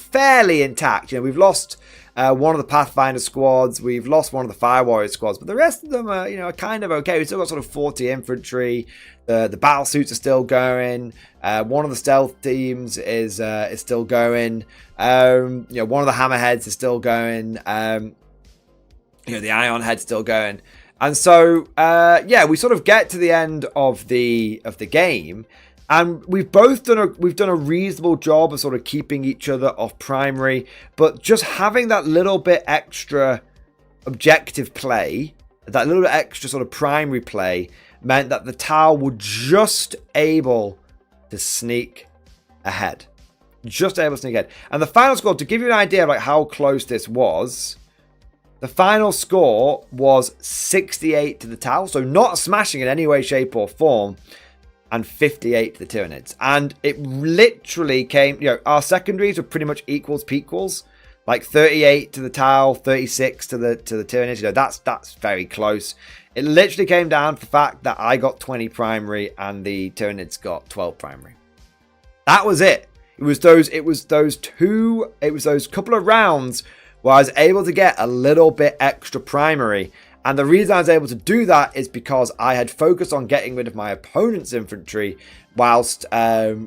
Speaker 2: intact. You know, we've lost one of the Pathfinder squads, we've lost one of the Fire Warrior squads, but the rest of them are, you know, kind of okay. We've still got sort of 40 infantry. The battle suits are still going. One of the stealth teams is still going. You know, one of the Hammerheads is still going. You know, the Ion Head's still going. And so, yeah, we sort of get to the end of the game, and we've done a reasonable job of sort of keeping each other off primary, but just having that little bit extra objective play, that little bit extra sort of primary play, meant that the Tau were just able to sneak ahead. Just able to sneak ahead. And the final score, to give you an idea of like how close this was, the final score was 68 to the Tau, so not smashing in any way, shape, or form, and 58 to the Tyranids. And it literally came, you know, our secondaries were pretty much equals, like 38 to the Tau, 36 to the Tyranids. You know, that's very close. It literally came down to the fact that I got 20 primary and the Tyranids got 12 primary. That was it. It was those couple of rounds where I was able to get a little bit extra primary. And the reason I was able to do that is because I had focused on getting rid of my opponent's infantry whilst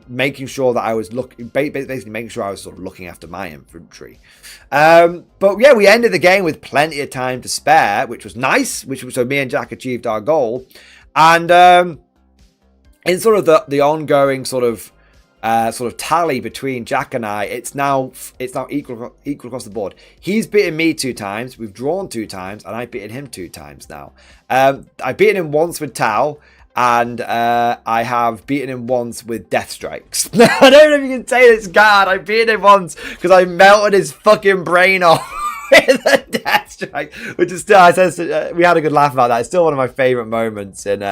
Speaker 2: making sure that I was basically making sure I was sort of looking after my infantry. But yeah, we ended the game with plenty of time to spare, which was nice, so me and Jack achieved our goal. And in sort of the ongoing sort of tally between Jack and I, it's now equal across the board. He's beaten me 2 times, we've drawn 2 times, and I've beaten him 2 times now. I've beaten him once with Tau, and I have beaten him once with death strikes. I don't know if you can say this, God. I beat him once because I melted his fucking brain off with a death strike, which is still, we had a good laugh about that. It's still one of my favorite moments in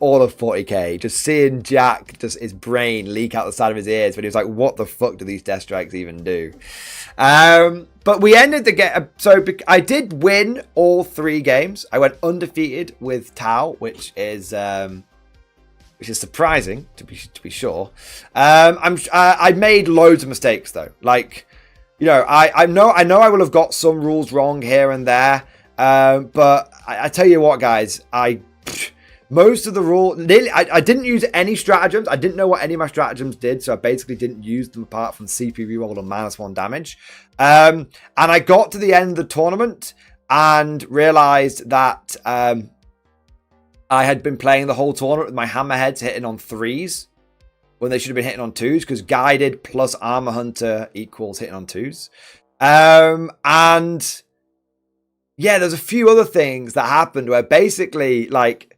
Speaker 2: all of 40k. Just seeing Jack, just his brain leak out the side of his ears when he was like, what the fuck do these death strikes even do? But we ended the game. So I did win all 3 games. I went undefeated with Tau, which is surprising to be sure. I made loads of mistakes though. Like, you know, I know I will have got some rules wrong here and there. But I tell you what, guys, most of the rules, I didn't use any stratagems. I didn't know what any of my stratagems did, so I basically didn't use them apart from CP reroll and -1 damage. And I got to the end of the tournament and realized that I had been playing the whole tournament with my hammerheads hitting on 3s when they should have been hitting on 2s, because guided plus armor hunter equals hitting on 2s. And yeah, there's a few other things that happened where basically, like,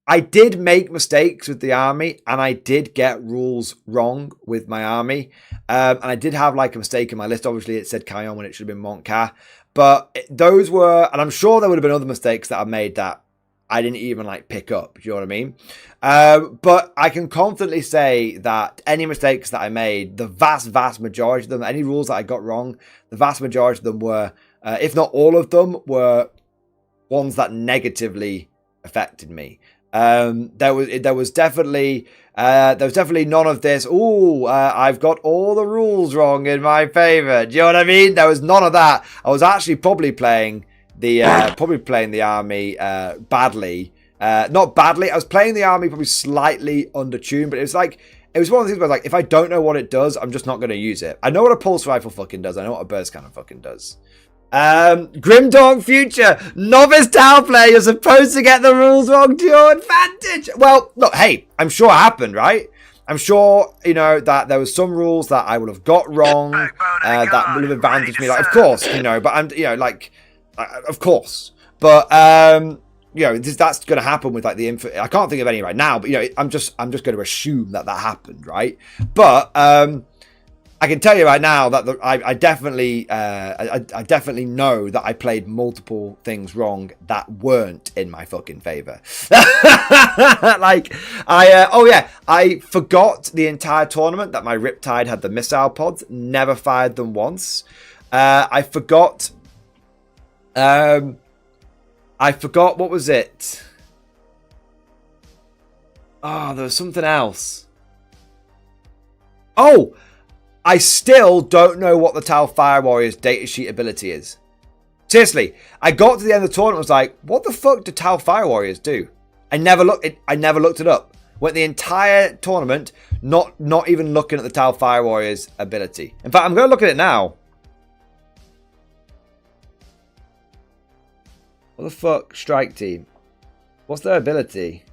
Speaker 2: I did make mistakes with the army, and I did get rules wrong with my army. And I did have, like, a mistake in my list. Obviously, it said Kion when it should have been Montcar. But those were, and I'm sure there would have been other mistakes that I made that I didn't even, like, pick up. Do you know what I mean? But I can confidently say that any mistakes that I made, the vast majority of them, any rules that I got wrong, the vast majority of them were, if not all of them, were ones that negatively affected me. There was definitely none of this. Ooh, I've got all the rules wrong in my favor. Do you know what I mean? There was none of that. I was actually probably playing the army badly. Not badly. I was playing the army probably slightly undertuned, but it was like, it was one of the things where, like, if I don't know what it does, I'm just not going to use it. I know what a pulse rifle fucking does. I know what a burst cannon fucking does. Grimdog Future, novice Tau player, you're supposed to get the rules wrong to your advantage. Well, look, hey, I'm sure it happened, right? I'm sure, you know, that there was some rules that I would have got wrong, that would have advantaged me. Like, of course, you know, but I'm, you know, like, of course. But, you know, that's going to happen with, like, the info. I can't think of any right now, but, you know, I'm just going to assume that happened, right? But, I can tell you right now that I definitely know that I played multiple things wrong that weren't in my fucking favor. Like, I forgot the entire tournament that my Riptide had the missile pods, never fired them once. I forgot, what was it? Oh, there was something else. Oh, I still don't know what the Tau Fire Warriors datasheet ability is. Seriously, I got to the end of the tournament and was like, what the fuck do Tau Fire Warriors do? I never looked it up. Went the entire tournament not even looking at the Tau Fire Warriors ability. In fact, I'm going to look at it now. What the fuck? Strike team. What's their ability?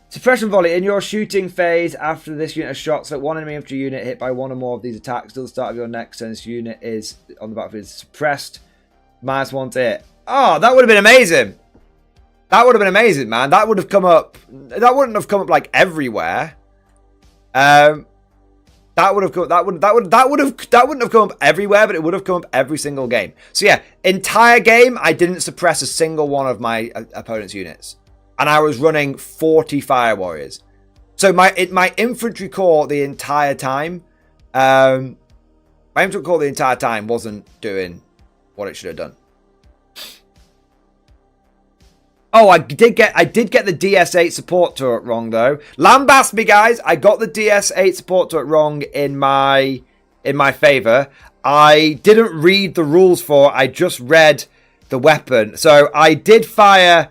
Speaker 2: Suppression volley. In your shooting phase, after this unit has shot, so one enemy infantry unit hit by one or more of these attacks till the start of your next turn, this unit is on the battlefield is suppressed. -1 to hit. Oh, that would have been amazing. That would have been amazing, man. That would have come up. That wouldn't have come up like everywhere. That wouldn't have come up everywhere, but it would have come up every single game. So yeah, entire game, I didn't suppress a single one of my opponent's units. And I was running 40 Fire Warriors. So my infantry corps the entire time, wasn't doing what it should have done. Oh, I did get the DS8 support turret wrong though. Lambast me, guys. I got the DS8 support turret wrong in my favor. I didn't read the rules for it. I just read the weapon. So I did fire.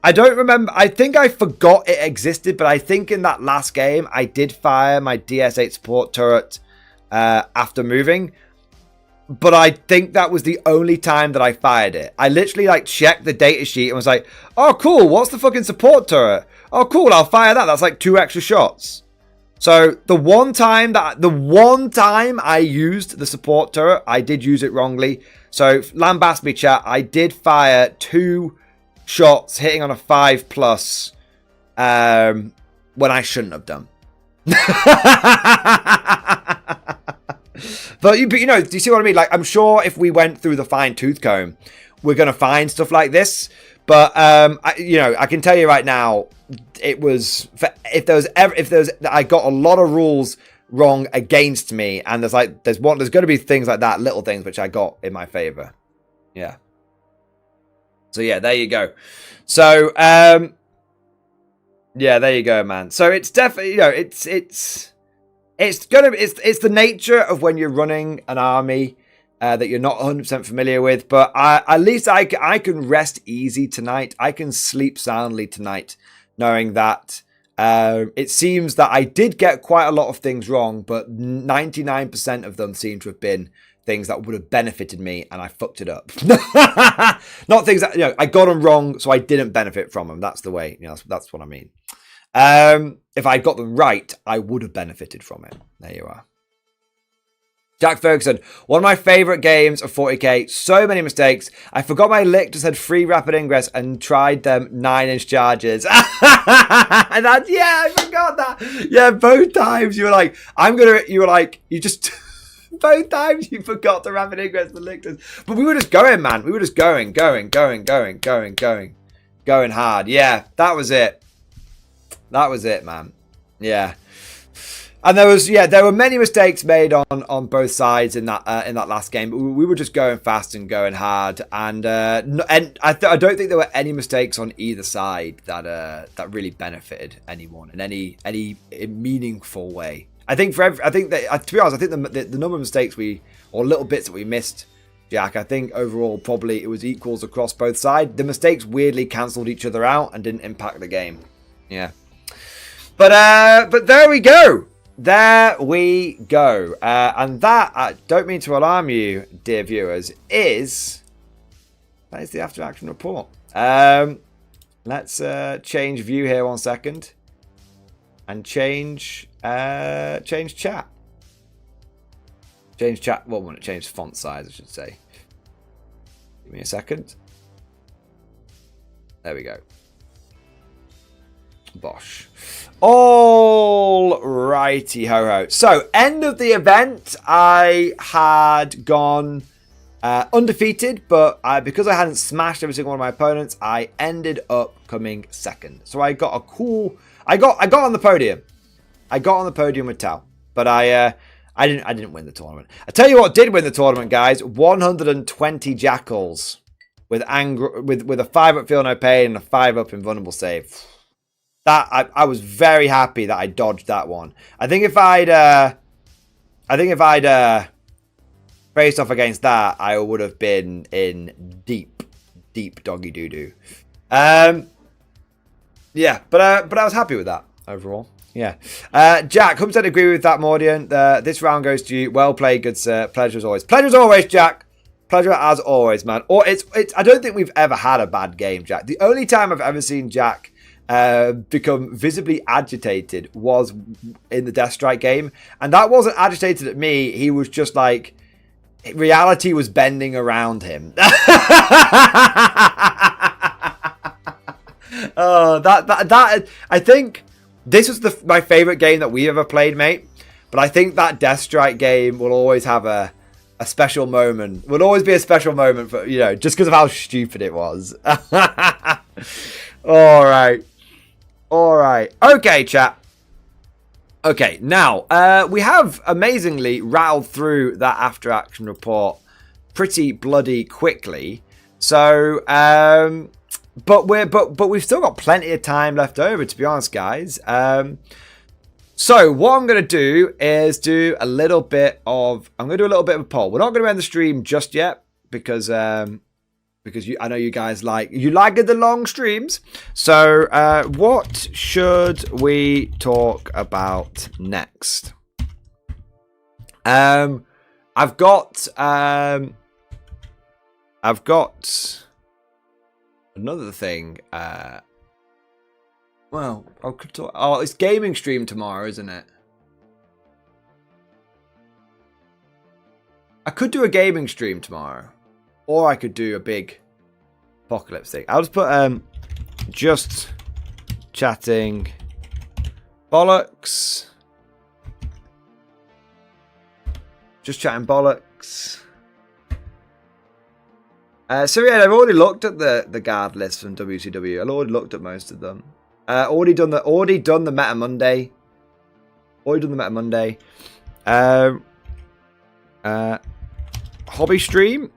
Speaker 2: I don't remember. I think I forgot it existed, but I think in that last game, I did fire my DS8 support turret after moving. But I think that was the only time that I fired it. I literally like checked the data sheet and was like, oh, cool. What's the fucking support turret? Oh, cool. I'll fire that. That's like 2 extra shots. So the one time I used the support turret, I did use it wrongly. So, lambast me, chat. I did fire 2 shots hitting on a 5+, when I shouldn't have done. But you know, do you see what I mean? Like, I'm sure if we went through the fine tooth comb, we're gonna find stuff like this. But I can tell you right now, it was if there was I got a lot of rules wrong against me, and there's going to be things like that, little things which I got in my favor. Yeah. So yeah, there you go. So yeah, there you go, man. So it's definitely, you know, it's the nature of when you're running an army that you're not 100% familiar with, but at least I can rest easy tonight. I can sleep soundly tonight, knowing that it seems that I did get quite a lot of things wrong, but 99% of them seem to have been things that would have benefited me, and I fucked it up. Not things that, you know, I got them wrong, so I didn't benefit from them. That's the way, you know, that's what I mean. If I got them right, I would have benefited from it. There you are. Jack Ferguson, one of my favourite games of 40k. So many mistakes. I forgot my lictors had free rapid ingress and tried them 9-inch charges. And I forgot that. Yeah, both times you were like, both times you forgot the rapid ingress the lictors. But we were just going, man. We were just going hard. Yeah, that was it. That was it, man. Yeah. And there were many mistakes made on both sides in that last game. But we were just going fast and going hard, and I don't think there were any mistakes on either side that really benefited anyone in any meaningful way. I think to be honest, I think the number of mistakes or little bits that we missed, Jack, I think overall probably it was equals across both sides. The mistakes weirdly cancelled each other out and didn't impact the game. Yeah, but there we go. There we go. And that, I don't mean to alarm you, dear viewers, that is the after action report. Let's change view here 1 second. And change chat. Change chat. Well, when it change font size, I should say. Give me a second. There we go. Bosh. All righty ho ho. So, end of the event, I had gone undefeated, but because I hadn't smashed every single one of my opponents, I ended up coming second. So I got a cool. I got on the podium. I got on the podium with Tal, but I didn't win the tournament. I tell you what did win the tournament, guys. 120 jackals with a 5-up feel no pain and a 5-up invulnerable save. That I was very happy that I dodged that one. I think if I'd faced off against that, I would have been in deep doggy doo doo. Yeah, but I was happy with that overall. Yeah. Jack, 100% agree with that, Mordian. This round goes to you. Well played, good sir. Pleasure as always. Pleasure as always, Jack. Pleasure as always, man. Or it's. I don't think we've ever had a bad game, Jack. The only time I've ever seen Jack become visibly agitated was in the Death Strike game, and that wasn't agitated at me. He was just like, reality was bending around him. That I think this was my favorite game that we ever played, mate. But I think that Death Strike game will always have a special moment. Will always be a special moment for, you know, just because of how stupid it was. All right. Okay, chat. Okay, now we have amazingly rattled through that after action report pretty bloody quickly. So, but we've still got plenty of time left over, to be honest, guys. So what I'm going to do is do a little bit of a poll. We're not going to end the stream just yet because I know you guys like the long streams. So what should we talk about next? I've got another thing. Well, I could talk. Oh, it's gaming stream tomorrow, isn't it? I could do a gaming stream tomorrow. Or I could do a big apocalypse thing. I'll just put just chatting bollocks. Just chatting bollocks. So yeah, I've already looked at the guard list from WCW. I've already looked at most of them. Already done the Meta Monday. Hobby stream.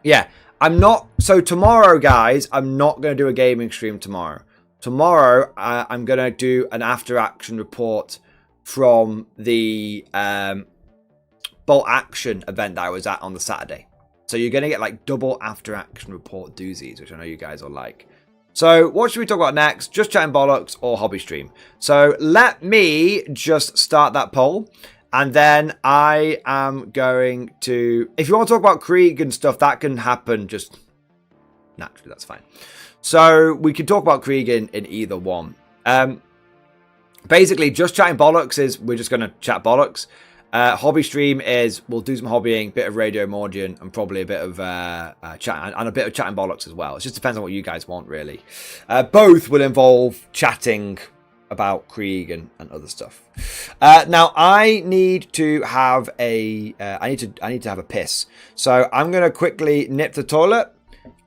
Speaker 2: Yeah, I'm not. So tomorrow, guys, I'm not going to do a gaming stream tomorrow. Tomorrow, I'm going to do an after action report from the Bolt Action event that I was at on the Saturday. So you're going to get like double after action report doozies, which I know you guys will like. So what should we talk about next? Just chatting bollocks or hobby stream? So let me just start that poll. And then I am going to... If you want to talk about Krieg and stuff, that can happen just naturally. That's fine. So we can talk about Krieg in either one. Basically, just chatting bollocks is we're just going to chat bollocks. Hobby stream is we'll do some hobbying, bit of Radio Mordian, and probably a bit of chat and a bit of chatting bollocks as well. It just depends on what you guys want, really. Both will involve chatting about Krieg and other stuff. Now I need to have a I need to have a piss. So I'm gonna quickly nip to the toilet,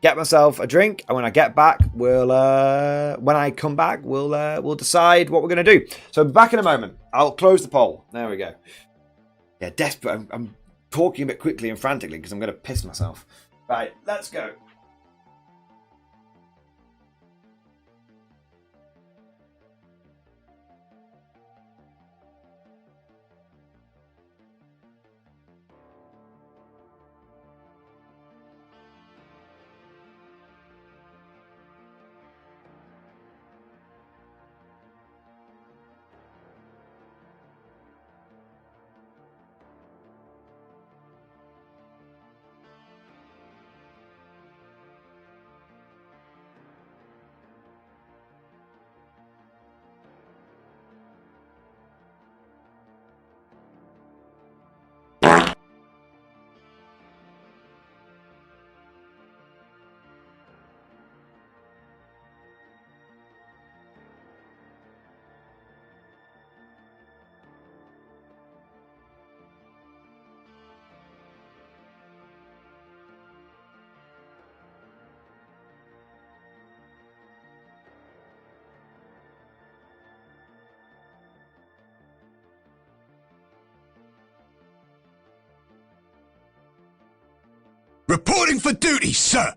Speaker 2: get myself a drink, and when I get back, we'll decide what we're gonna do. So back in a moment. I'll close the poll. There we go. Yeah, desperate. I'm talking a bit quickly and frantically because I'm gonna piss myself. Right, let's go.
Speaker 4: Reporting for duty, sir!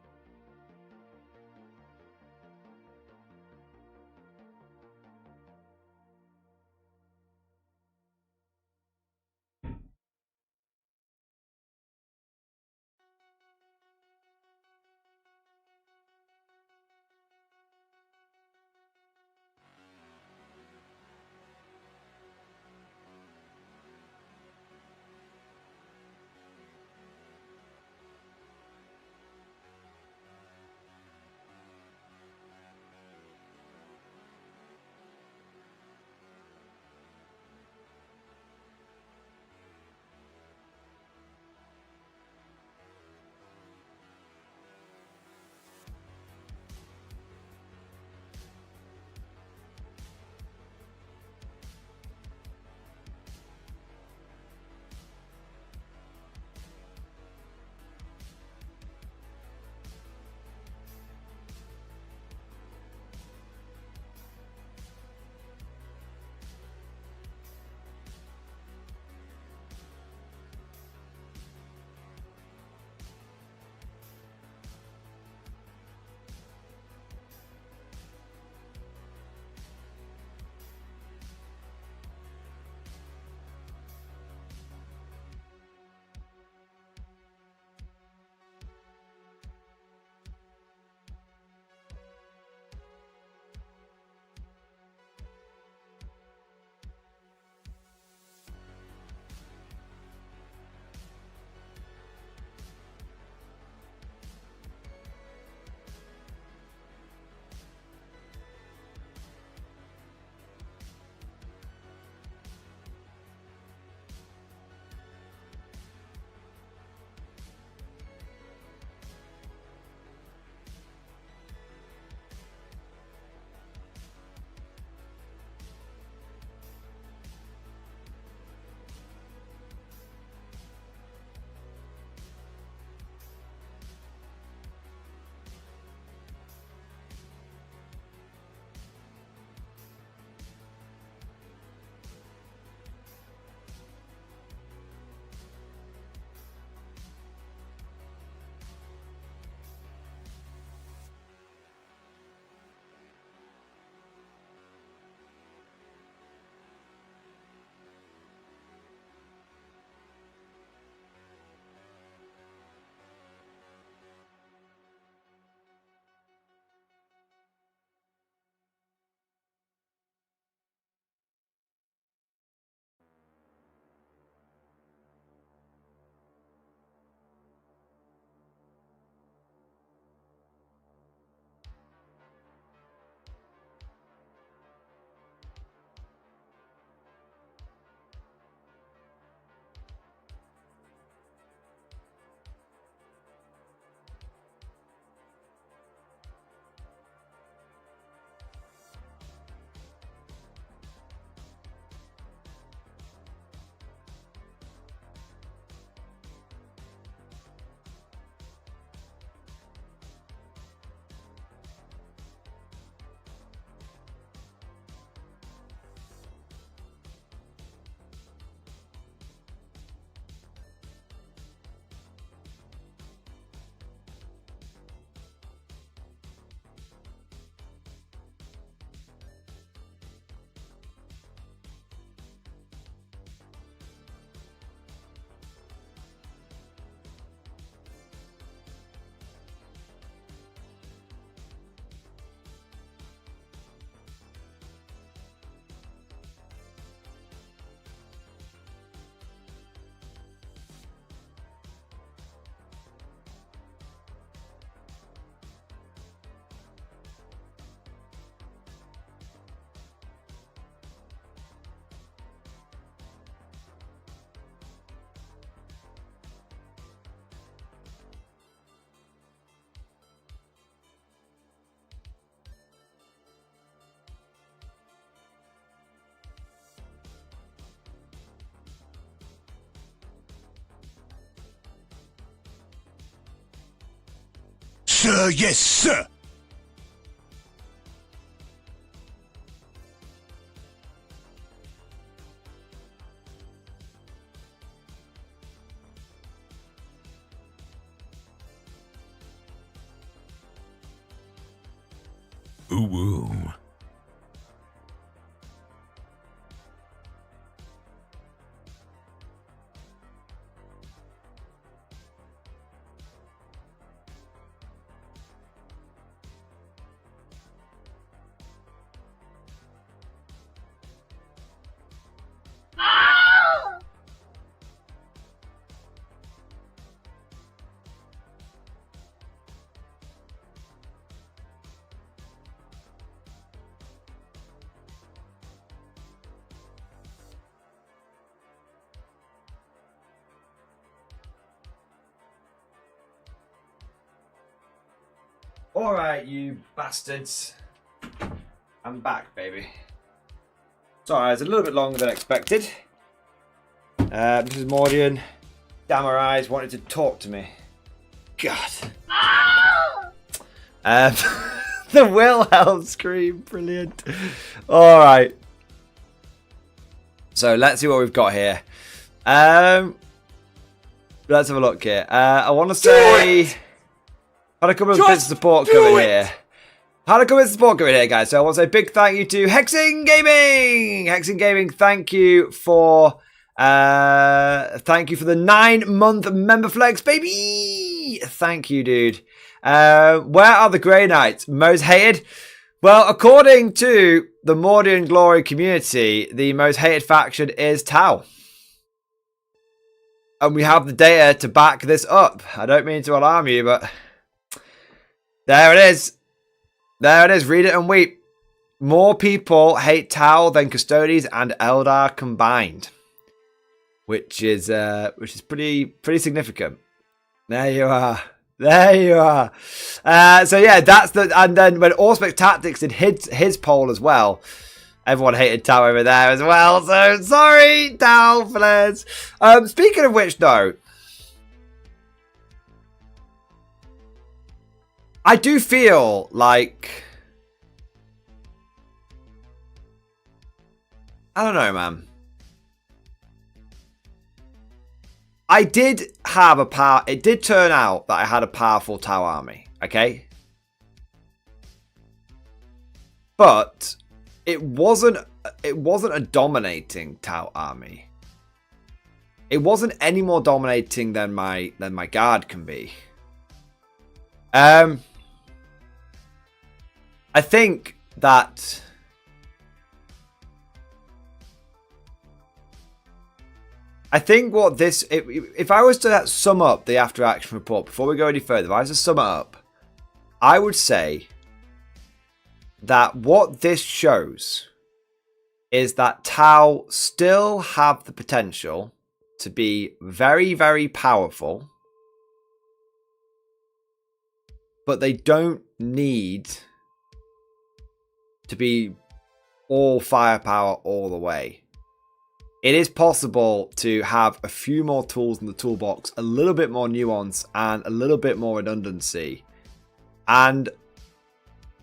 Speaker 4: sir, yes, sir. Ooh.
Speaker 2: Alright, you bastards. I'm back, baby. Sorry, it's a little bit longer than expected. This is Mordian. Damn, her eyes wanted to talk to me. God. The Wilhelm scream, brilliant. Alright. So let's see what we've got here. Let's have a look here. I want to say... Had a couple of bits of support coming here. Guys. So I want to say a big thank you to Hexing Gaming. Hexing Gaming, thank you for the 9-month member flex, baby. Thank you, dude. Where are the Grey Knights? Most hated? Well, according to the Mordian Glory community, the most hated faction is Tau. And we have the data to back this up. I don't mean to alarm you, but... there it is. There it is. Read it and weep. More people hate Tau than Custodes and Eldar combined, which is pretty significant. There you are. There you are. So yeah, that's the. And then when Auspex Tactics did his poll as well, everyone hated Tau over there as well. So sorry, Tau flares. Speaking of which, though. I do feel like... I don't know, man. I did have a power... It did turn out that I had a powerful Tau army, okay? But it wasn't a dominating Tau army. It wasn't any more dominating than my guard can be. I think that what this, if I was to sum up the after action report before we go any further, if I was to sum it up, I would say that what this shows is that Tau still have the potential to be very, very powerful, but they don't need to be all firepower all the way. It is possible to have a few more tools in the toolbox, a little bit more nuance, and a little bit more redundancy. And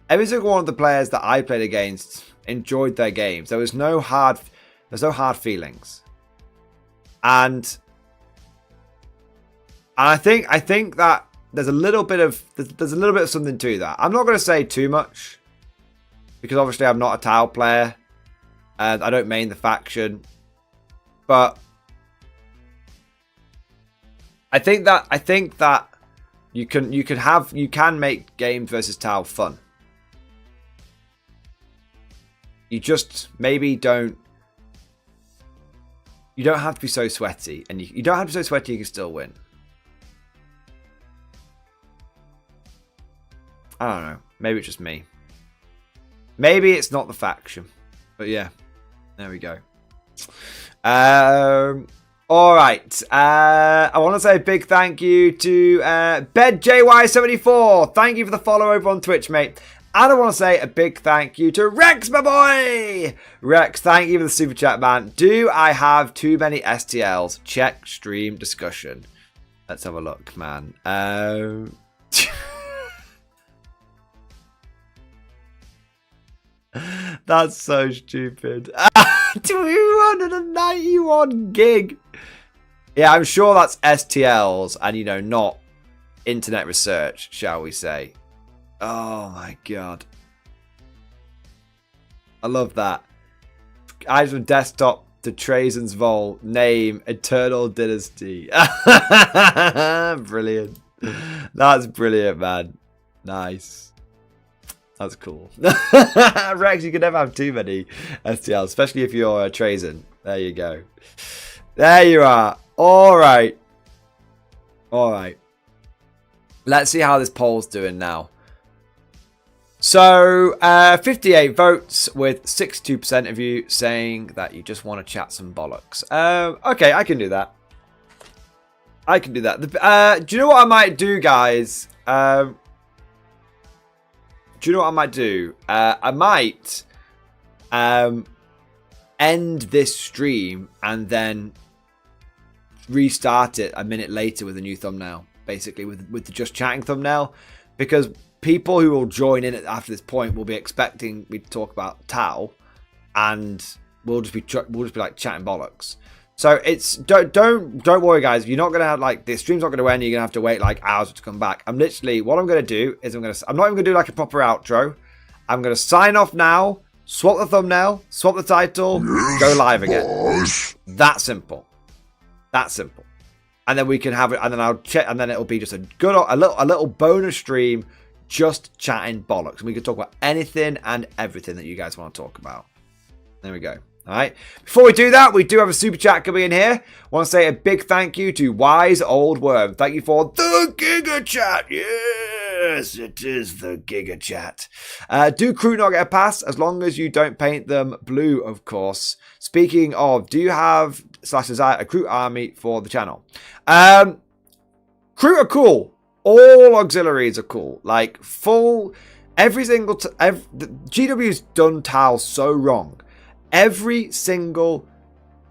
Speaker 2: every single one of the players that I played against enjoyed their games. There was no hard feelings. And I think that there's a little bit of something to that. I'm not going to say too much, because obviously I'm not a Tau player and I don't main the faction. But I think that you can make games versus Tau fun. You just maybe don't. You don't have to be so sweaty, and you don't have to be so sweaty. You can still win. I don't know. Maybe it's just me. Maybe it's not the faction. But yeah. There we go. Alright. I want to say a big thank you to BedJY74. Thank you for the follow over on Twitch, mate. And I want to say a big thank you to Rex, my boy! Rex, thank you for the super chat, man. Do I have too many STLs? Check stream discussion. Let's have a look, man. That's so stupid. 291 gig. Yeah, I'm sure that's STLs and, you know, not internet research, shall we say. Oh, my God. I love that. Eyes from desktop to Trajan's Vault. Name, Eternal Dynasty. Brilliant. That's brilliant, man. Nice. That's cool. Rex, you can never have too many STLs, especially if you're a Trajan. There you go. There you are. All right. All right. Let's see how this poll's doing now. So, 58 votes with 62% of you saying that you just want to chat some bollocks. Okay, I can do that. I can do that. Do you know what I might do, guys? Do you know what I might do? I might end this stream and then restart it a minute later with a new thumbnail, basically with the just chatting thumbnail, because people who will join in after this point will be expecting me to talk about Tau, and we'll just be like chatting bollocks. So it's don't worry, guys. You're not gonna have like the stream's not gonna end. You're gonna have to wait like hours to come back. I'm literally what I'm gonna do is I'm not even gonna do like a proper outro. I'm gonna sign off now, swap the thumbnail, swap the title, go live again. That simple. That simple. And then we can have it, and then I'll check, and then it'll be just a little bonus stream, just chatting bollocks. And we can talk about anything and everything that you guys want to talk about. There we go. All right. Before we do that, we do have a super chat coming in here. I want to say a big thank you to Wise Old Worm. Thank you for the Giga Chat. Yes, it is the Giga Chat. Do crew not get a pass as long as you don't paint them blue, of course. Speaking of, do you have /desire a crew army for the channel? Crew are cool. All auxiliaries are cool. Like full, every single GW's done Tau so wrong. Every single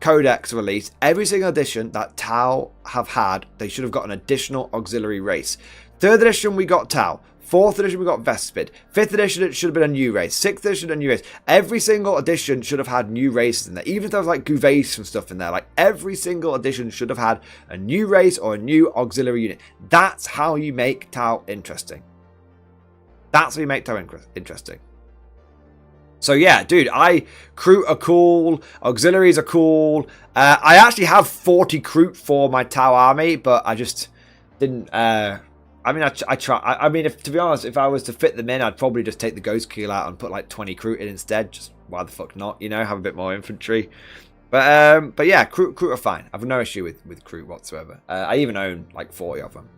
Speaker 2: codex release, every single edition that Tau have had, they should have got an additional auxiliary race. 3rd edition, we got Tau. 4th edition, we got Vespid. 5th edition, it should have been a new race. 6th edition, a new race. Every single edition should have had new races in there. Even if there was like Gouveis and stuff in there, like every single edition should have had a new race or a new auxiliary unit. That's how you make Tau interesting. That's how you make Tau interesting. So yeah, dude, crew are cool, auxiliaries are cool. I actually have 40 crew for my Tau army, but I just didn't. I try. I mean, to be honest, if I was to fit them in, I'd probably just take the Ghost Keel out and put like 20 crew in instead. Just why the fuck not? You know, have a bit more infantry. But yeah, crew are fine. I have no issue with crew whatsoever. I even own like 40 of them.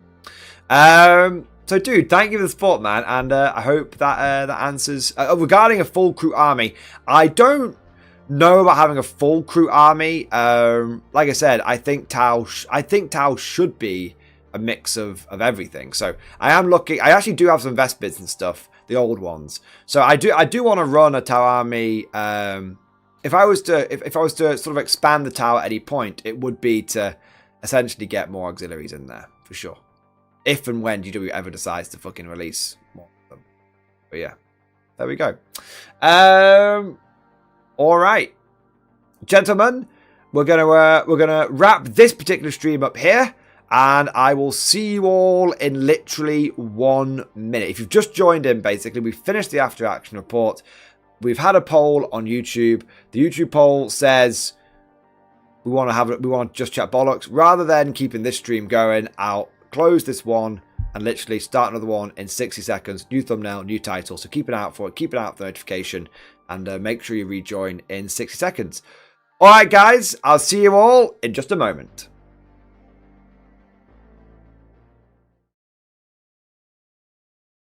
Speaker 2: So, dude, thank you for the support, man, and I hope that that answers. Regarding a full crew army, I don't know about having a full crew army. Like I said, I think Tau should be a mix of everything. So I am looking. I actually do have some Vespids and stuff, the old ones. So I do want to run a Tau army. If I was to sort of expand the Tau at any point, it would be to essentially get more auxiliaries in there for sure. If and when GW ever decides to fucking release more of them. But yeah, there we go. All right, gentlemen, we're gonna wrap this particular stream up here, and I will see you all in literally 1 minute. If you've just joined in, basically, we've finished the after action report. We've had a poll on YouTube. The YouTube poll says we want to just chat bollocks. Rather than keeping this stream going, I'll close this one and literally start another one in 60 seconds. New thumbnail, new title. So keep an eye out for it. Keep an eye out for the notification, and make sure you rejoin in 60 seconds. All right, guys. I'll see you all in just a moment.